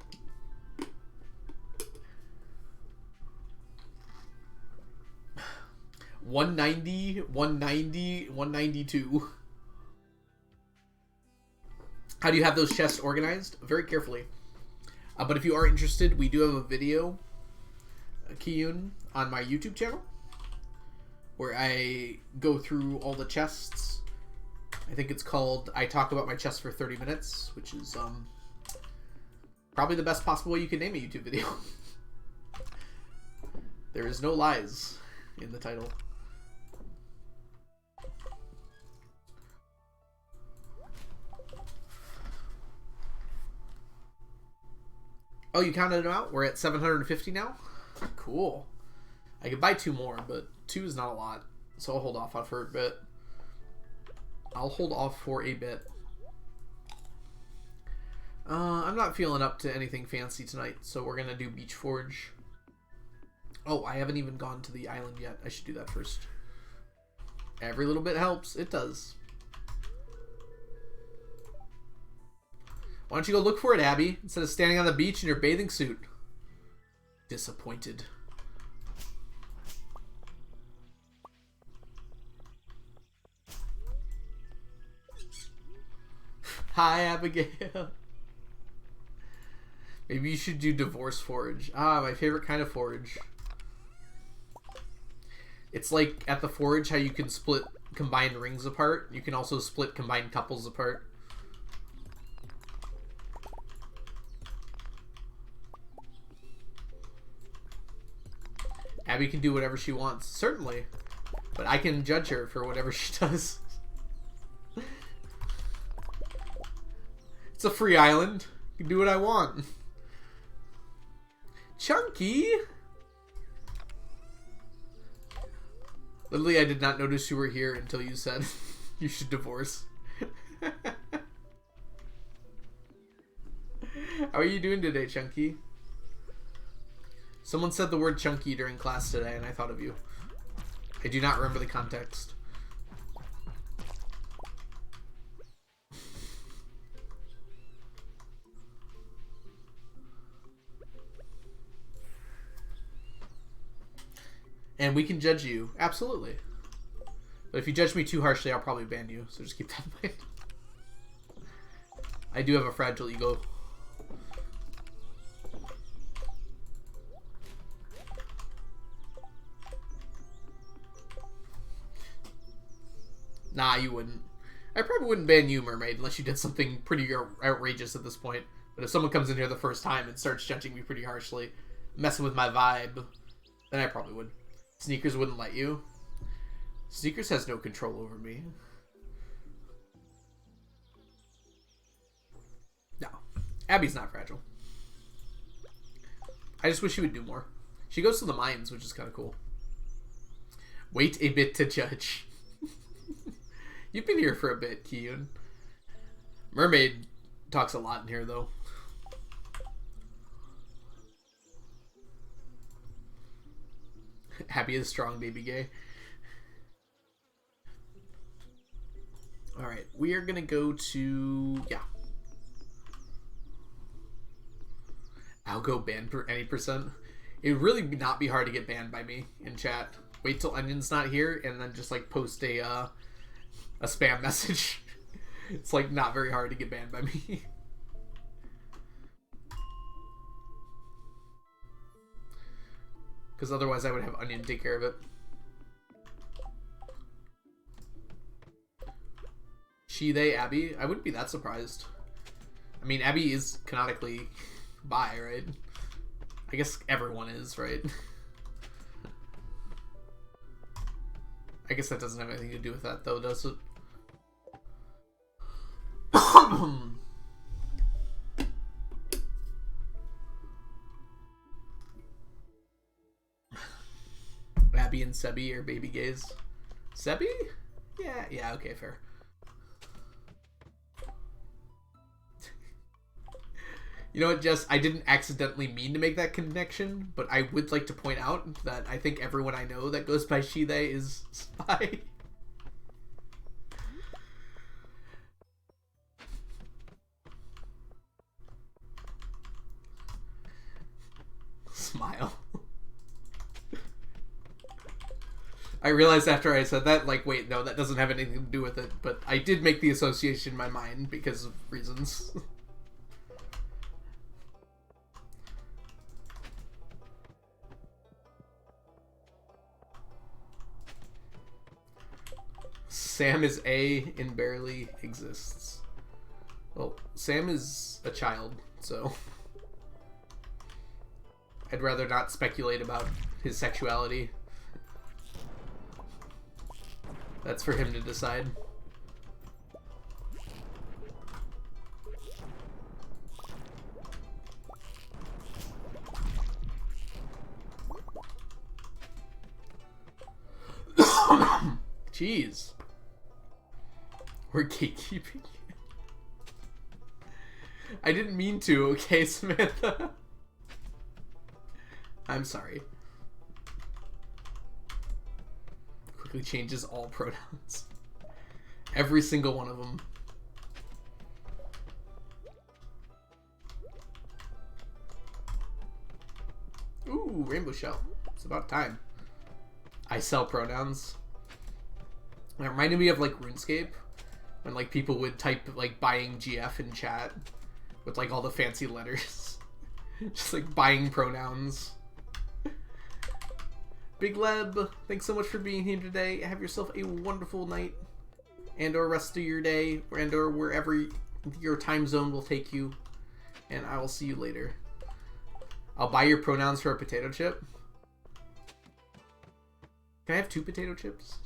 $190, $190, $192. How do you have those chests organized? Very carefully. But if you are interested, we do have a video, Kiyun, on my YouTube channel, where I go through all the chests. I think it's called I Talk About My Chest for 30 Minutes, which is probably the best possible way you can name a YouTube video. There is no lies in the title. Oh, you counted them out? We're at 750 now? Cool. I could buy 2 more, but 2 is not a lot. So I'll hold off on for a bit. I'll hold off for a bit. I'm not feeling up to anything fancy tonight, so we're going to do Beach Forge. Oh, I haven't even gone to the island yet. I should do that first. Every little bit helps. It does. Why don't you go look for it, Abby, instead of standing on the beach in your bathing suit? Disappointed. Hi, Abigail. Maybe you should do Divorce Forge. Ah, my favorite kind of forge. It's like at the forge how you can split combined rings apart. You can also split combined couples apart. Abby can do whatever she wants, certainly. But I can judge her for whatever she does. It's a free island. I can do what I want. Chunky! Literally, I did not notice you were here until you said you should divorce. How are you doing today, Chunky? Someone said the word chunky during class today, and I thought of you. I do not remember the context. And we can judge you. Absolutely. But if you judge me too harshly, I'll probably ban you. So just keep that in mind. I do have a fragile ego. Nah, you wouldn't. I probably wouldn't ban you, Mermaid, unless you did something pretty outrageous at this point. But if someone comes in here the first time and starts judging me pretty harshly, messing with my vibe, then I probably would. Sneakers wouldn't let you. Sneakers has no control over me. No. Abby's not fragile. I just wish she would do more. She goes to the mines, which is kind of cool. Wait a bit to judge. You've been here for a bit, Kiyun. Mermaid talks a lot in here, though. Happy is strong, baby gay. Alright, we are gonna go to... yeah. I'll go banned for any percent. It would really not be hard to get banned by me in chat. Wait till Onion's not here, and then just, like, post a spam message. It's, like, not very hard to get banned by me. Because otherwise I would have Onion take care of it. She, they, Abby. I wouldn't be that surprised. I mean, Abby is canonically bi, right? I guess everyone is, right? I guess that doesn't have anything to do with that, though, does it? Abby and Sebi are baby gays. Sebi? Yeah, okay, fair. You know what, Jess? I didn't accidentally mean to make that connection, but I would like to point out that I think everyone I know that goes by she, they is spy. Smile. I realized after I said that, like, wait, no, that doesn't have anything to do with it, but I did make the association in my mind because of reasons. Sam is A and barely exists. Well, Sam is a child, so I'd rather not speculate about his sexuality. That's for him to decide. Jeez. We're gatekeeping. I didn't mean to, okay, Samantha? I'm sorry. Quickly changes all pronouns. Every single one of them. Ooh, rainbow shell. It's about time. I sell pronouns. It reminded me of, like, RuneScape. When, like, people would type, like, buying GF in chat. With, like, all the fancy letters. Just, like, buying pronouns. Big Leb, thanks so much for being here today. Have yourself a wonderful night. And or rest of your day. And or wherever your time zone will take you. And I will see you later. I'll buy your pronouns for a potato chip. Can I have 2 potato chips?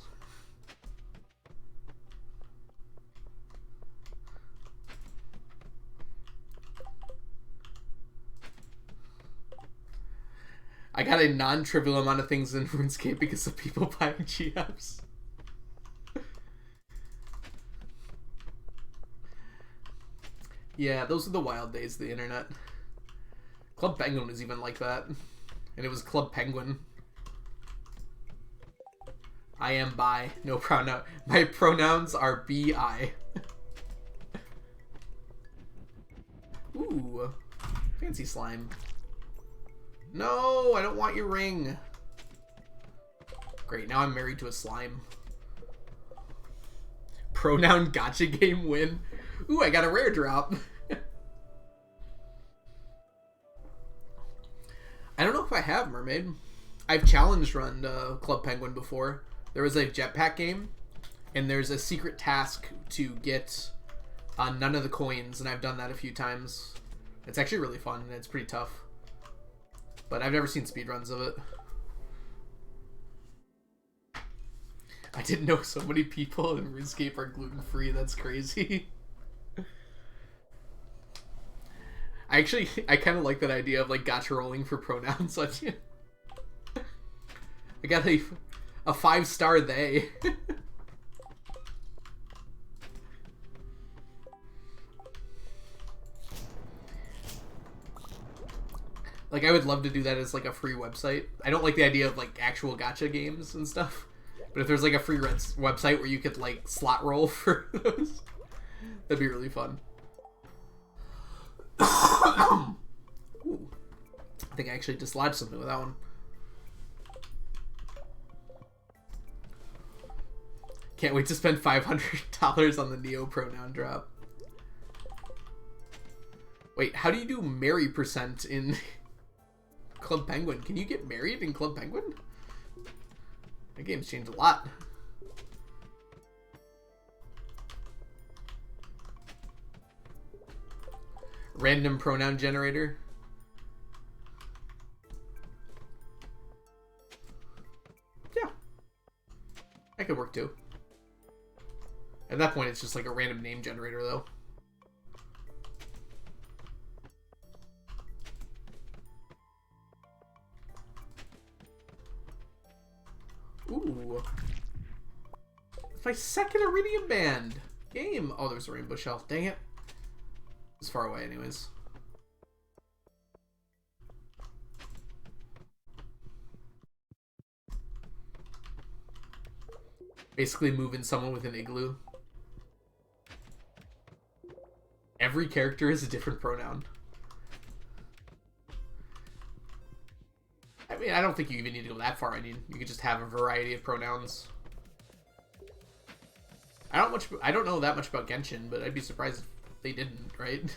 I got a non-trivial amount of things in RuneScape because of people buying GFs. Yeah, those are the wild days of the internet. Club Penguin was even like that. And it was Club Penguin. I am bi. No pronoun. My pronouns are B-I. Ooh. Fancy slime. No, I don't want your ring. Great, now I'm married to a slime. Pronoun gotcha game win. Ooh, I got a rare drop. I don't know if I have Mermaid. I've challenge run Club Penguin before. There was a jetpack game, and there's a secret task to get none of the coins, and I've done that a few times. It's actually really fun, and it's pretty tough. But I've never seen speedruns of it. I didn't know so many people in RuneScape are gluten-free. That's crazy. I kind of like that idea of, like, gotcha rolling for pronouns. I got A 5-star they. Like, I would love to do that as, like, a free website. I don't like the idea of, like, actual gacha games and stuff. But if there's, like, a free website where you could, like, slot roll for those, that'd be really fun. Ooh. I think I actually dislodged something with that one. Can't wait to spend $500 on the Neo pronoun drop. Wait, how do you do Mary % in Club Penguin? Can you get married in Club Penguin? That game's changed a lot. Random pronoun generator. Yeah. That could work too. At that point, it's just like a random name generator, though. Ooh. It's my second Iridium Band game. Oh, there's a rainbow shell. Dang it. It's far away anyways. Basically moving someone with an igloo. Every character is a different pronoun. I mean, I don't think you even need to go that far. I mean, you could just have a variety of pronouns. I don't know that much about Genshin, but I'd be surprised if they didn't, right?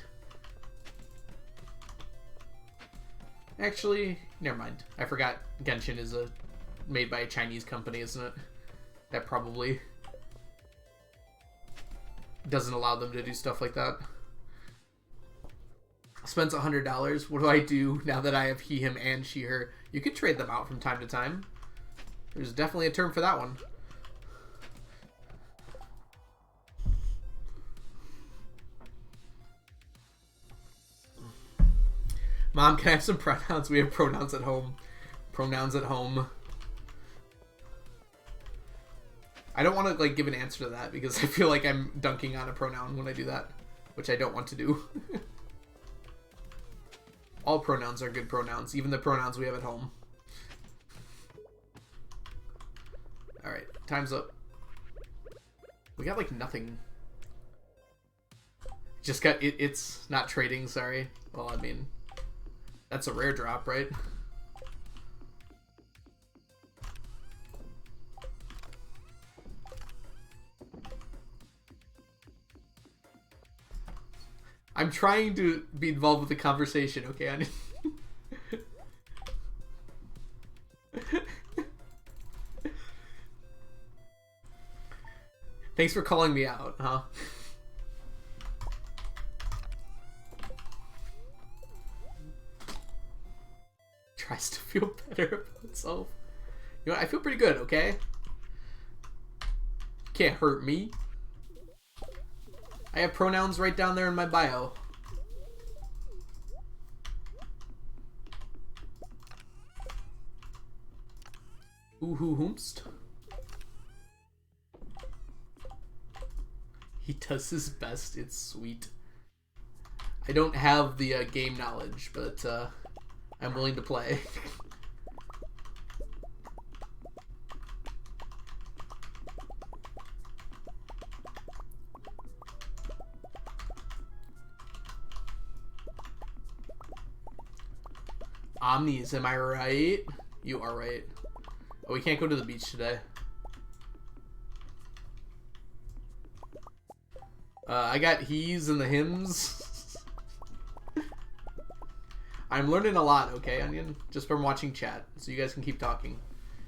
Actually, never mind. I forgot Genshin is made by a Chinese company, isn't it? That probably doesn't allow them to do stuff like that. Spends $100. What do I do now that I have he, him, and she, her? You could trade them out from time to time. There's definitely a term for that one. Mom, can I have some pronouns? We have pronouns at home. Pronouns at home. I don't want to like give an answer to that because I feel like I'm dunking on a pronoun when I do that, which I don't want to do. All pronouns are good pronouns, even the pronouns we have at home. Alright, time's up. We got like nothing. Just got it's not trading, sorry. Well, I mean, that's a rare drop, right? I'm trying to be involved with the conversation, okay? Thanks for calling me out, huh? Tries to feel better about itself. You know what? I feel pretty good, okay? Can't hurt me. I have pronouns right down there in my bio. Ooh-hoo-hoomst. He does his best. It's sweet. I don't have the game knowledge, but I'm willing to play. Omnis, am I right? You are right. Oh, we can't go to the beach today. I got he's and the hymns. I'm learning a lot, okay, Onion? Just from watching chat, so you guys can keep talking.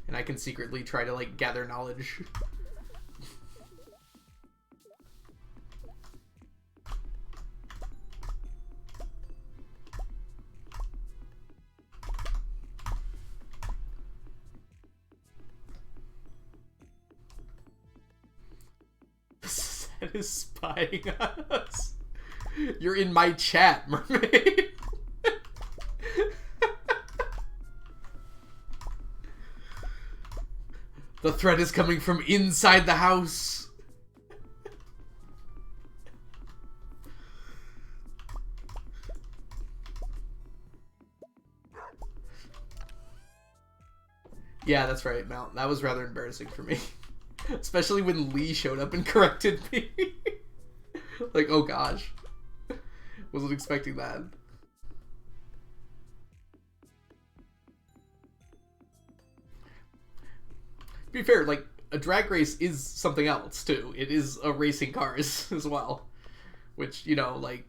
And I can secretly try to, like, gather knowledge. That is spying on us. You're in my chat, mermaid. The threat is coming from inside the house. Yeah, that's right, Mount. That was rather embarrassing for me. Especially when Lee showed up and corrected me. Like, oh gosh. Wasn't expecting that. To be fair, like, a drag race is something else, too. It is a racing cars as well. Which, you know, like...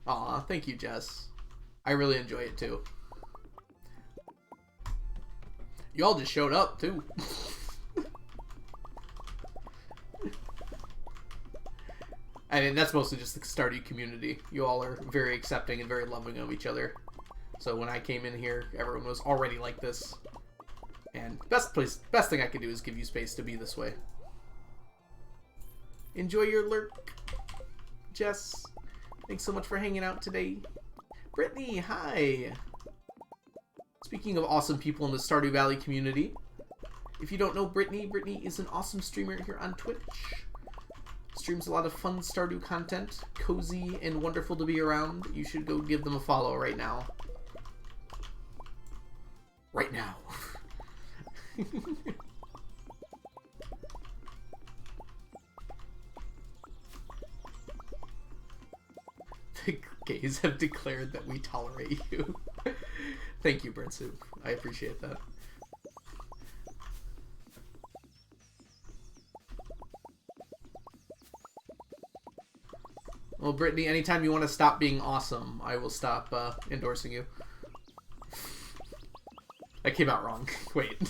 Aw, thank you, Jess. I really enjoy it, too. You all just showed up, too. I mean, that's mostly just the Stardew community. You all are very accepting and very loving of each other. So when I came in here, everyone was already like this. And best thing I could do is give you space to be this way. Enjoy your lurk, Jess. Thanks so much for hanging out today. Brittany, hi. Speaking of awesome people in the Stardew Valley community, if you don't know Brittany, Brittany is an awesome streamer here on Twitch. Streams a lot of fun Stardew content, cozy and wonderful to be around. You should go give them a follow right now. Right now. The gays have declared that we tolerate you. Thank you, Britsu. I appreciate that. Well, Brittany, anytime you want to stop being awesome, I will stop endorsing you. That came out wrong. Wait.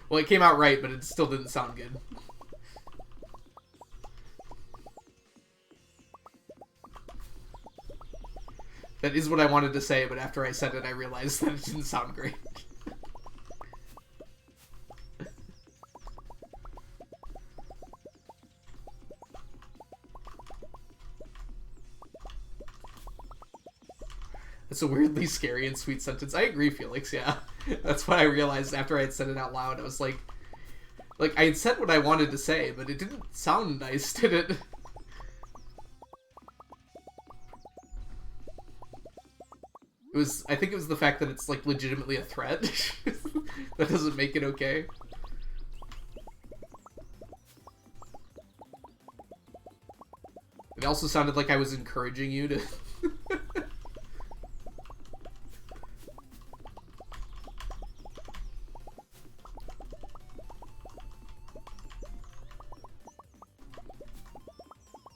Well, it came out right, but it still didn't sound good. That is what I wanted to say, but after I said it, I realized that it didn't sound great. It's a weirdly scary and sweet sentence. I agree, Felix, yeah. That's what I realized after I had said it out loud. I was like, I had said what I wanted to say, but it didn't sound nice, did it? It was, I think it was the fact that it's, like, legitimately a threat. That doesn't make it okay. It also sounded like I was encouraging you to...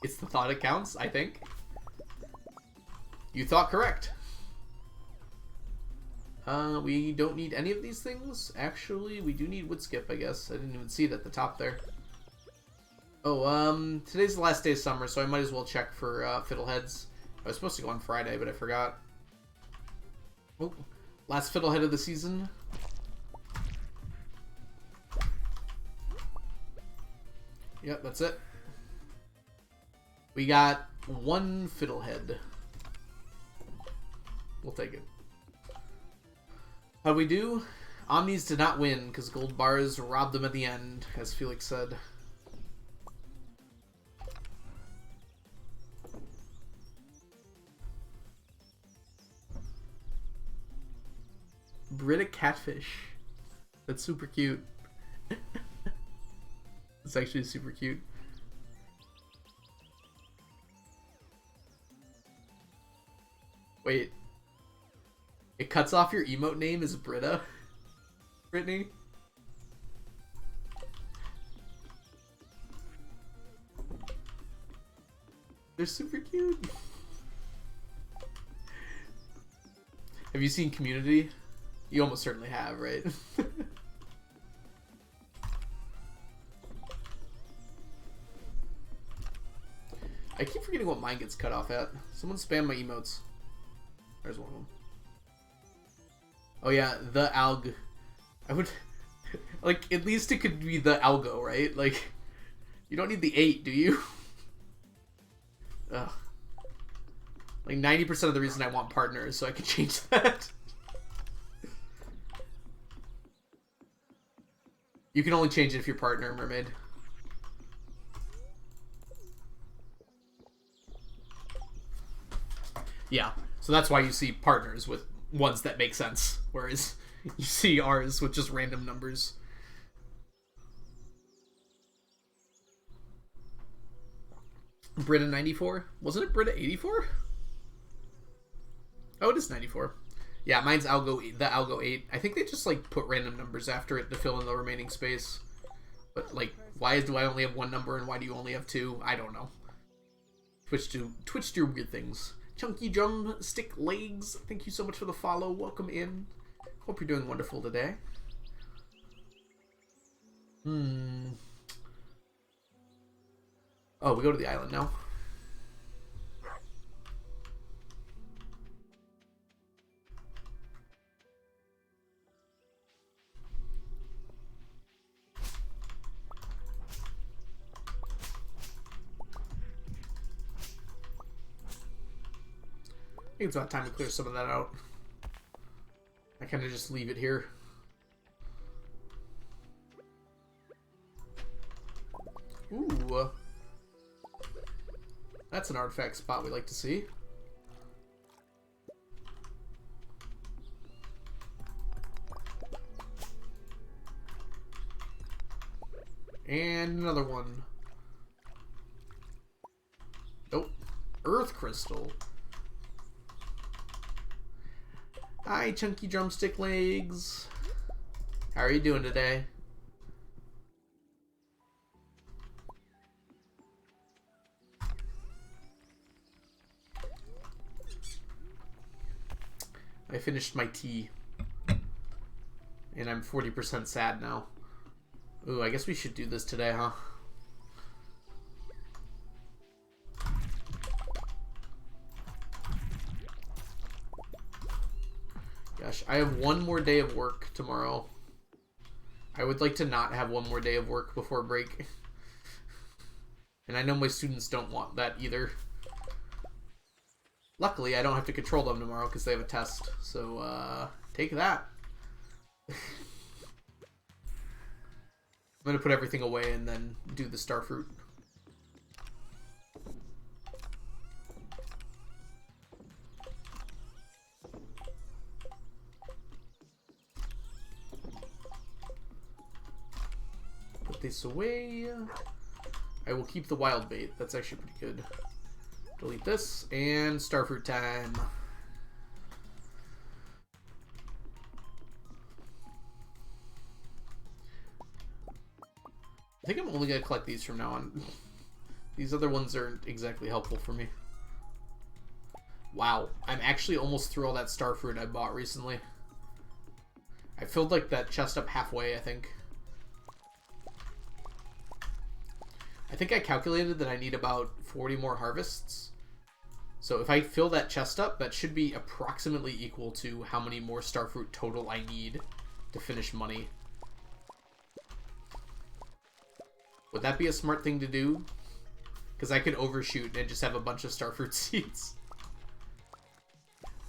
It's the thought that counts, I think. You thought correct. We don't need any of these things. Actually, we do need wood skip, I guess. I didn't even see it at the top there. Oh, today's the last day of summer, so I might as well check for fiddleheads. I was supposed to go on Friday, but I forgot. Oh, last fiddlehead of the season. Yep, that's it. We got one fiddlehead. We'll take it. How'd we do? Omnis did not win because gold bars robbed them at the end, as Felix said. Brita catfish. That's super cute. It's actually super cute. Wait. It cuts off your emote name as Brita? Brittany? They're super cute. Have you seen Community? You almost certainly have, right? I keep forgetting what mine gets cut off at. Someone spam my emotes. There's one of them. Oh yeah, the alg. I would... Like, at least it could be the algo, right? Like, you don't need the 8, do you? Ugh. Like 90% of the reason I want partners, so I can change that. You can only change it if you're partner, mermaid. Yeah, so that's why you see partners with ones that make sense, whereas you see ours with just random numbers. Brita 94? Wasn't it Brita 84? Oh, it is 94. Yeah, mine's Algo 8, the Algo 8. I think they just like put random numbers after it to fill in the remaining space. But like, why do I only have one number and why do you only have two? I don't know. Twitch do weird things. Chunky Drumstick Legs, thank you so much for the follow. Welcome in. Hope you're doing wonderful today. Oh, we go to the island now. I think it's about time to clear some of that out. I kind of just leave it here. Ooh. That's an artifact spot we like to see. And another one. Nope. Earth crystal. Hi, Chunky Drumstick Legs. How are you doing today? I finished my tea. And I'm 40% sad now. Ooh, I guess we should do this today, huh? Gosh, I have one more day of work tomorrow. I would like to not have one more day of work before break. And I know my students don't want that either. Luckily, I don't have to control them tomorrow because they have a test. So, take that. I'm going to put everything away and then do the starfruit. Put this away. I will keep the wild bait. That's actually pretty good. Delete this, and starfruit time. I think I'm only going to collect these from now on. These other ones aren't exactly helpful for me. Wow, I'm actually almost through all that starfruit I bought recently. I filled like that chest up halfway, I think. I think I calculated that I need about 40 more harvests. So if I fill that chest up, that should be approximately equal to how many more starfruit total I need to finish money. Would that be a smart thing to do? Because I could overshoot and just have a bunch of starfruit seeds.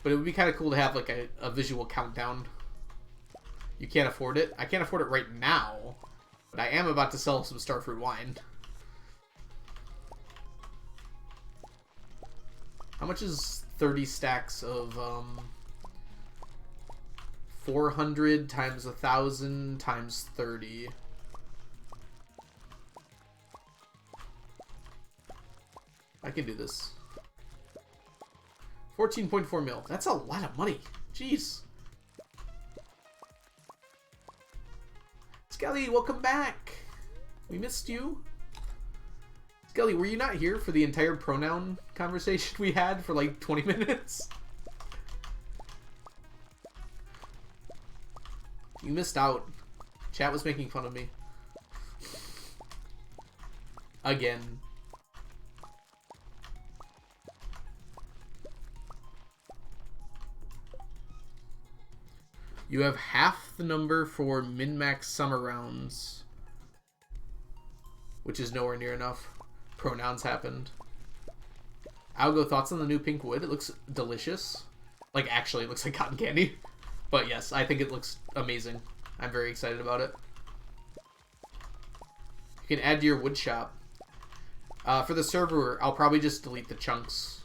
But it would be kind of cool to have like a visual countdown. You can't afford it. I can't afford it right now. But I am about to sell some starfruit wine. How much is 30 stacks of 400 times 1,000 times 30? I can do this. 14.4 mil. That's a lot of money. Jeez. Skelly, welcome back. We missed you. Skelly, were you not here for the entire pronoun conversation we had for like 20 minutes? You missed out. Chat was making fun of me. Again. You have half the number for min-max summer rounds, which is nowhere near enough. Pronouns happened. Algo, thoughts on the new pink wood? It looks delicious. Like, actually, it looks like cotton candy. But yes, I think it looks amazing. I'm very excited about it. You can add to your wood shop. For the server, I'll probably just delete the chunks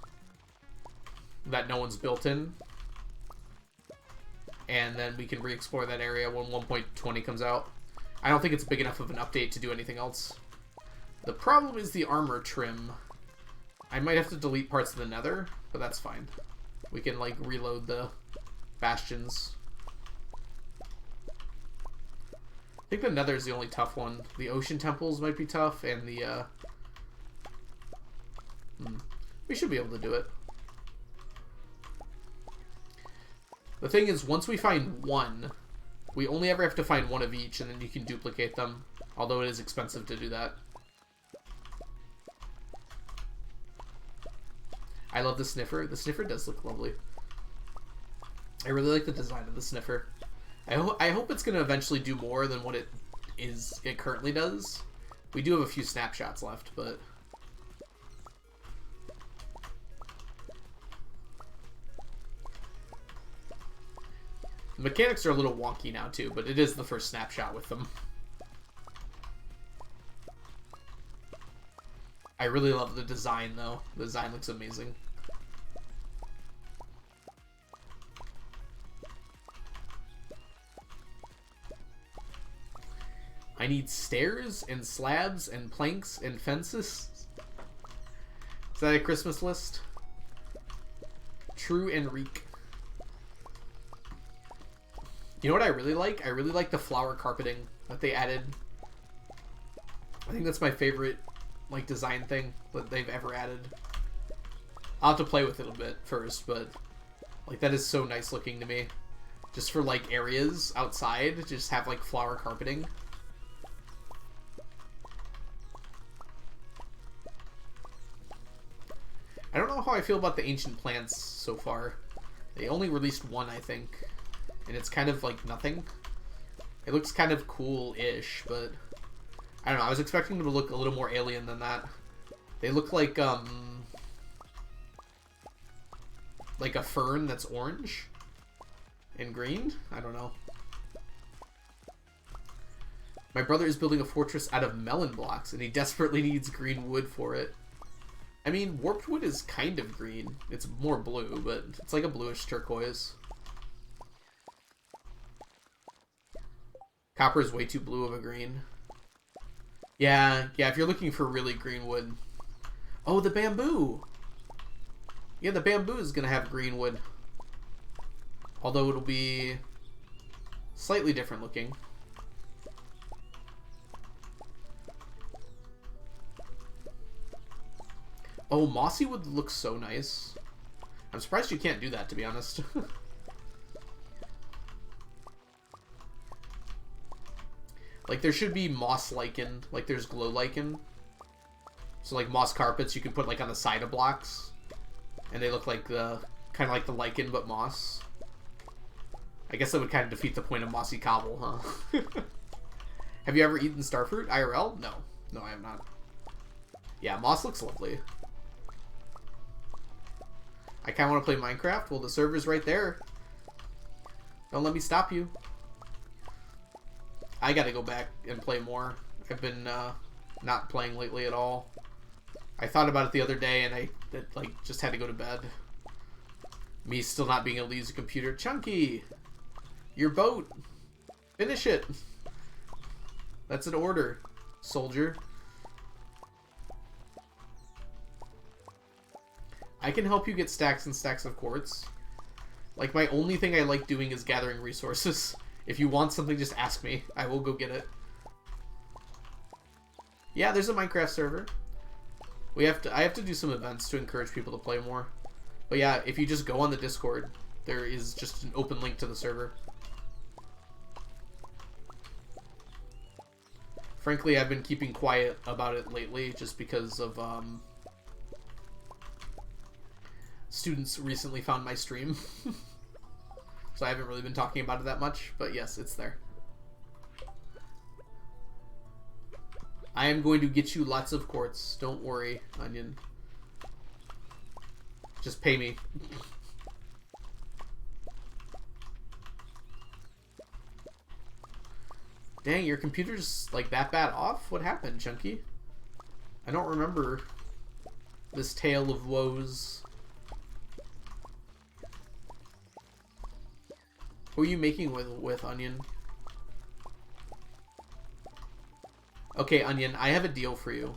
that no one's built in. And then we can re-explore that area when 1.20 comes out. I don't think it's big enough of an update to do anything else. The problem is the armor trim. I might have to delete parts of the nether, but that's fine. We can, like, reload the bastions. I think the nether is the only tough one. The ocean temples might be tough, and the, we should be able to do it. The thing is, once we find one, we only ever have to find one of each, and then you can duplicate them. Although it is expensive to do that. I love the sniffer. The sniffer does look lovely. I really like the design of the sniffer. I hope it's going to eventually do more than what it currently does. We do have a few snapshots left, but... The mechanics are a little wonky now, too, but it is the first snapshot with them. I really love the design, though. The design looks amazing. I need stairs and slabs and planks and fences. Is that a Christmas list? True and Reek. You know what I really like? I really like the flower carpeting that they added. I think that's my favorite, like, design thing that they've ever added. I'll have to play with it a bit first, but, like, that is so nice looking to me. Just for, like, areas outside, just have, like, flower carpeting. I don't know how I feel about the ancient plants so far. They only released one, I think. And it's kind of like nothing. It looks kind of cool-ish, but I don't know. I was expecting them to look a little more alien than that. They look like a fern that's orange and green. I don't know. My brother is building a fortress out of melon blocks, and he desperately needs green wood for it. I mean, warped wood is kind of green. It's more blue, but it's like a bluish turquoise. Copper is way too blue of a green. Yeah, if you're looking for really green wood. Oh, the bamboo! Yeah, the bamboo is going to have green wood. Although it'll be slightly different looking. Oh, mossy wood looks so nice. I'm surprised you can't do that, to be honest. Like, there should be moss lichen, like there's glow lichen. So, like, moss carpets you can put, like, on the side of blocks. And they look like the, kind of like the lichen, but moss. I guess that would kind of defeat the point of mossy cobble, huh? Have you ever eaten starfruit, IRL? No. No, I have not. Yeah, moss looks lovely. I kind of want to play Minecraft. Well, the server's right there. Don't let me stop you. I gotta go back and play more. I've been not playing lately at all. I thought about it the other day and I like just had to go to bed. Me still not being able to use a computer. Chunky! Your boat! Finish it! That's an order, soldier. I can help you get stacks and stacks of quartz. Like, my only thing I like doing is gathering resources. If you want something, just ask me. I will go get it. Yeah, there's a Minecraft server. I have to do some events to encourage people to play more. But yeah, if you just go on the Discord, there is just an open link to the server. Frankly, I've been keeping quiet about it lately just because of students recently found my stream. So I haven't really been talking about it that much, but yes, it's there. I am going to get you lots of quartz. Don't worry, Onion. Just pay me. Dang, your computer's like that bad off? What happened, Chunky? I don't remember this tale of woes. Who are you making with Onion? Okay, Onion, I have a deal for you.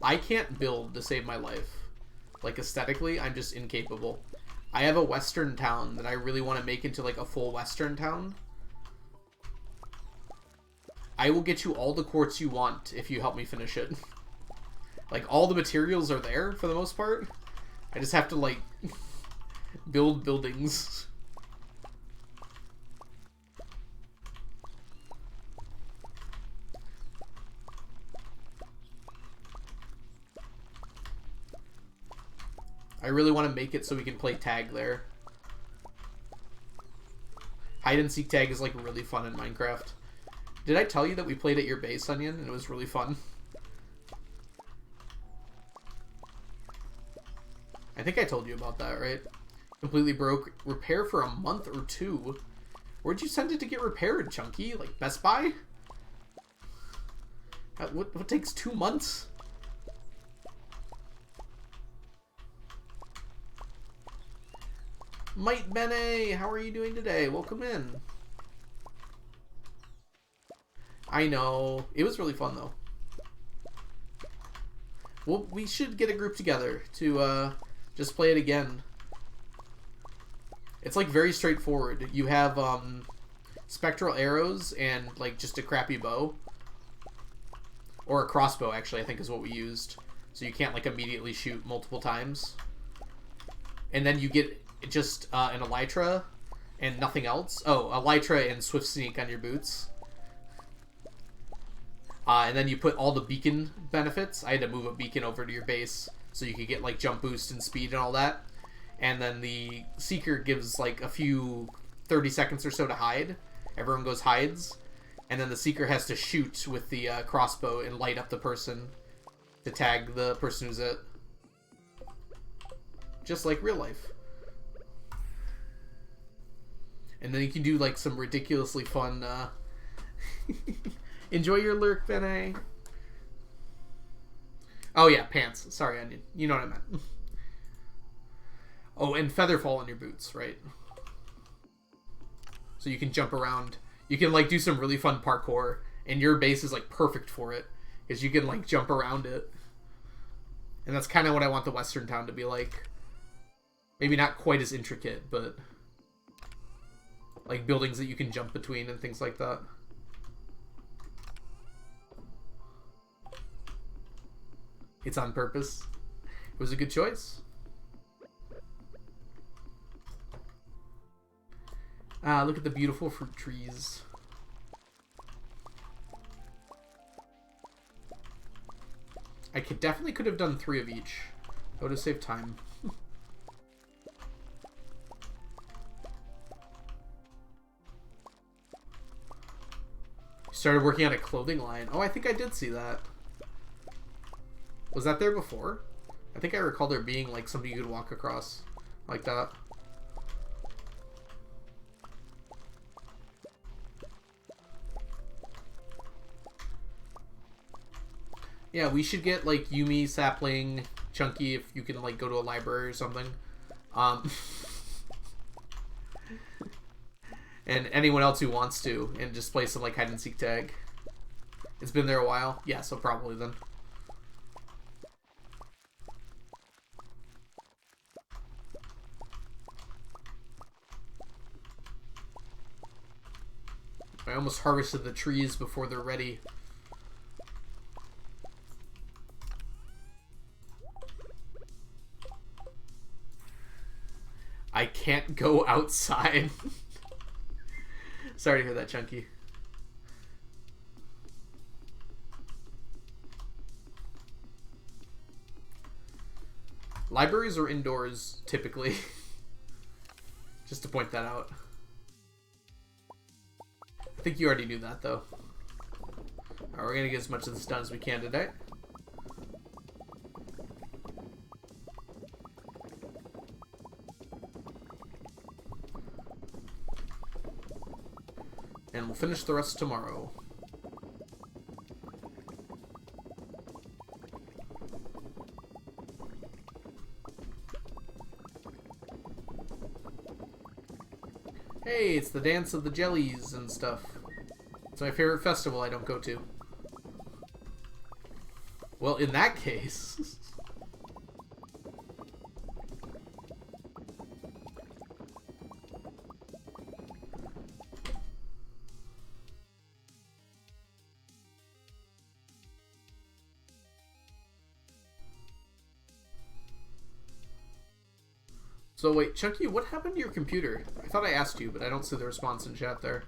I can't build to save my life. Like, aesthetically, I'm just incapable. I have a western town that I really want to make into, like, a full western town. I will get you all the quartz you want if you help me finish it. Like, all the materials are there, for the most part. I just have to, like, build buildings. I really want to make it so we can play tag there. Hide and seek tag is like really fun in Minecraft. Did I tell you that we played at your base, Onion, and it was really fun? I think I told you about that, right? Completely broke. Repair for a month or two. Where'd you send it to get repaired, Chunky? Like Best Buy? What takes 2 months? Might Bene, how are you doing today? Welcome in. I know. It was really fun, though. Well, we should get a group together to just play it again. It's like very straightforward. You have spectral arrows and like just a crappy bow. Or a crossbow, actually, I think is what we used. So you can't like immediately shoot multiple times. And then you get just an elytra and nothing else. Oh, elytra and swift sneak on your boots. And then you put all the beacon benefits. I had to move a beacon over to your base so you could get like jump boost and speed and all that. And then the seeker gives like a few 30 seconds or so to hide. Everyone goes hides. And then the seeker has to shoot with the crossbow and light up the person to tag the person who's it. Just like real life. And then you can do like some ridiculously fun enjoy your lurk, Bene. Oh yeah, pants. Sorry, Onion. You know what I meant. Oh, and feather fall in your boots, right? So you can jump around. You can like do some really fun parkour, and your base is like perfect for it, because you can like jump around it. And that's kind of what I want the Western town to be like. Maybe not quite as intricate, but like buildings that you can jump between and things like that. It's on purpose. It was a good choice. Look at the beautiful fruit trees. I definitely could have done 3 of each. That would have saved time. Started working on a clothing line. Oh, I think I did see that. Was that there before? I think I recall there being like something you could walk across like that. Yeah, we should get like Yumi, Sapling, Chunky if you can like go to a library or something. And anyone else who wants to, and just play some like hide and seek tag. It's been there a while. Yeah, so probably then. I almost harvested the trees before they're ready. I can't go outside. Sorry to hear that, Chunky. Libraries are indoors, typically. Just to point that out. I think you already knew that, though. Alright, we're gonna get as much of this done as we can today. And we'll finish the rest tomorrow. Hey, it's the Dance of the Jellies and stuff. It's my favorite festival I don't go to. Well, in that case... So wait, Chucky, what happened to your computer? I thought I asked you, but I don't see the response in chat there.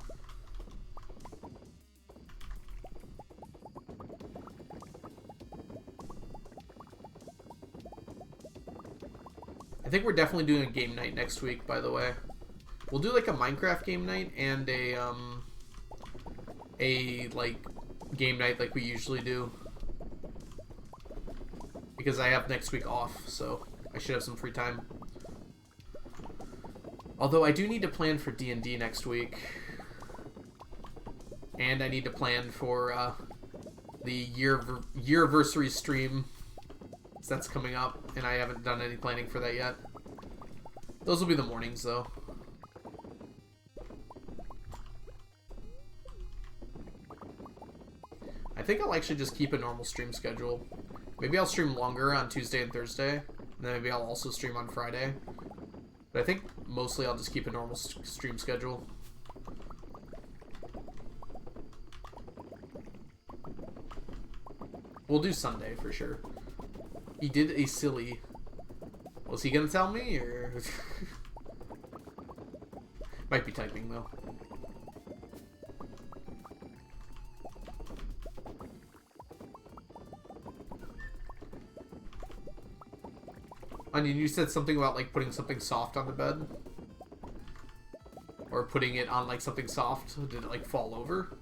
I think we're definitely doing a game night next week, by the way. We'll do like a Minecraft game night and a like game night like we usually do. Because I have next week off, so I should have some free time. Although I do need to plan for D&D next week. And I need to plan for the year-versary stream. So that's coming up, and I haven't done any planning for that yet. Those will be the mornings, though. I think I'll actually just keep a normal stream schedule. Maybe I'll stream longer on Tuesday and Thursday, and then maybe I'll also stream on Friday. But I think mostly I'll just keep a normal stream schedule. We'll do Sunday for sure. He did a silly... Was he gonna tell me, or... Might be typing, though. Onion, you said something about, like, putting something soft on the bed? Or putting it on, like, something soft? Did it, like, fall over?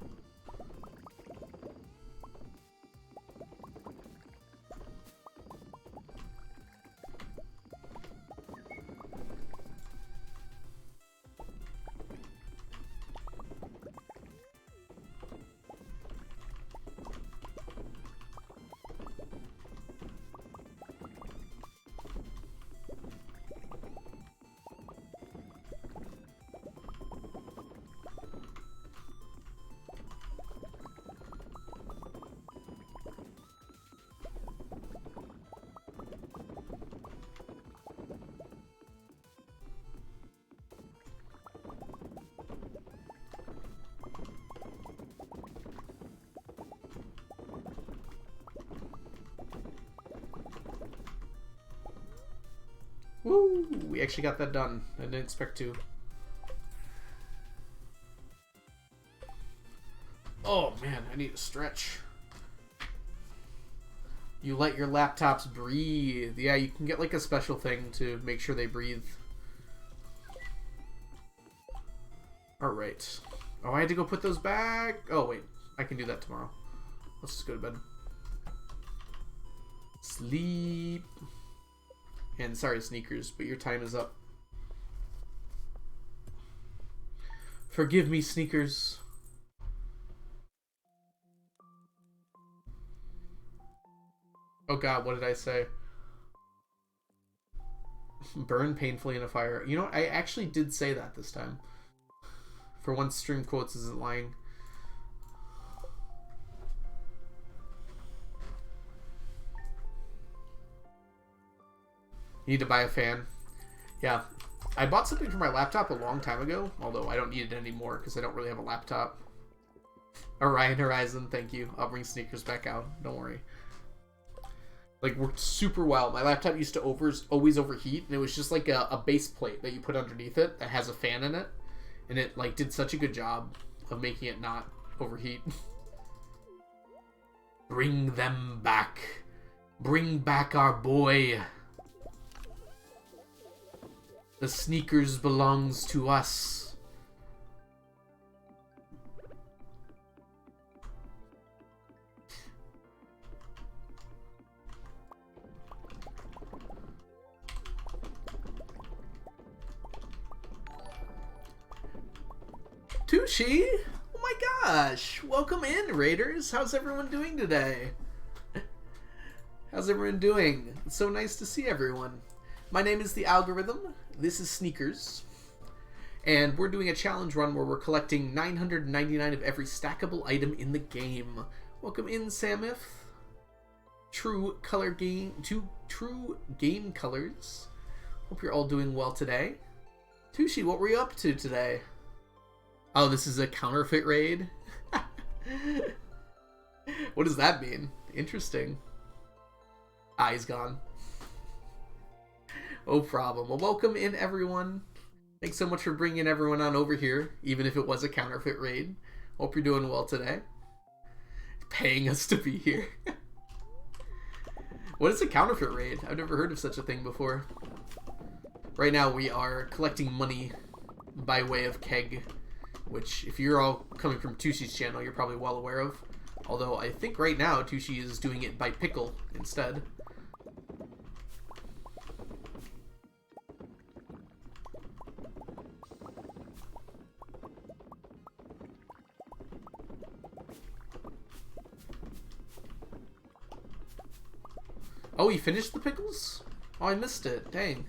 Woo! We actually got that done. I didn't expect to. Oh man, I need to stretch. You let your laptops breathe. Yeah, you can get like a special thing to make sure they breathe. Alright. Oh, I had to go put those back. Oh wait, I can do that tomorrow. Let's just go to bed. Sleep. And sorry, Sneakers, but your time is up. Forgive me, Sneakers. Oh god, what did I say? Burn painfully in a fire. You know, I actually did say that this time. For once, Stream Quotes isn't lying. You need to buy a fan. Yeah. I bought something for my laptop a long time ago, although I don't need it anymore because I don't really have a laptop. Orion Horizon, thank you. I'll bring Sneakers back out. Don't worry. Like, worked super well. My laptop used to always overheat, and it was just like a base plate that you put underneath it that has a fan in it. And it, like, did such a good job of making it not overheat. Bring them back. Bring back our boy. The Sneakers belongs to us. Tushi? gosh! Welcome in, Raiders! How's everyone doing today? How's everyone doing? It's so nice to see everyone. My name is The Algorithm. This is Sneakers. And we're doing a challenge run where we're collecting 999 of every stackable item in the game. Welcome in, Samif. True game colors. Hope you're all doing well today. Tushi, what were you up to today? Oh, this is a counterfeit raid? What does that mean? Interesting. Ah, he's gone. No problem. Well, welcome in, everyone. Thanks so much for bringing everyone on over here, even if it was a counterfeit raid. Hope you're doing well today. Paying us to be here. What is a counterfeit raid? I've never heard of such a thing before. Right now we are collecting money by way of keg, which if you're all coming from Tushi's channel, you're probably well aware of. Although I think right now Tushi is doing it by pickle instead. Oh, he finished the pickles? Oh, I missed it. Dang.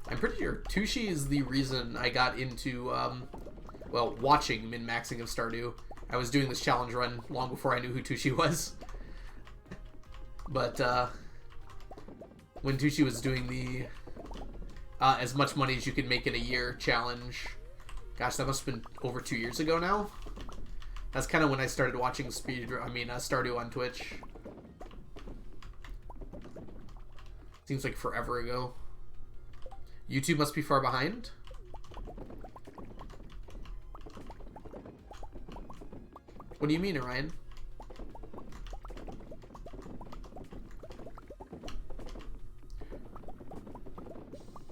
I'm pretty sure Tushi is the reason I got into, well, watching min-maxing of Stardew. I was doing this challenge run long before I knew who Tushi was. But, when Tushi was doing the as much money as you could make in a year challenge, gosh, that must have been over 2 years ago now. That's kind of when I started watching Stardew on Twitch. Seems like forever ago. YouTube must be far behind. What do you mean, Orion?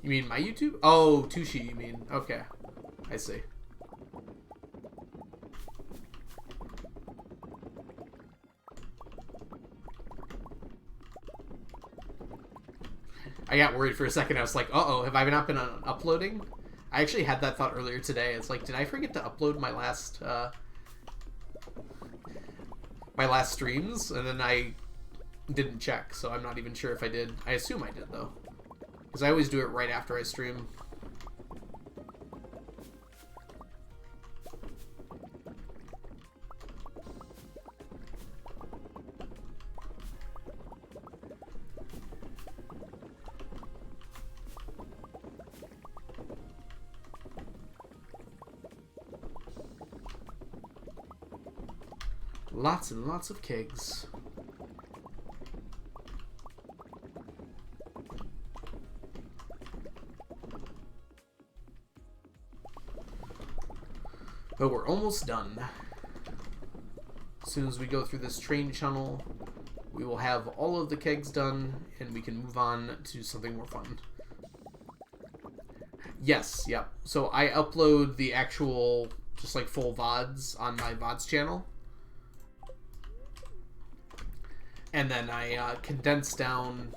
You mean my YouTube? Oh, Tushi, you mean. Okay. I see. I got worried for a second. I was like, uh-oh, have I not been uploading? I actually had that thought earlier today. It's like, did I forget to upload my last streams? And then I didn't check, so I'm not even sure if I did. I assume I did, though. Because I always do it right after I stream. Lots and lots of kegs. But we're almost done. As soon as we go through this train channel, we will have all of the kegs done, and we can move on to something more fun. Yes, yep. So I upload the actual, just like full VODs on my VODs channel. And then I condense down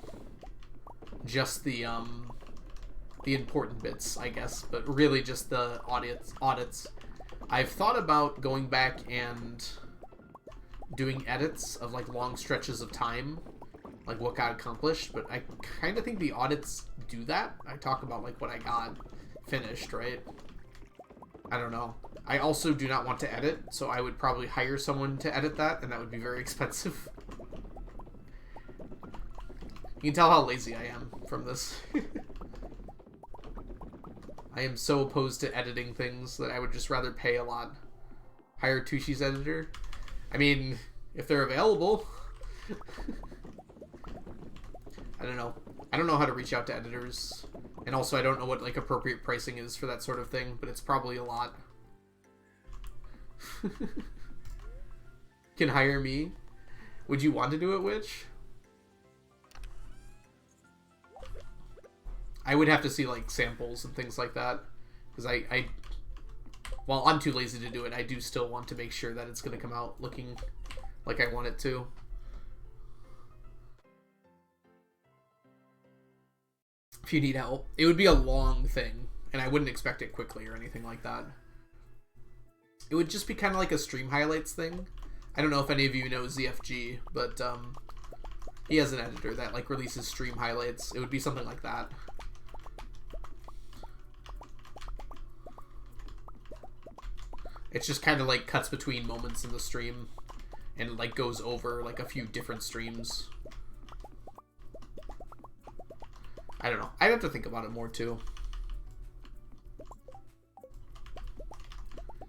just the important bits, I guess, but really just the audits. I've thought about going back and doing edits of like long stretches of time, like what got accomplished, but I kind of think the audits do that. I talk about like what I got finished, right? I don't know. I also do not want to edit, so I would probably hire someone to edit that, and that would be very expensive. You can tell how lazy I am from this. I am so opposed to editing things that I would just rather pay a lot. Hire Tushi's editor. I mean, if they're available. I don't know. I don't know how to reach out to editors. And also I don't know what like appropriate pricing is for that sort of thing, but it's probably a lot. Can hire me? Would you want to do it, Witch? I would have to see like samples and things like that, because while I'm too lazy to do it, I do still want to make sure that it's going to come out looking like I want it to. if you need help. It would be a long thing, and I wouldn't expect it quickly or anything like that. It would just be kind of like a stream highlights thing. I don't know if any of you know ZFG, but he has an editor that like releases stream highlights. It would be something like that. It's just kind of like cuts between moments in the stream and like goes over like a few different streams. I don't know. I'd have to think about it more too.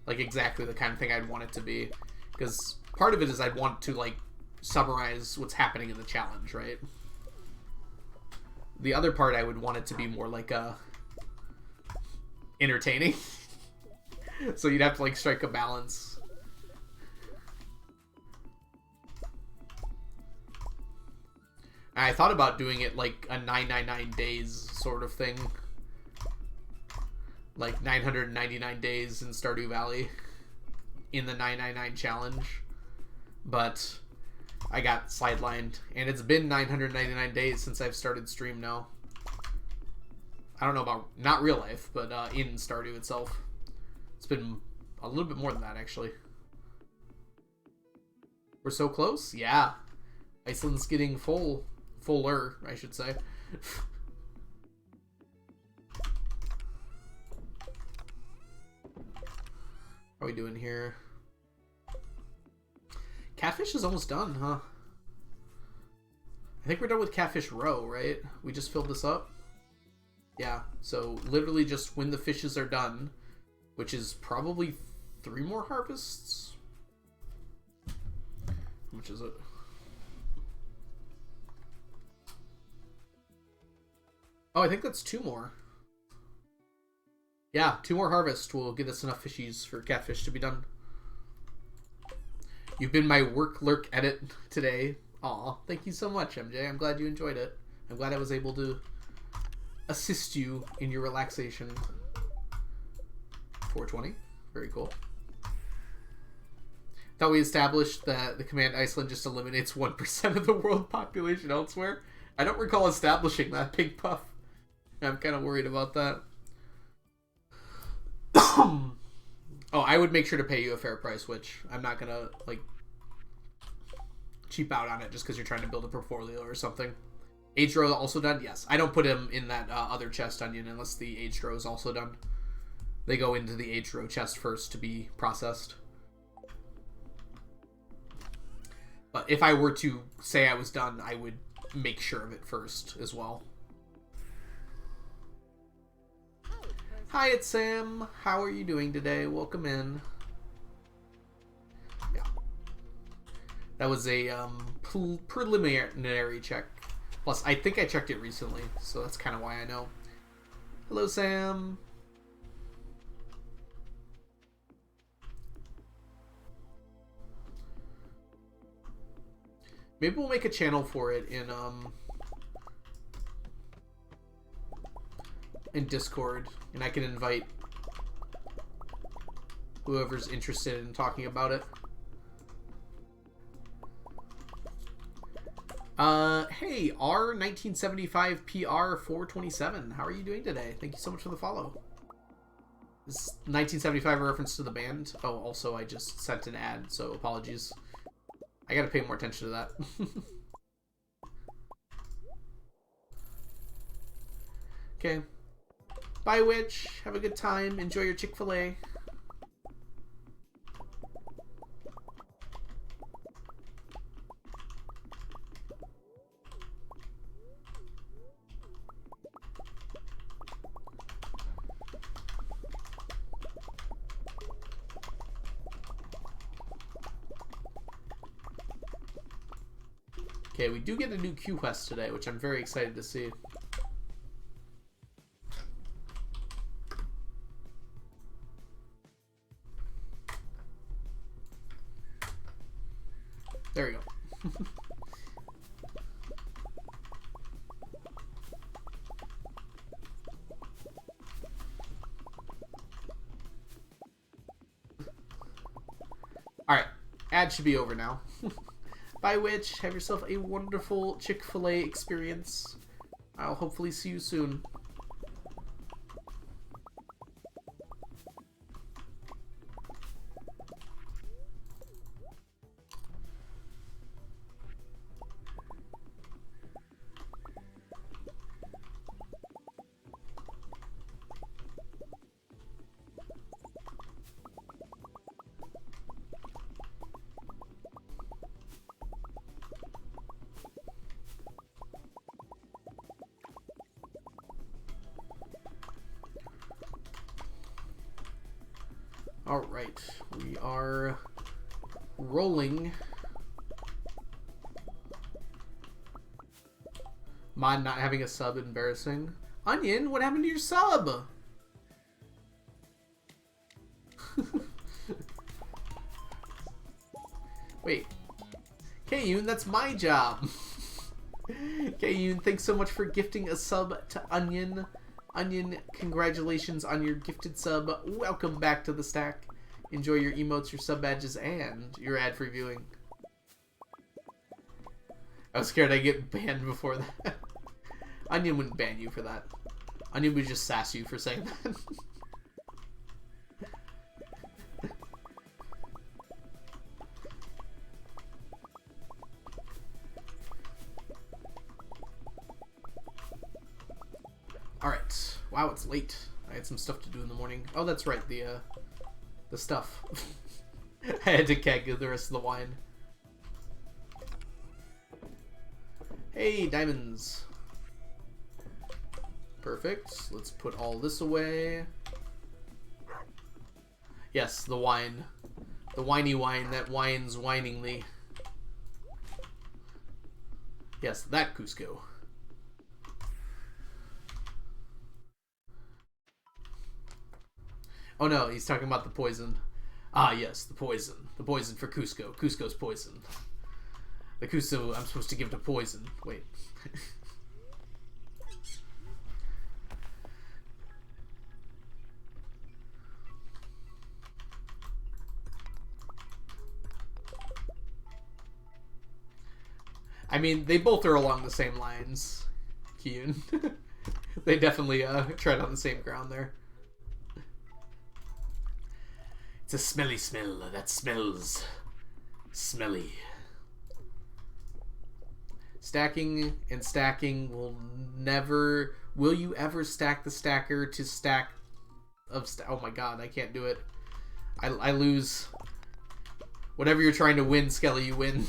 Like exactly the kind of thing I'd want it to be. Because part of it is I'd want to like summarize what's happening in the challenge, right? The other part I would want it to be more like entertaining. So you'd have to like strike a balance. I thought about doing it like a 999 days sort of thing. Like 999 days in Stardew Valley in the 999 challenge. But I got sidelined. And it's been 999 days since I've started stream now. I don't know about, not real life, but in Stardew itself. It's been a little bit more than that, actually. We're so close? Yeah. Iceland's getting fuller, I should say. How are we doing here? Catfish is almost done, huh? I think we're done with Catfish Row, right? We just filled this up? Yeah, so literally just when the fishes are done, which is probably 3 more harvests? How much is it? Oh, I think that's 2 more. Yeah, 2 more harvests will get us enough fishies for catfish to be done. You've been my work lurk edit today. Aw, thank you so much, MJ. I'm glad you enjoyed it. I'm glad I was able to assist you in your relaxation. 420. Very cool. Thought we established that the command Iceland just eliminates 1% of the world population elsewhere. I don't recall establishing that, Pink Puff. I'm kind of worried about that. Oh, I would make sure to pay you a fair price, which I'm not gonna like cheap out on it just because you're trying to build a portfolio or something. Aged row also done? Yes. I don't put him in that other chest onion unless the aged row is also done. They go into the aged row chest first to be processed. But if I were to say I was done, I would make sure of it first as well. Hi, it's Sam. How are you doing today? Welcome in. Yeah. That was a preliminary check. Plus, I think I checked it recently, so that's kind of why I know. Hello, Sam. Maybe we'll make a channel for it in Discord, and I can invite whoever's interested in talking about it. Hey, R1975PR427. How are you doing today? Thank you so much for the follow. Is 1975 a reference to the band? Oh, also, I just sent an ad, so apologies. I gotta pay more attention to that. Okay. Bye, Witch. Have a good time. Enjoy your Chick-fil-A. Okay, we do get a new Q quest today, which I'm very excited to see. There we go. Alright, ad should be over now. Bye, Witch. Have yourself a wonderful Chick-fil-A experience. I'll hopefully see you soon. Alright, we are rolling. Mod not having a sub embarrassing. Onion, what happened to your sub? Wait. K-Yoon, that's my job. K-Yoon, thanks so much for gifting a sub to Onion. Onion, congratulations on your gifted sub. Welcome back to the stack. Enjoy your emotes, your sub badges, and your ad-free viewing. I was scared I'd get banned before that. Onion wouldn't ban you for that. Onion would just sass you for saying that. Alright. Wow, it's late. I had some stuff to do in the morning. Oh, that's right, the stuff. I had to keg the rest of the wine. Hey, diamonds. Perfect. Let's put all this away. Yes, the wine. The whiny wine that whines whiningly. Yes, that Cusco. Oh no, he's talking about the poison. Ah, yes, the poison. The poison for Cusco. Cusco's poison. The Cusco I'm supposed to give to poison. Wait. I mean, they both are along the same lines, Kyun. They definitely tread on the same ground there. It's a smelly smell that smells smelly. Stacking and stacking will never... Will you ever stack the stacker to stack of... Oh my god, I can't do it. I lose. Whatever you're trying to win, Skelly, you win.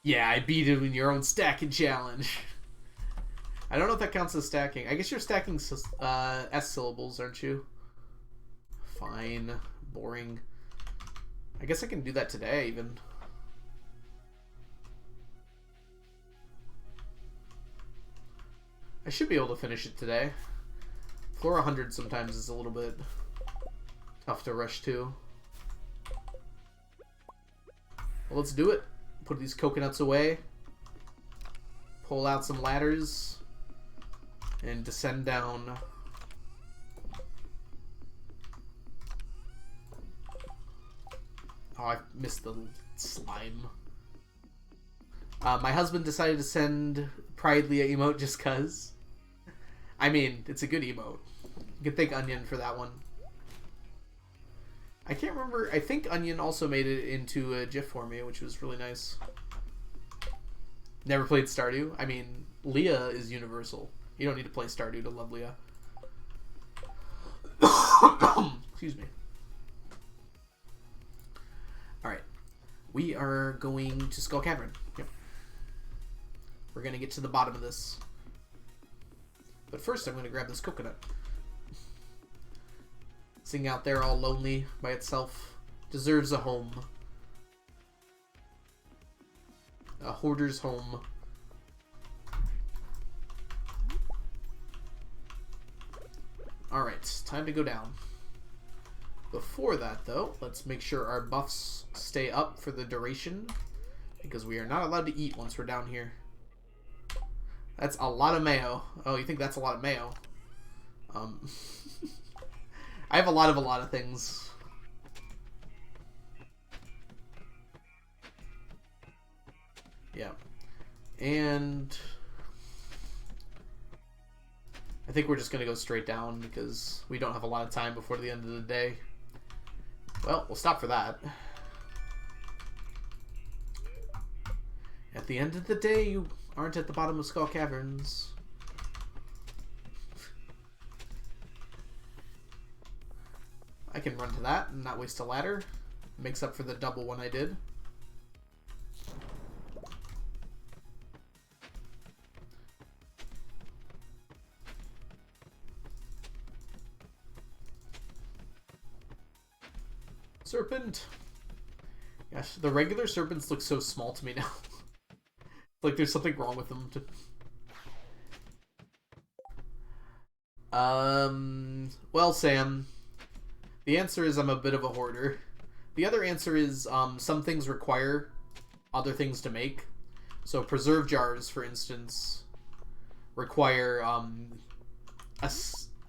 Yeah, I beat him in your own stacking challenge. I don't know if that counts as stacking. I guess you're stacking S syllables, aren't you? Fine. Boring. I guess I can do that today, even. I should be able to finish it today. Floor 100 sometimes is a little bit tough to rush to. Well, let's do it. Put these coconuts away. Pull out some ladders. And descend down. Oh, I missed the slime. My husband decided to send Pride Leah emote just cuz. I mean, it's a good emote. You can thank Onion for that one. I can't remember. I think Onion also made it into a GIF for me, which was really nice. Never played Stardew. I mean, Leah is universal. You don't need to play Stardew to love Leah. Excuse me. Alright. We are going to Skull Cavern. Yep. We're going to get to the bottom of this. But first, I'm going to grab this coconut. Sitting out there all lonely by itself. Deserves a home. A hoarder's home. Alright, time to go down. Before that, though, let's make sure our buffs stay up for the duration. Because we are not allowed to eat once we're down here. That's a lot of mayo. Oh, you think that's a lot of mayo? I have a lot of things. Yeah. And I think we're just going to go straight down because we don't have a lot of time before the end of the day. Well, we'll stop for that. At the end of the day, you aren't at the bottom of Skull Caverns. I can run to that and not waste a ladder. Makes up for the double one I did. Serpent! Gosh, the regular serpents look so small to me now. Like there's something wrong with them. Well, Sam, the answer is I'm a bit of a hoarder. The other answer is some things require other things to make. So preserve jars, for instance, require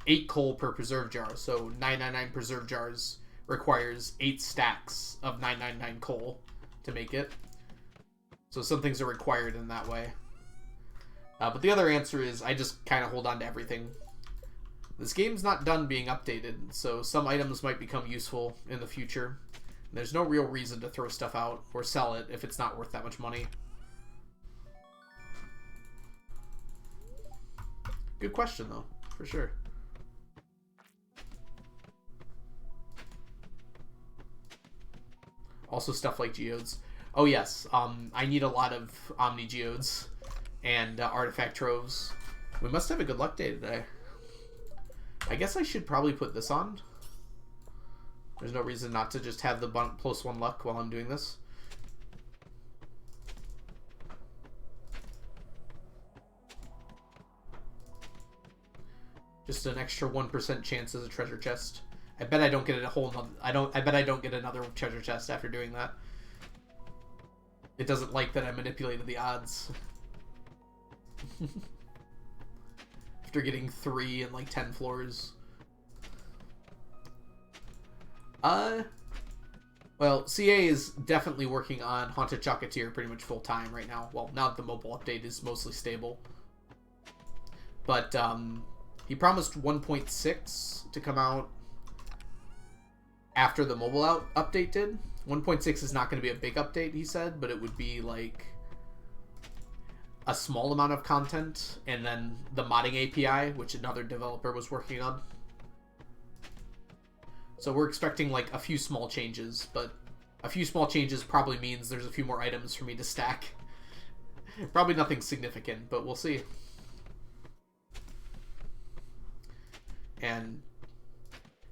8 coal per preserve jar. So 999 preserve jars requires 8 stacks of 999 coal to make it. So some things are required in that way. But the other answer is I just kind of hold on to everything. This game's not done being updated, so some items might become useful in the future. And there's no real reason to throw stuff out or sell it if it's not worth that much money. Good question, though, for sure. Also stuff like geodes. Oh yes, I need a lot of Omni Geodes and artifact troves. We must have a good luck day today. I guess I should probably put this on. There's no reason not to just have the +1 luck while I'm doing this. Just an extra 1% chance as a treasure chest. I bet I don't get a whole nother, I bet I don't get another treasure chest after doing that. It doesn't like that I manipulated the odds. After getting 3 in like 10 floors. Well, CA is definitely working on Haunted Chocolatier pretty much full time right now. Well, now that the mobile update is mostly stable. But he promised 1.6 to come out after the mobile update did. 1.6 is not going to be a big update, he said, but it would be like a small amount of content, and then the modding API, which another developer was working on. So we're expecting like a few small changes, but a few small changes probably means there's a few more items for me to stack. Probably nothing significant, but we'll see. And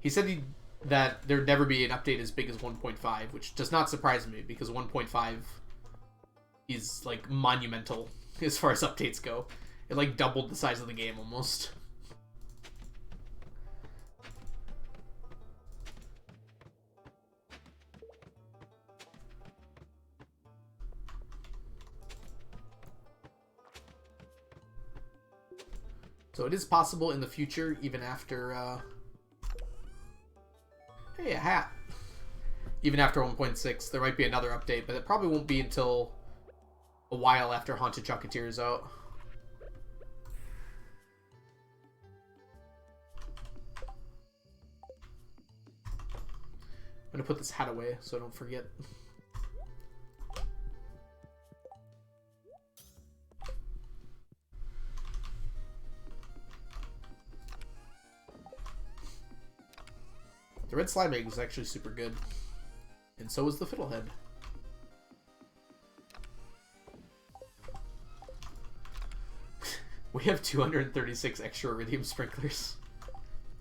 he said that there'd never be an update as big as 1.5, which does not surprise me because 1.5 is like monumental as far as updates go. It like doubled the size of the game almost. So it is possible in the future, even after hey, a hat. Even after 1.6, there might be another update, but it probably won't be until a while after Haunted Chocolatier is out. I'm gonna put this hat away so I don't forget. The red slime egg was actually super good. And so was the fiddlehead. We have 236 extra iridium sprinklers.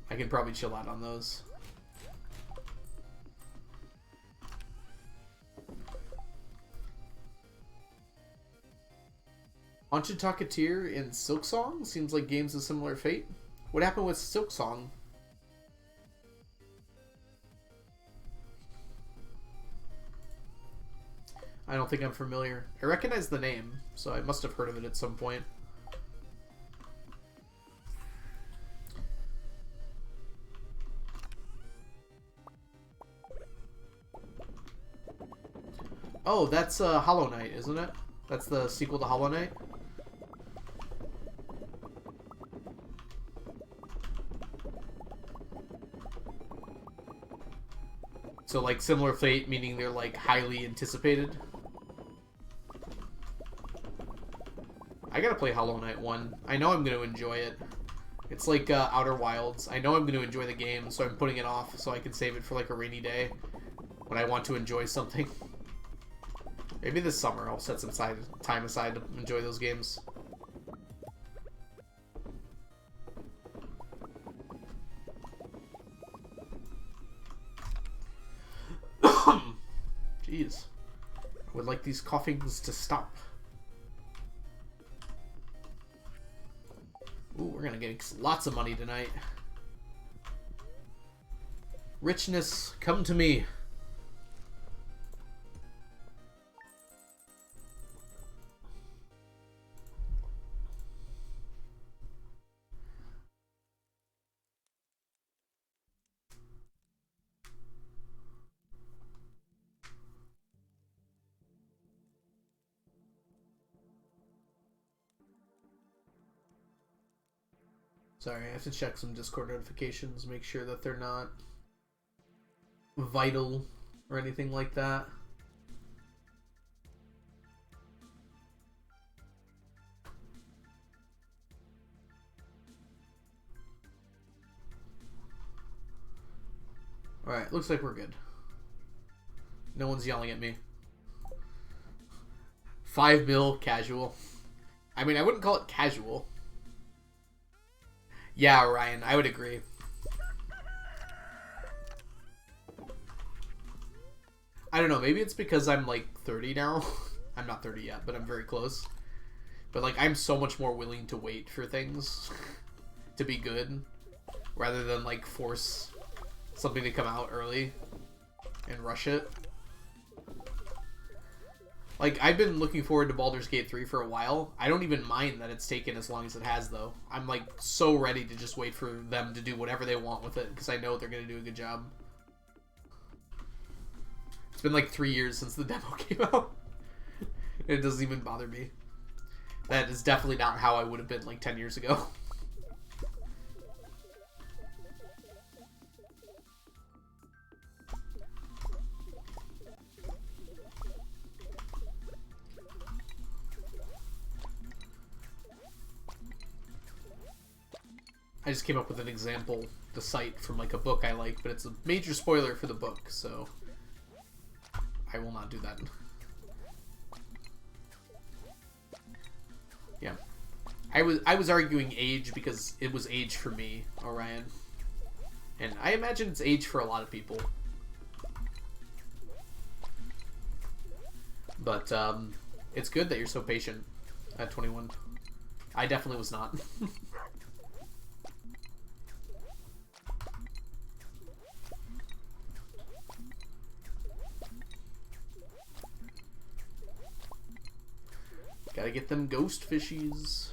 I can probably chill out on those. Haunted Chocolatier and Silksong seems like games of similar fate. What happened with Silksong? I don't think I'm familiar. I recognize the name, so I must have heard of it at some point. Oh, that's Hollow Knight, isn't it? That's the sequel to Hollow Knight? So, like, similar fate, meaning they're, like, highly anticipated. I gotta play Hollow Knight 1. I know I'm gonna enjoy it. It's like Outer Wilds. I know I'm gonna enjoy the game, so I'm putting it off so I can save it for, like, a rainy day when I want to enjoy something. Maybe this summer I'll set some time aside to enjoy those games. Jeez. I would like these coughings to stop. Ooh, we're gonna get lots of money tonight. Richness, come to me. Sorry, I have to check some Discord notifications, make sure that they're not vital or anything like that. Alright, looks like we're good. No one's yelling at me. 5 mil casual. I mean, I wouldn't call it casual. Yeah, Ryan, I would agree. I don't know, maybe it's because I'm like 30 now. I'm not 30 yet, but I'm very close. But like, I'm so much more willing to wait for things to be good rather than like force something to come out early and rush it. Like, I've been looking forward to Baldur's Gate 3 for a while. I don't even mind that it's taken as long as it has, though. I'm, like, so ready to just wait for them to do whatever they want with it, because I know they're going to do a good job. It's been, like, 3 years since the demo came out. It doesn't even bother me. That is definitely not how I would have been, like, 10 years ago. I just came up with an example, the cite from like a book I like, but it's a major spoiler for the book, so I will not do that. Yeah. I was arguing age because it was age for me, Orion. And I imagine it's age for a lot of people. But it's good that you're so patient at 21. I definitely was not. Gotta get them ghost fishies.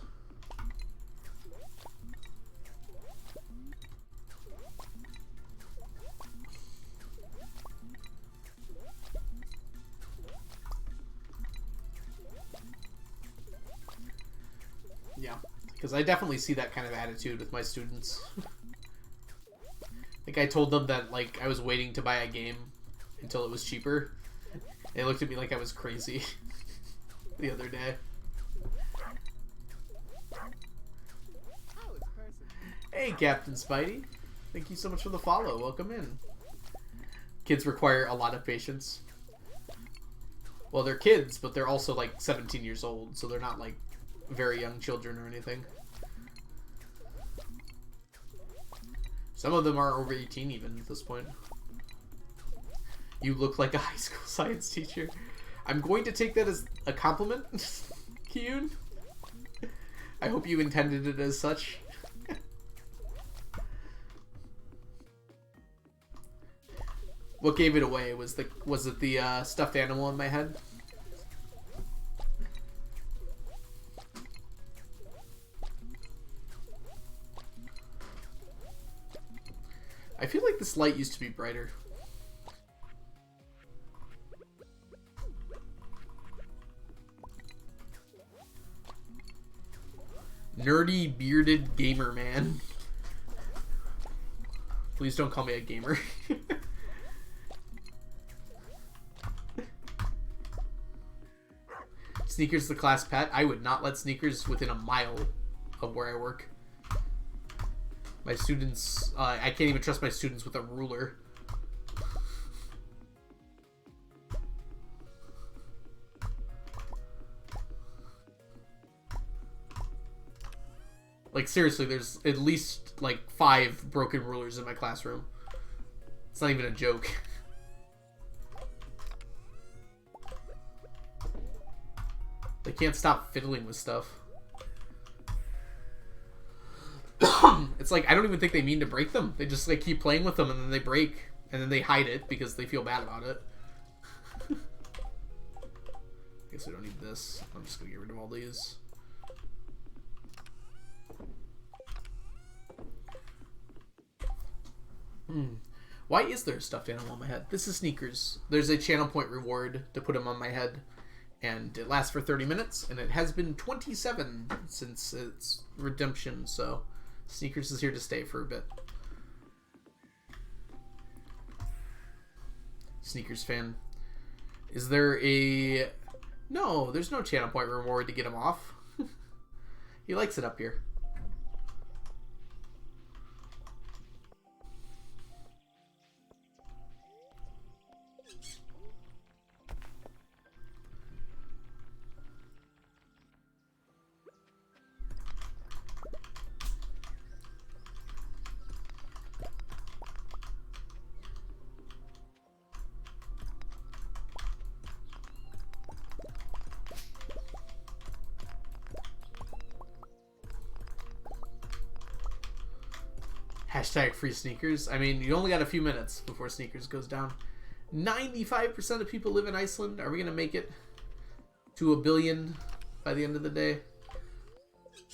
Yeah, because I definitely see that kind of attitude with my students. Like, I told them that, like, I was waiting to buy a game until it was cheaper. They looked at me like I was crazy the other day. Hey, Captain Spidey. Thank you so much for the follow. Welcome in. Kids require a lot of patience. Well, they're kids, but they're also, like, 17 years old, so they're not, like, very young children or anything. Some of them are over 18 even at this point. You look like a high school science teacher. I'm going to take that as a compliment, Kiyun. I hope you intended it as such. What gave it away? Was it the stuffed animal in my head? I feel like this light used to be brighter. Nerdy bearded gamer man. Please don't call me a gamer. Sneakers the class pet. I would not let Sneakers within a mile of where I work. My students, I can't even trust my students with a ruler. Like, seriously, there's at least, like, 5 broken rulers in my classroom. It's not even a joke. They can't stop fiddling with stuff. It's like, I don't even think they mean to break them. They just, like, keep playing with them, and then they break. And then they hide it because they feel bad about it. Guess we don't need this. I'm just gonna get rid of all these. Why is there a stuffed animal on my head? This is Sneakers. There's a channel point reward to put him on my head. And it lasts for 30 minutes. And it has been 27 since its redemption. So Sneakers is here to stay for a bit. Sneakers fan. Is there a... No, there's no channel point reward to get him off. He likes it up here. Hashtag free Sneakers. I mean, you only got a few minutes before Sneakers goes down. 95% of people live in Iceland. Are we going to make it to 1 billion by the end of the day?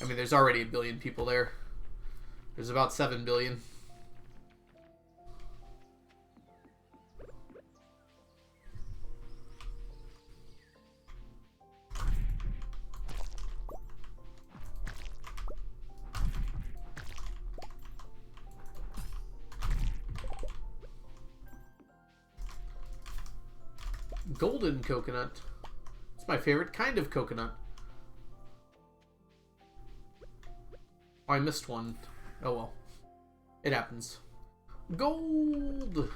I mean, there's already 1 billion people there. There's about 7 billion. Golden coconut. It's my favorite kind of coconut. Oh, I missed one. Oh well. It happens. Gold!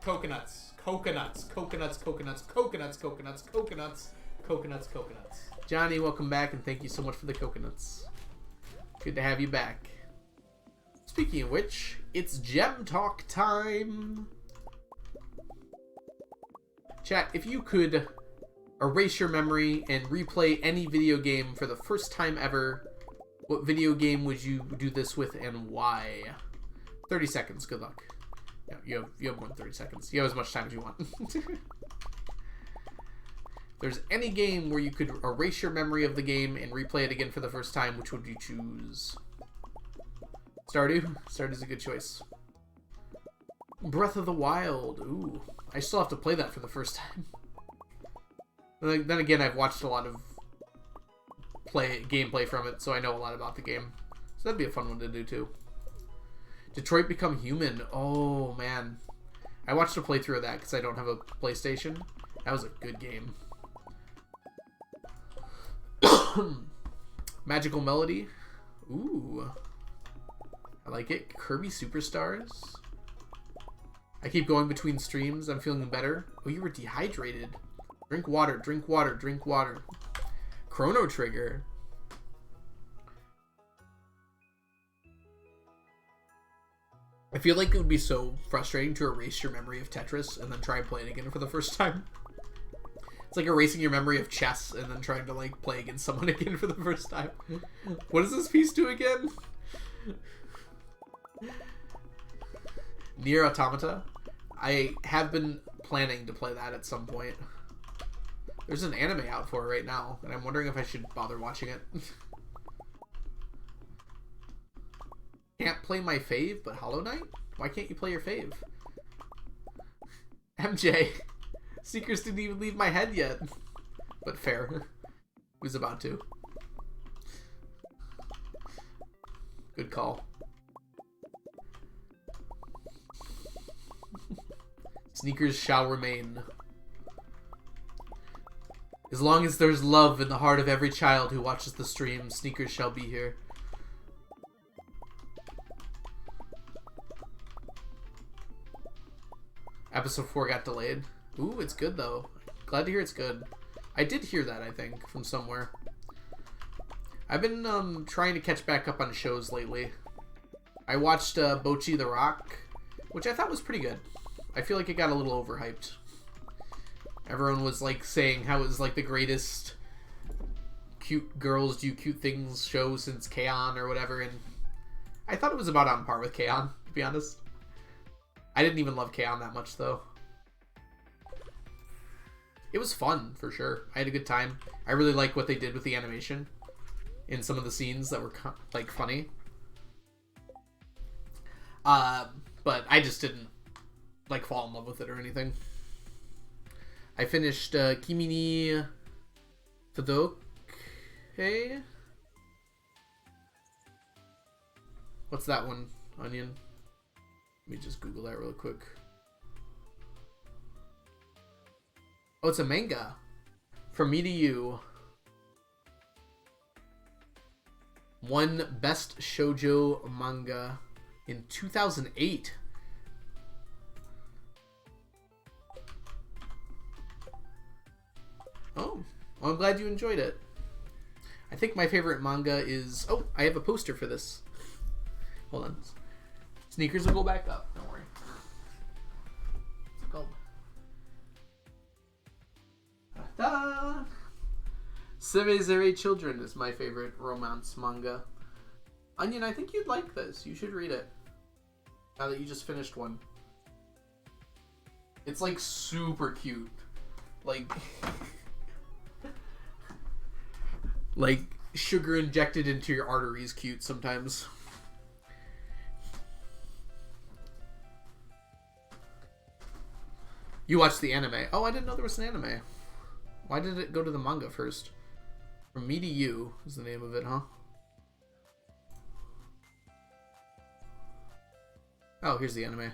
Coconuts. Coconuts. Coconuts. Coconuts. Coconuts. Coconuts. Coconuts. Coconuts. Coconuts. Johnny, welcome back and thank you so much for the coconuts. Good to have you back. Speaking of which, it's Gem Talk time. Chat, if you could erase your memory and replay any video game for the first time ever, what video game would you do this with and why? 30 seconds. Good luck. Yeah, you have more than 30 seconds. You have as much time as you want. If there's any game where you could erase your memory of the game and replay it again for the first time, which would you choose? Stardew? Stardew's a good choice. Breath of the Wild. Ooh. I still have to play that for the first time. Then again, I've watched a lot of gameplay from it, so I know a lot about the game. So that'd be a fun one to do, too. Detroit Become Human. Oh, man. I watched a playthrough of that because I don't have a PlayStation. That was a good game. Magical Melody. Ooh. I like it. Kirby Superstars. I keep going between streams. I'm feeling better. Oh, you were dehydrated. Drink water, drink water, drink water. Chrono Trigger. I feel like it would be so frustrating to erase your memory of Tetris and then try and play it again for the first time. It's like erasing your memory of chess and then trying to, like, play against someone again for the first time. What does this piece do again? Nier Automata. I have been planning to play that at some point. There's an anime out for it right now, and I'm wondering if I should bother watching it. Can't play my fave, but Hollow Knight? Why can't you play your fave? MJ. Sneakers didn't even leave my head yet. But fair. Was about to. Good call. Sneakers shall remain. As long as there's love in the heart of every child who watches the stream, Sneakers shall be here. Episode 4 got delayed. Ooh, it's good though. Glad to hear it's good. I did hear that, I think, from somewhere. I've been trying to catch back up on shows lately. I watched Bocchi the Rock, which I thought was pretty good. I feel like it got a little overhyped. Everyone was like saying how it was like the greatest cute girls do cute things show since K-On! Or whatever, and I thought it was about on par with K-On!, to be honest. I didn't even love K-On! That much though. It was fun, for sure. I had a good time. I really like what they did with the animation in some of the scenes that were like funny. But I just didn't like fall in love with it or anything. I finished Kimi ni Todoke. What's that one, Onion? Let me just Google that real quick. Oh, it's a manga. From Me to You. Won Best Shoujo Manga in 2008. Oh, well, I'm glad you enjoyed it. I think my favorite manga is... Oh, I have a poster for this. Hold on. Sneakers will go back up. Don't worry. What's it called? Ta-da! Semezere Children is my favorite romance manga. Onion, I think you'd like this. You should read it. Now that you just finished one. It's like super cute. Like... like sugar injected into your arteries cute sometimes. You watched the anime. Oh, I didn't know there was an anime. Why did it go to the manga first? From Me to You is the name of it, huh? Oh, here's the anime.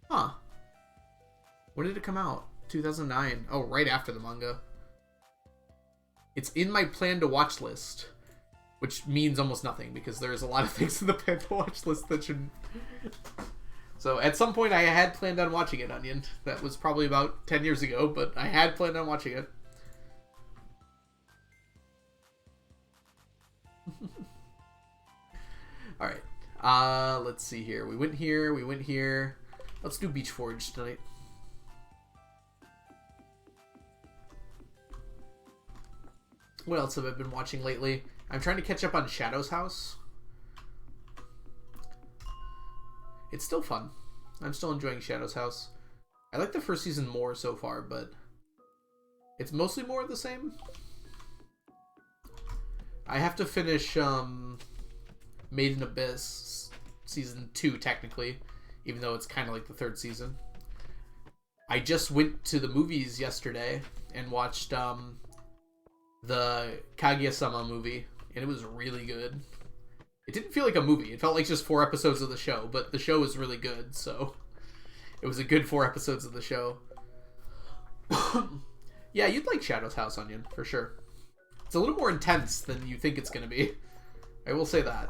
Huh. When did it come out? 2009. Oh, right after the manga. It's in my plan to watch list, which means almost nothing because there's a lot of things in the plan to watch list that shouldn't. So at some point I had planned on watching it, Onion. That was probably about 10 years ago, but I had planned on watching it. Alright. Let's see here. We went here. We went here. Let's do Beach Forge tonight. What else have I been watching lately? I'm trying to catch up on Shadow's House. It's still fun. I'm still enjoying Shadow's House. I like the first season more so far, but it's mostly more of the same. I have to finish Made in Abyss season 2 technically, even though it's kind of like the third season. I just went to the movies yesterday and watched the Kaguya-sama movie, and it was really good. It didn't feel like a movie. It felt like just 4 episodes of the show, but the show was really good, so it was a good 4 episodes of the show. Yeah, you'd like Shadow's House, Onion, for sure. It's a little more intense than you think it's going to be. I will say that.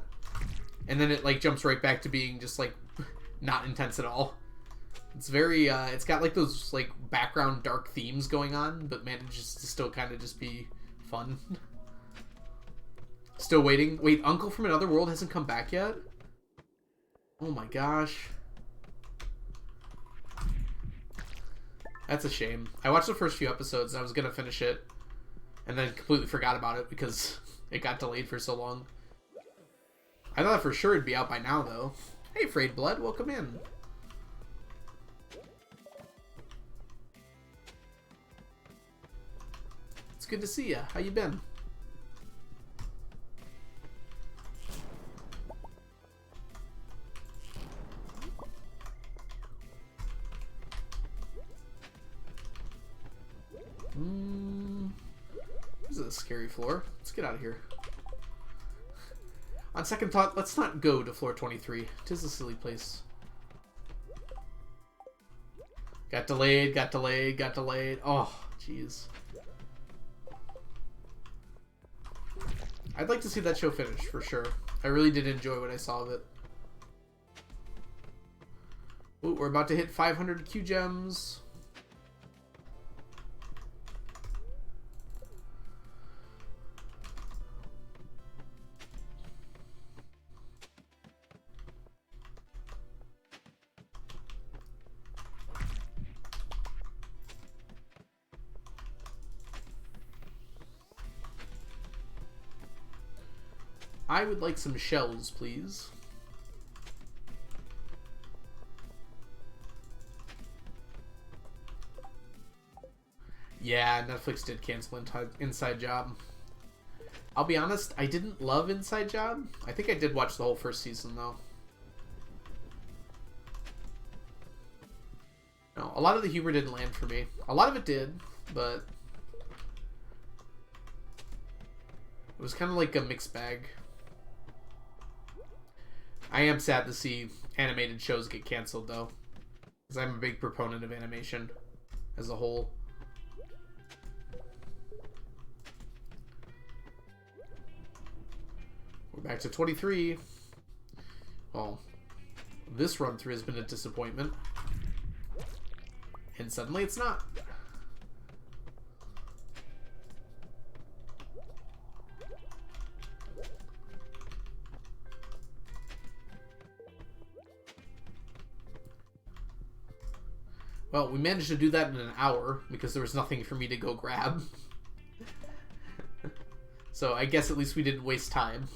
And then it like jumps right back to being just like not intense at all. It's very, it's got like those like background dark themes going on, but manages to still kind of just be fun. Still waiting. Wait, Uncle from Another World hasn't come back yet? Oh my gosh. That's a shame. I watched the first few episodes and I was going to finish it. And then completely forgot about it because it got delayed for so long. I thought for sure it'd be out by now though. Hey Frayed Blood, welcome in. It's good to see ya. How you been? a scary floor. Let's get out of here. On second thought, let's not go to floor 23. Tis a silly place. Got delayed, got delayed, got delayed. Oh, jeez. I'd like to see that show finish, for sure. I really did enjoy what I saw of it. Ooh, we're about to hit 500 Q gems. I would like some shells, please. Yeah, Netflix did cancel Inside Job. I'll be honest, I didn't love Inside Job. I think I did watch the whole first season, though. No, a lot of the humor didn't land for me. A lot of it did, but it was kind of like a mixed bag. I am sad to see animated shows get canceled, though, because I'm a big proponent of animation as a whole. We're back to 23. Well, this run through has been a disappointment. And suddenly it's not. Well, we managed to do that in an hour because there was nothing for me to go grab. So I guess at least we didn't waste time.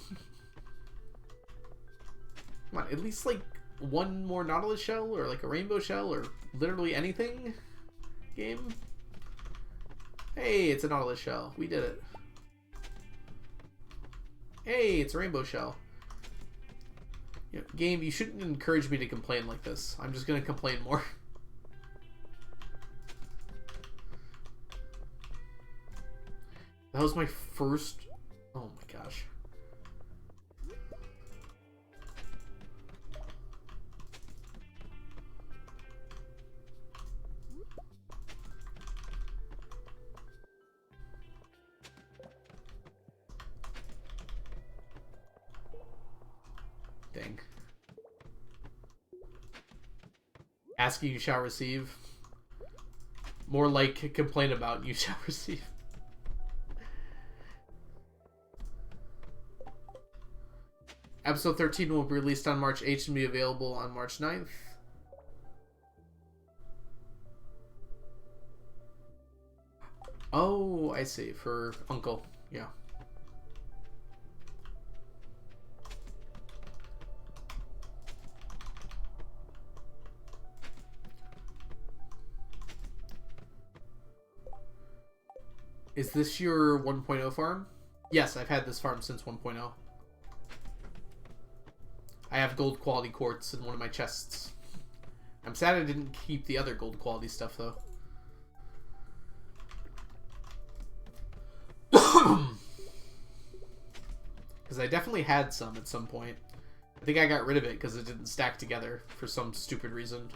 Come on, at least like one more Nautilus shell or like a rainbow shell or literally anything, game. Hey, it's a Nautilus shell. We did it. Hey, it's a rainbow shell. You know, game, you shouldn't encourage me to complain like this. I'm just going to complain more. That was my first... Oh my gosh. Dang. Asking you shall receive. More like complain about you shall receive. Episode 13 will be released on March 8th and be available on March 9th. Oh, I see. For Uncle. Yeah. Is this your 1.0 farm? Yes, I've had this farm since 1.0. I have gold quality quartz in one of my chests. I'm sad I didn't keep the other gold quality stuff, though. Because I definitely had some at some point. I think I got rid of it because it didn't stack together for some stupid reason.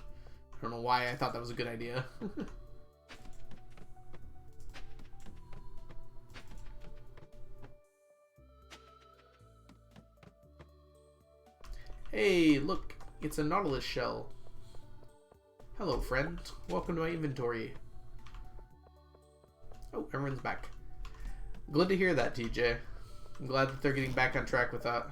I don't know why I thought that was a good idea. Hey, look, it's a Nautilus shell. Hello, friend. Welcome to my inventory. Oh, everyone's back. Glad to hear that, TJ. I'm glad that they're getting back on track with that.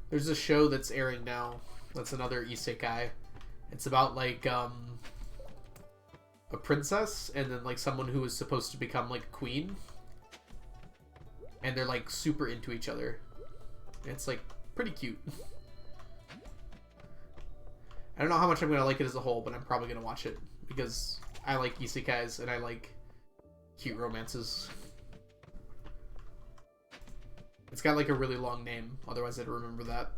There's a show that's airing now. That's another isekai. It's about like a princess and then like someone who is supposed to become like a queen. And they're like super into each other. It's like pretty cute. I don't know how much I'm gonna like it as a whole, but I'm probably gonna watch it because I like isekais and I like cute romances. It's got like a really long name, otherwise I'd remember that.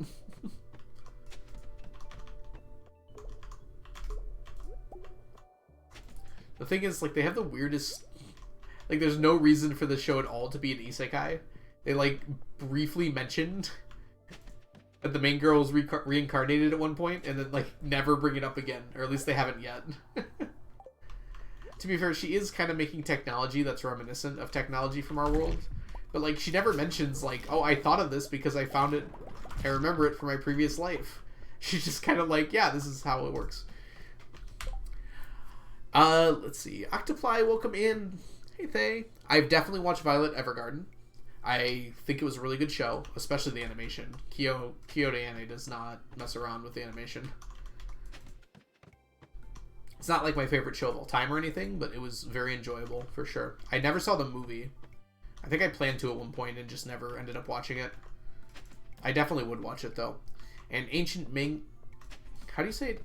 The thing is, like, they have the weirdest... Like, there's no reason for the show at all to be an isekai. They, like, briefly mentioned that the main girl was reincarnated at one point, and then, like, never bring it up again. Or at least they haven't yet. To be fair, she is kind of making technology that's reminiscent of technology from our world. But, like, she never mentions, like, oh, I thought of this because I found it... I remember it from my previous life. She's just kind of like, yeah, this is how it works. Let's see. Octoply, welcome in. Hey, Thay. I've definitely watched Violet Evergarden. I think it was a really good show, especially the animation. Kyoto Anne does not mess around with the animation. It's not like my favorite show of all time or anything, but it was very enjoyable for sure. I never saw the movie. I think I planned to at one point and just never ended up watching it. I definitely would watch it though. And Ancient Ming... How do you say it?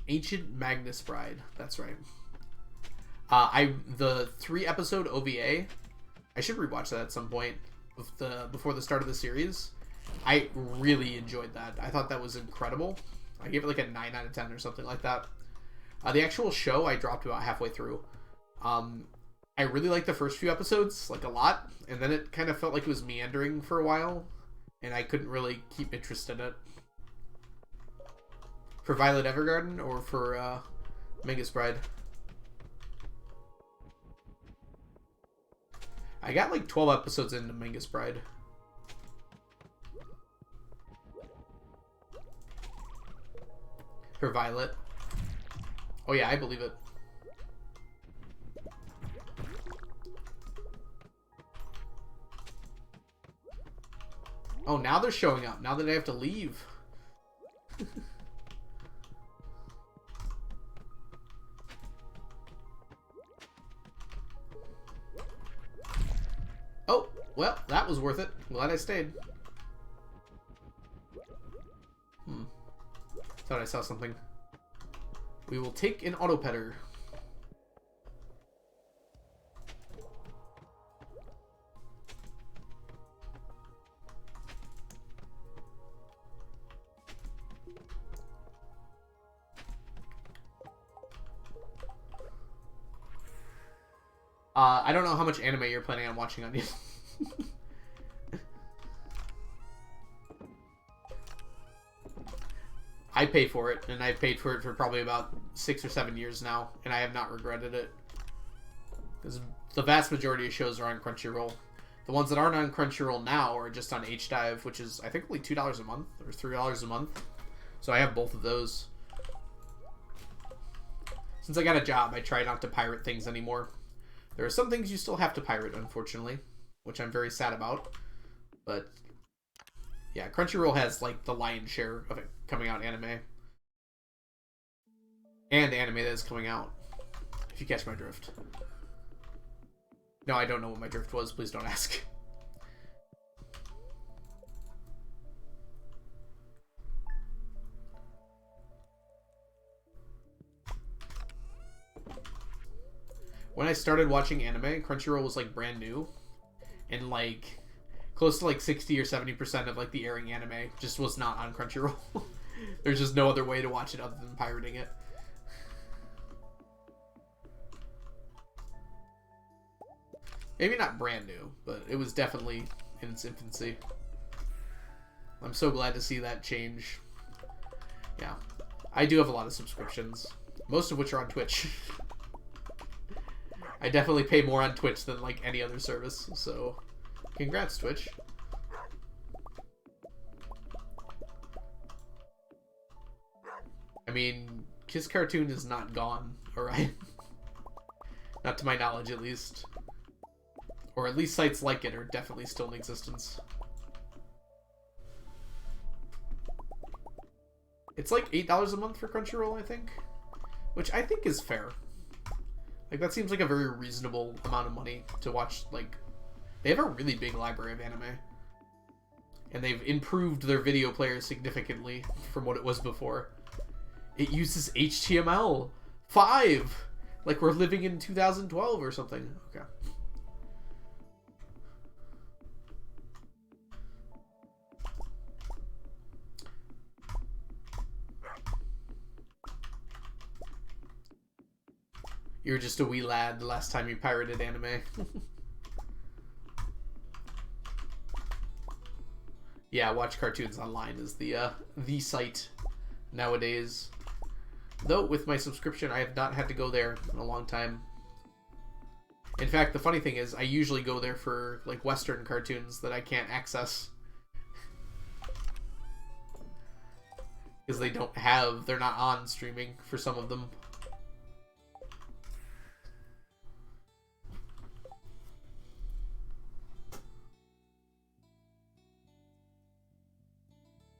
Ancient Magnus Bride. That's right. The 3-episode OVA, I should rewatch that at some point before the start of the series. I really enjoyed that. I thought that was incredible. I gave it like a 9 out of 10 or something like that. The actual show I dropped about halfway through. I really liked the first few episodes, like a lot, and then it kind of felt like it was meandering for a while, and I couldn't really keep interest in it. For Violet Evergarden or for Magus Bride? I got like 12 episodes into Magus Bride. For Violet. Oh yeah, I believe it. Oh, now they're showing up. Now that I have to leave. Oh, well, that was worth it. Glad I stayed. Thought I saw something. We will take an auto petter. I don't know how much anime you're planning on watching on you. I pay for it, and I've paid for it for probably about 6 or 7 years now, and I have not regretted it. Because the vast majority of shows are on Crunchyroll. The ones that aren't on Crunchyroll now are just on HDive, which is, I think, only $2 a month, or $3 a month. So I have both of those. Since I got a job, I try not to pirate things anymore. There are some things you still have to pirate, unfortunately, which I'm very sad about. But yeah, Crunchyroll has like the lion's share of it coming out anime. And anime that is coming out, if you catch my drift. No, I don't know what my drift was. Please don't ask. When I started watching anime, Crunchyroll was like brand new, and like close to like 60 or 70% of like the airing anime just was not on Crunchyroll. There's just no other way to watch it other than pirating it. Maybe not brand new, but it was definitely in its infancy. I'm so glad to see that change. Yeah, I do have a lot of subscriptions, most of which are on Twitch. I definitely pay more on Twitch than like any other service, so congrats, Twitch. I mean, Kiss Cartoon is not gone, alright? Not to my knowledge, at least. Or at least sites like it are definitely still in existence. It's like $8 a month for Crunchyroll, I think. Which I think is fair. Like, that seems like a very reasonable amount of money to watch, like... They have a really big library of anime. And they've improved their video player significantly from what it was before. It uses HTML5! Like we're living in 2012 or something. Okay. You were just a wee lad the last time you pirated anime. Yeah, watch cartoons online is the site nowadays. Though with my subscription, I have not had to go there in a long time. In fact, the funny thing is, I usually go there for like Western cartoons that I can't access because they're not on streaming for some of them.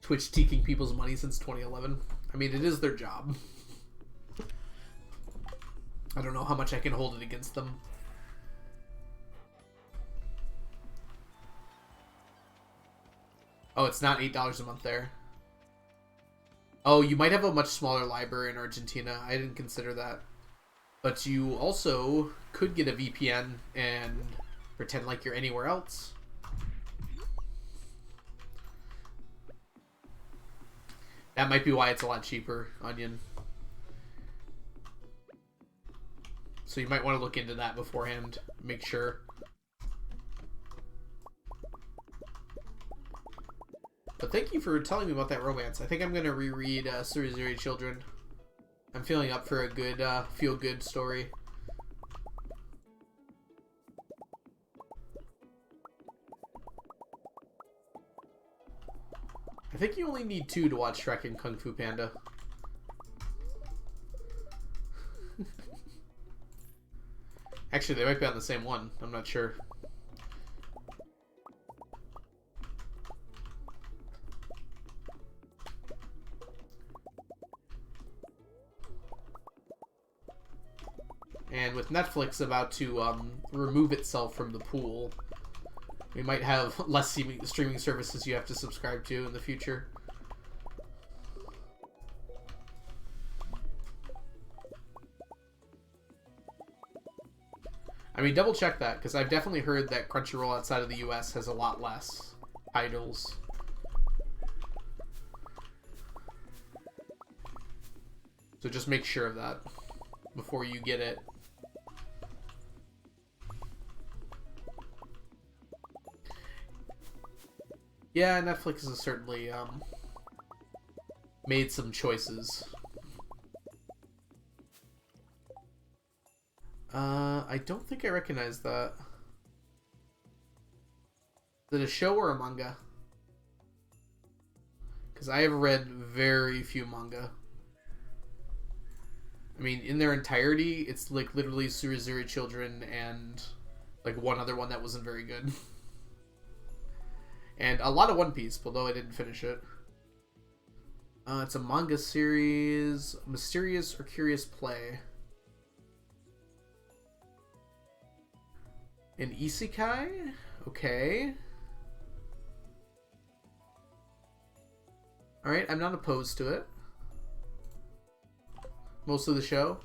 Twitch taking people's money since 2011. I mean, it is their job. I don't know how much I can hold it against them. Oh, it's not $8 a month there. Oh, you might have a much smaller library in Argentina. I didn't consider that. But you also could get a VPN and pretend like you're anywhere else. That might be why it's a lot cheaper, Onion. So you might want to look into that beforehand. Make sure. But thank you for telling me about that romance. I think I'm going to reread Suruzuri Children. I'm feeling up for a good, feel-good story. I think you only need 2 to watch Shrek and Kung Fu Panda. Actually, they might be on the same one. I'm not sure. And with Netflix about to remove itself from the pool, we might have less streaming services you have to subscribe to in the future. I mean, double check that, because I've definitely heard that Crunchyroll outside of the US has a lot less titles. So just make sure of that before you get it. Yeah, Netflix has certainly made some choices. I don't think I recognize that. Is it a show or a manga? Because I have read very few manga. I mean, in their entirety, it's like literally Suruzuri Children and like one other one that wasn't very good. And a lot of One Piece, although I didn't finish it. It's a manga series, Mysterious or Curious Play. An isekai? Okay. Alright, I'm not opposed to it. Most of the show.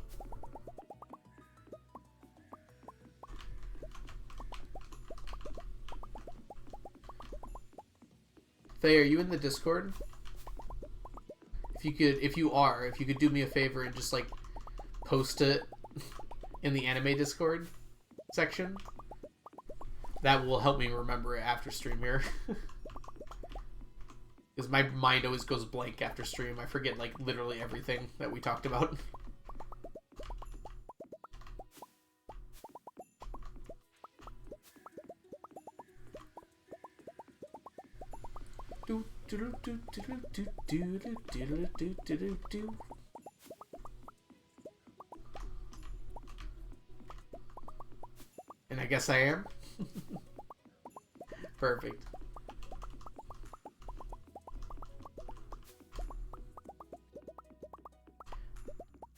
Faye, are you in the Discord? If you could do me a favor and just like post it in the anime Discord section, that will help me remember it after stream here. Because my mind always goes blank after stream. I forget like literally everything that we talked about. And I guess I am. Perfect.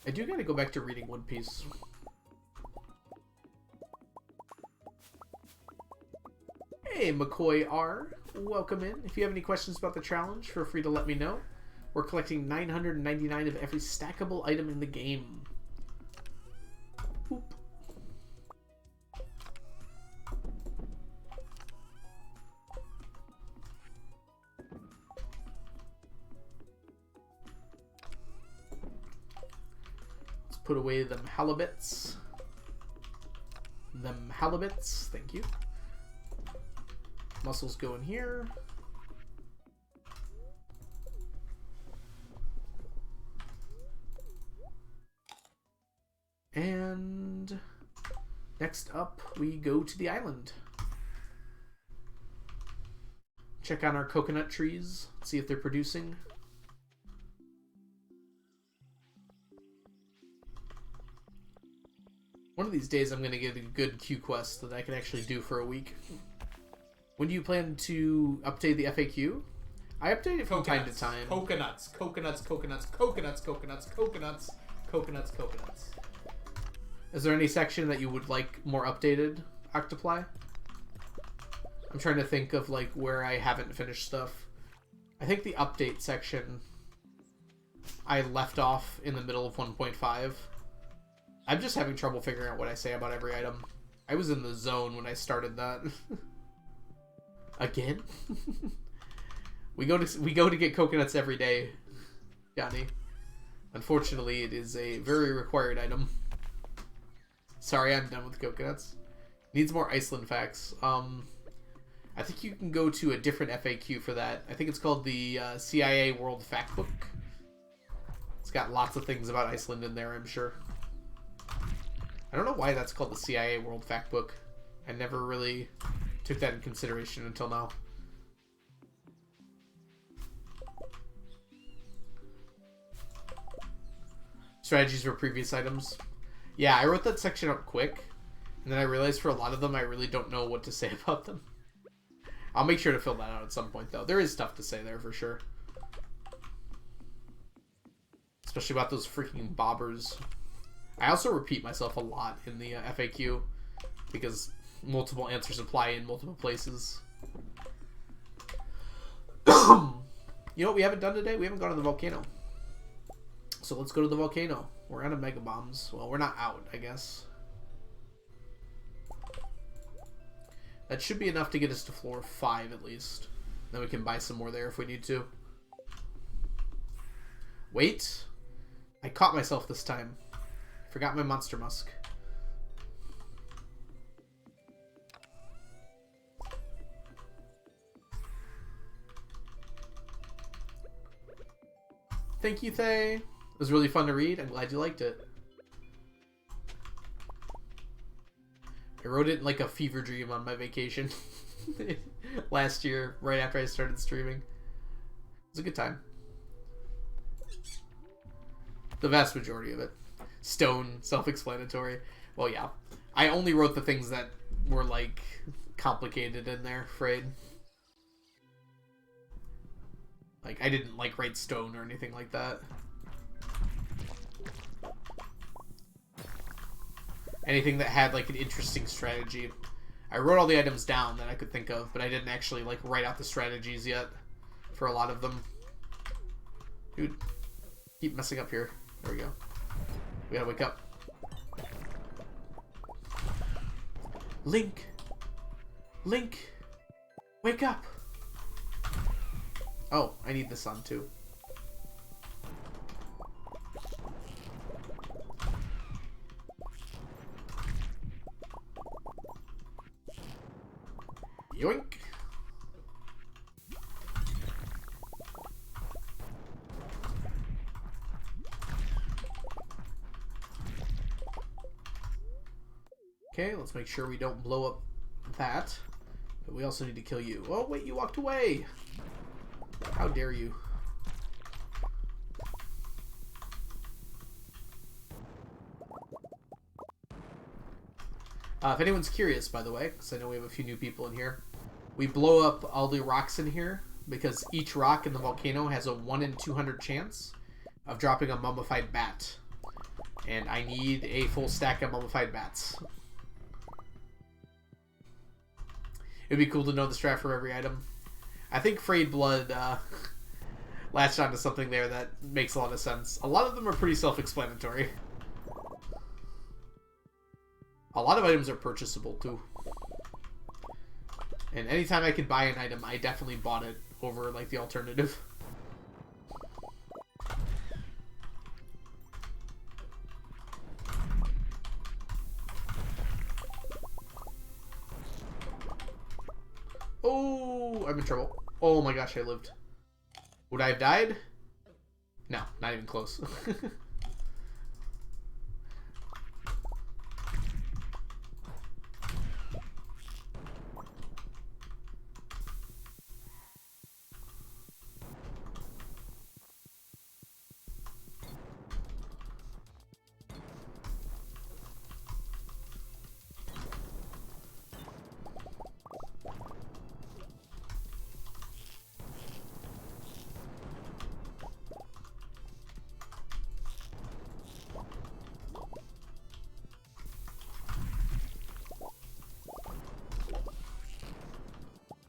I do gotta go back to reading One Piece. Hey, McCoy R. Welcome in. If you have any questions about the challenge, feel free to let me know. We're collecting 999 of every stackable item in the game. put away them halibuts. Them halibuts, thank you. Mussels go in here. And next up, we go to the island. Check on our coconut trees, see if they're producing. One of these days I'm going to get a good Q quest that I can actually do for a week. When do you plan to update the FAQ? I update it from time to time.
Coconuts, coconuts, coconuts, coconuts, coconuts, coconuts, coconuts, coconuts.
Is there any section that you would like more updated, Octoply? I'm trying to think of like where I haven't finished stuff. I think the update section I left off in the middle of 1.5. I'm just having trouble figuring out what I say about every item. I was in the zone when I started that. Again? we go to get coconuts every day, Johnny. Unfortunately, it is a very required item. Sorry, I'm done with coconuts. Needs more Iceland facts. I think you can go to a different FAQ for that. I think it's called the CIA World Factbook. It's got lots of things about Iceland in there, I'm sure. I don't know why that's called the CIA World Factbook. I never really took that in consideration until now. Strategies for previous items. Yeah, I wrote that section up quick, and then I realized for a lot of them I really don't know what to say about them. I'll make sure to fill that out at some point, though. There is stuff to say there for sure. Especially about those freaking bobbers. I also repeat myself a lot in the FAQ because multiple answers apply in multiple places. You know what we haven't done today? We haven't gone to the volcano. So let's go to the volcano. We're out of mega bombs. Well, we're not out, I guess. That should be enough to get us to floor 5 at least. Then we can buy some more there if we need to. Wait. I caught myself this time. Forgot my monster musk. Thank you, Thay. It was really fun to read. I'm glad you liked it. I wrote it in like a fever dream on my vacation last year, right after I started streaming. It was a good time. The vast majority of it. Stone, self-explanatory. Well, yeah. I only wrote the things that were, like, complicated in there, Frayed. Like, I didn't, like, write stone or anything like that. Anything that had, like, an interesting strategy. I wrote all the items down that I could think of, but I didn't actually, like, write out the strategies yet for a lot of them. Dude, keep messing up here. There we go. We gotta wake up. Link! Link! Wake up! Oh, I need the sun too. Yoink! Okay, let's make sure we don't blow up that. But we also need to kill you. Oh, wait, you walked away! How dare you? If anyone's curious, by the way, because I know we have a few new people in here, we blow up all the rocks in here because each rock in the volcano has a 1 in 200 chance of dropping a mummified bat. And I need a full stack of mummified bats. It'd be cool to know the strat for every item. I think Frayed Blood latched onto something there that makes a lot of sense. A lot of them are pretty self-explanatory. A lot of items are purchasable too. And anytime I could buy an item, I definitely bought it over like the alternative. I'm in trouble. Oh my gosh, I lived. Would I have died? No, not even close.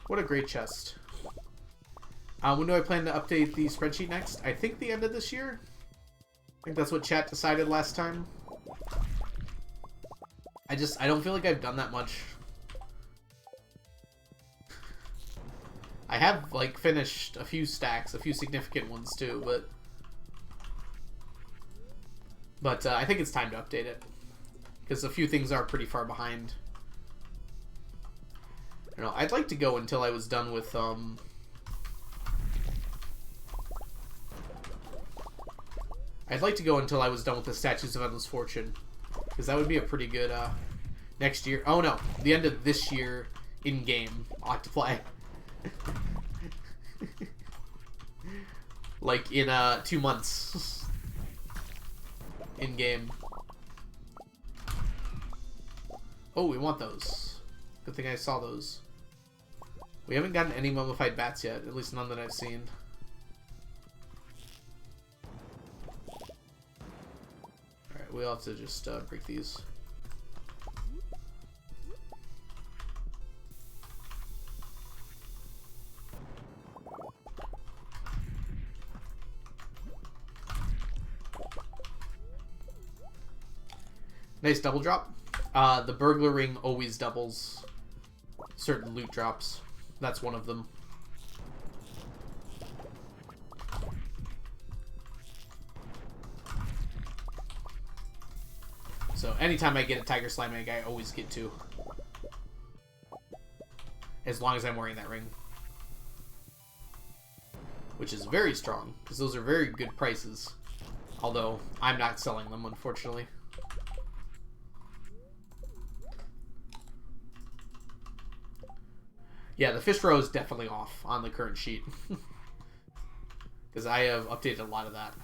What a great chest. When do I plan to update the spreadsheet next? I think the end of this year. I think that's what chat decided last time. I don't feel like I've done that much. I have, like, finished a few stacks, a few significant ones too, but I think it's time to update it. Because a few things are pretty far behind. I don't know, I'd like to go until I was done with, I'd like to go until I was done with the Statues of Endless Fortune. Because that would be a pretty good, next year. Oh no, the end of this year in-game ought to play. Like in, 2 months. In-game. Oh, we want those. Good thing I saw those. We haven't gotten any mummified bats yet, at least none that I've seen. Alright, we'll have to just break these. Nice double drop. The burglar ring always doubles certain loot drops. That's one of them. So anytime I get a tiger slime egg, I always get 2. As long as I'm wearing that ring. Which is very strong, because those are very good prices. Although, I'm not selling them, unfortunately. Yeah, the fish row is definitely off on the current sheet. Because I have updated a lot of that.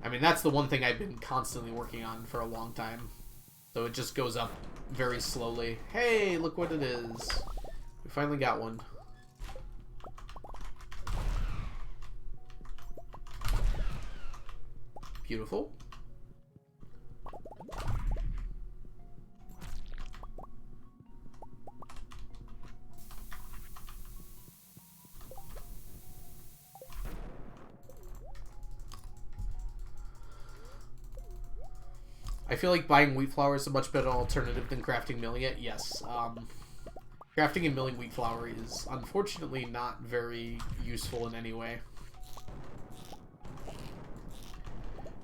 I mean, that's the one thing I've been constantly working on for a long time. So it just goes up very slowly. Hey, look what it is. We finally got one. Beautiful. I feel like buying wheat flour is a much better alternative than crafting milling it. Yes. Crafting and milling wheat flour is unfortunately not very useful in any way.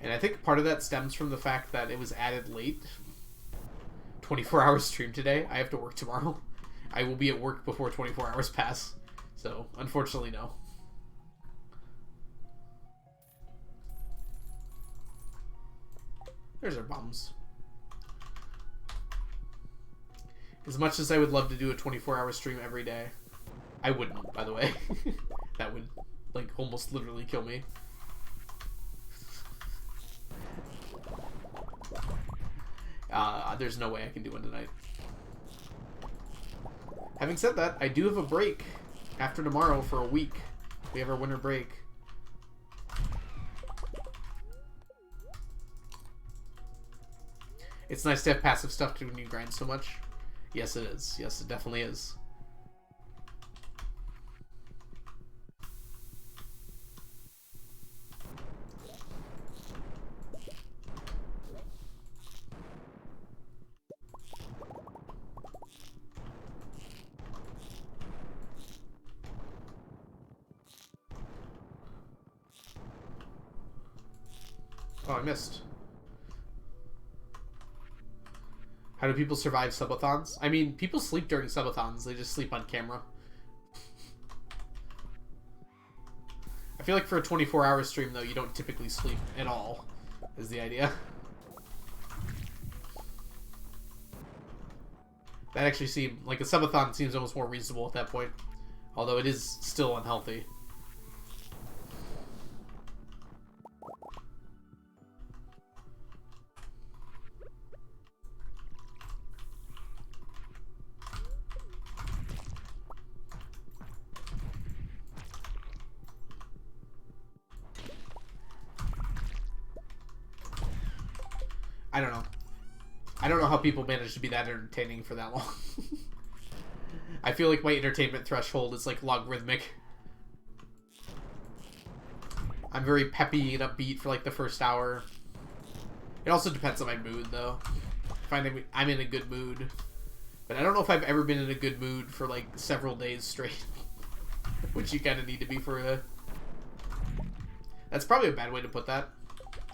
And I think part of that stems from the fact that it was added late. 24-hour stream today. I have to work tomorrow. I will be at work before 24 hours pass. So, unfortunately, no. There's our bombs. As much as I would love to do a 24-hour stream every day, I wouldn't, by the way. That would, like, almost literally kill me. There's no way I can do one tonight. Having said that, I do have a break after tomorrow for a week. We have our winter break. It's nice to have passive stuff to when you grind so much. Yes, it is. Yes, it definitely is. Oh, I missed. How do people survive subathons? I mean, people sleep during subathons. They just sleep on camera. I feel like for a 24-hour stream, though, you don't typically sleep at all, is the idea. That actually seemed like a subathon seems almost more reasonable at that point, although it is still unhealthy. I don't know. I don't know how people manage to be that entertaining for that long. I feel like my entertainment threshold is like logarithmic. I'm very peppy and upbeat for like the first hour. It also depends on my mood though. If I'm in a good mood. But I don't know if I've ever been in a good mood for like several days straight. Which you kind of need to be for a... That's probably a bad way to put that.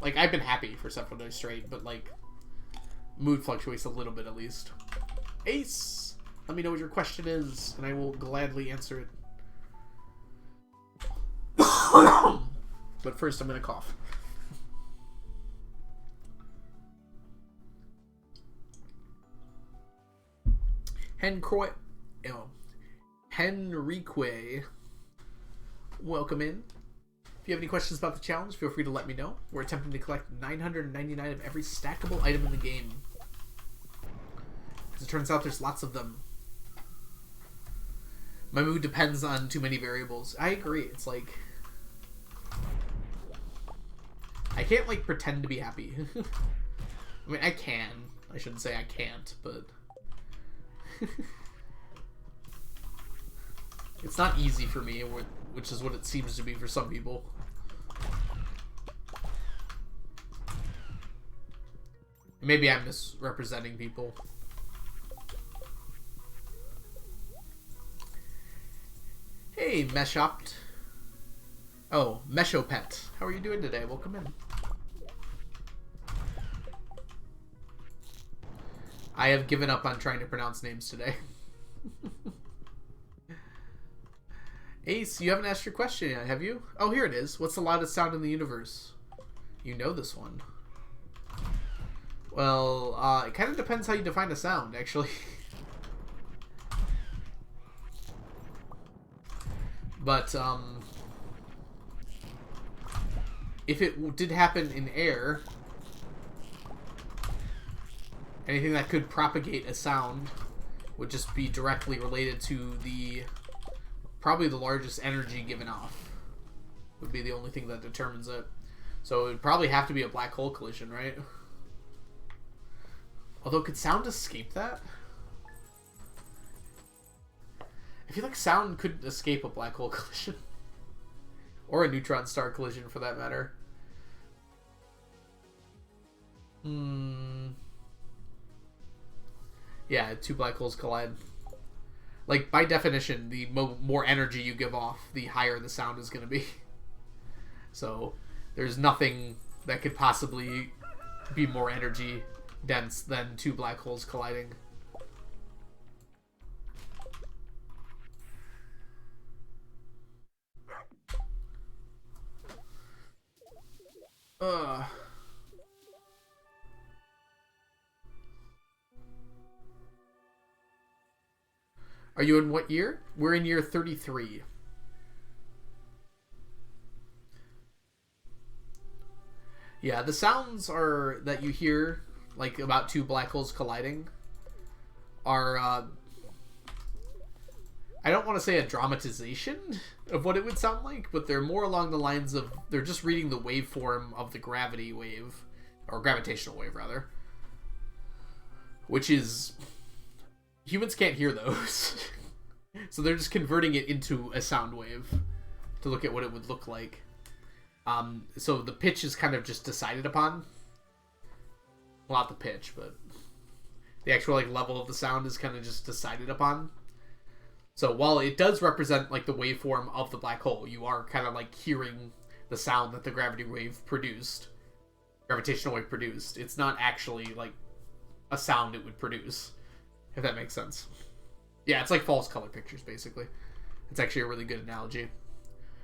Like, I've been happy for several days straight, but like... mood fluctuates a little bit at least. Ace! Let me know what your question is, and I will gladly answer it. But first, I'm going to cough. Henrique, welcome in. If you have any questions about the challenge, feel free to let me know. We're attempting to collect 999 of every stackable item in the game. As it turns out, there's lots of them. My mood depends on too many variables. I agree. It's like... I can't, like, pretend to be happy. I mean, I can. I shouldn't say I can't, but... It's not easy for me, which is what it seems to be for some people. Maybe I'm misrepresenting people. Hey, Meshopt. Oh, Meshopet. How are you doing today? Welcome in. I have given up on trying to pronounce names today. Ace, you haven't asked your question yet, have you? Oh, here it is. What's the loudest sound in the universe? You know this one. Well, it kind of depends how you define a sound, actually. But, if it did happen in air, anything that could propagate a sound would just be directly related to the... Probably the largest energy given off would be the only thing that determines it. So it would probably have to be a black hole collision, right? Although, could sound escape that? I feel like sound couldn't escape a black hole collision. Or a neutron star collision, for that matter. Yeah, two black holes collide. Like, by definition, the more energy you give off, the higher the sound is going to be. So, there's nothing that could possibly be more energy dense than two black holes colliding. Are you in what year? We're in year 33. Yeah, the sounds are that you hear, like about two black holes colliding, are I don't want to say a dramatization of what it would sound like, but they're more along the lines of they're just reading the waveform of the gravity wave, or gravitational wave rather, which is... Humans can't hear those. So they're just converting it into a sound wave to look at what it would look like. So the pitch is kind of just decided upon. Well, not the pitch, but the actual like level of the sound is kind of just decided upon. So while it does represent like the waveform of the black hole, you are kind of like hearing the sound that the gravitational wave produced. It's not actually like a sound it would produce. If that makes sense. Yeah, it's like false color pictures, basically. It's actually a really good analogy.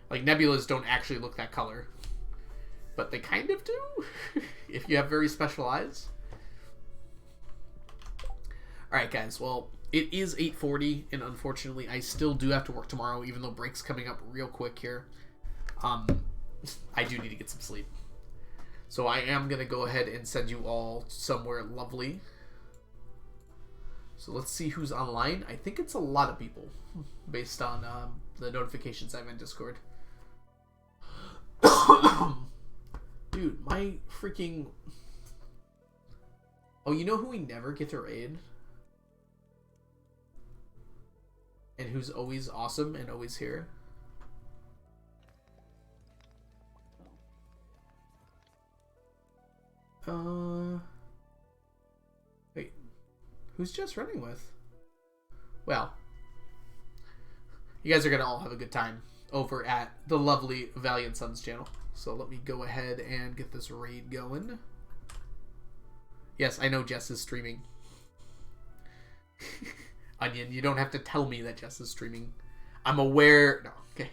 Like, nebulas don't actually look that color. But they kind of do, if you have very special eyes. Alright, guys, well, it is 8:40, and unfortunately, I still do have to work tomorrow, even though break's coming up real quick here. I do need to get some sleep. So I am going to go ahead and send you all somewhere lovely. So let's see who's online. I think it's a lot of people, based on the notifications I have in Discord. Dude, my freaking... Oh, you know who we never get to raid? And who's always awesome and always here? Wait. Who's Jess running with? Well, you guys are going to all have a good time over at the lovely Valiant Sons channel. So let me go ahead and get this raid going. Yes, I know Jess is streaming. Onion, you don't have to tell me that Jess is streaming. I'm aware. No, okay.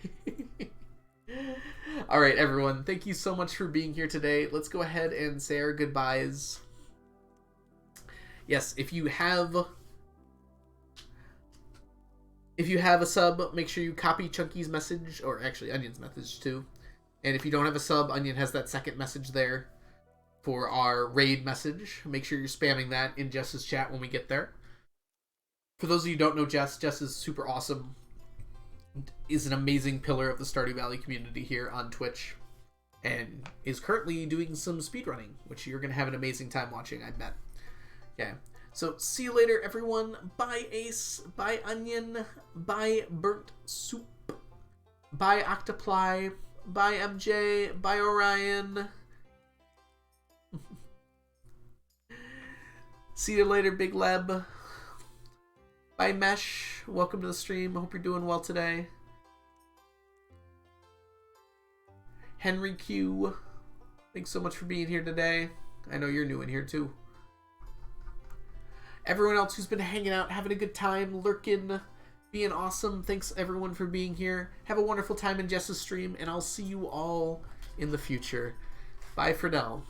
Alright, everyone. Thank you so much for being here today. Let's go ahead and say our goodbyes. Yes, if you have a sub, make sure you copy Chunky's message, or actually Onion's message too. And if you don't have a sub, Onion has that second message there for our raid message. Make sure you're spamming that in Jess's chat when we get there. For those of you who don't know Jess, Jess is super awesome. Is an amazing pillar of the Stardew Valley community here on Twitch. And is currently doing some speedrunning, which you're going to have an amazing time watching, I bet. Okay. So, see you later, everyone. Bye, Ace. Bye, Onion. Bye, Burnt Soup. Bye, Octoply. Bye, MJ. Bye, Orion. See you later, Big Leb. Bye, Mesh. Welcome to the stream. Hope you're doing well today. Henry Q. Thanks so much for being here today. I know you're new in here, too. Everyone else who's been hanging out, having a good time, lurking, being awesome. Thanks, everyone, for being here. Have a wonderful time in Jess's stream, and I'll see you all in the future. Bye for now.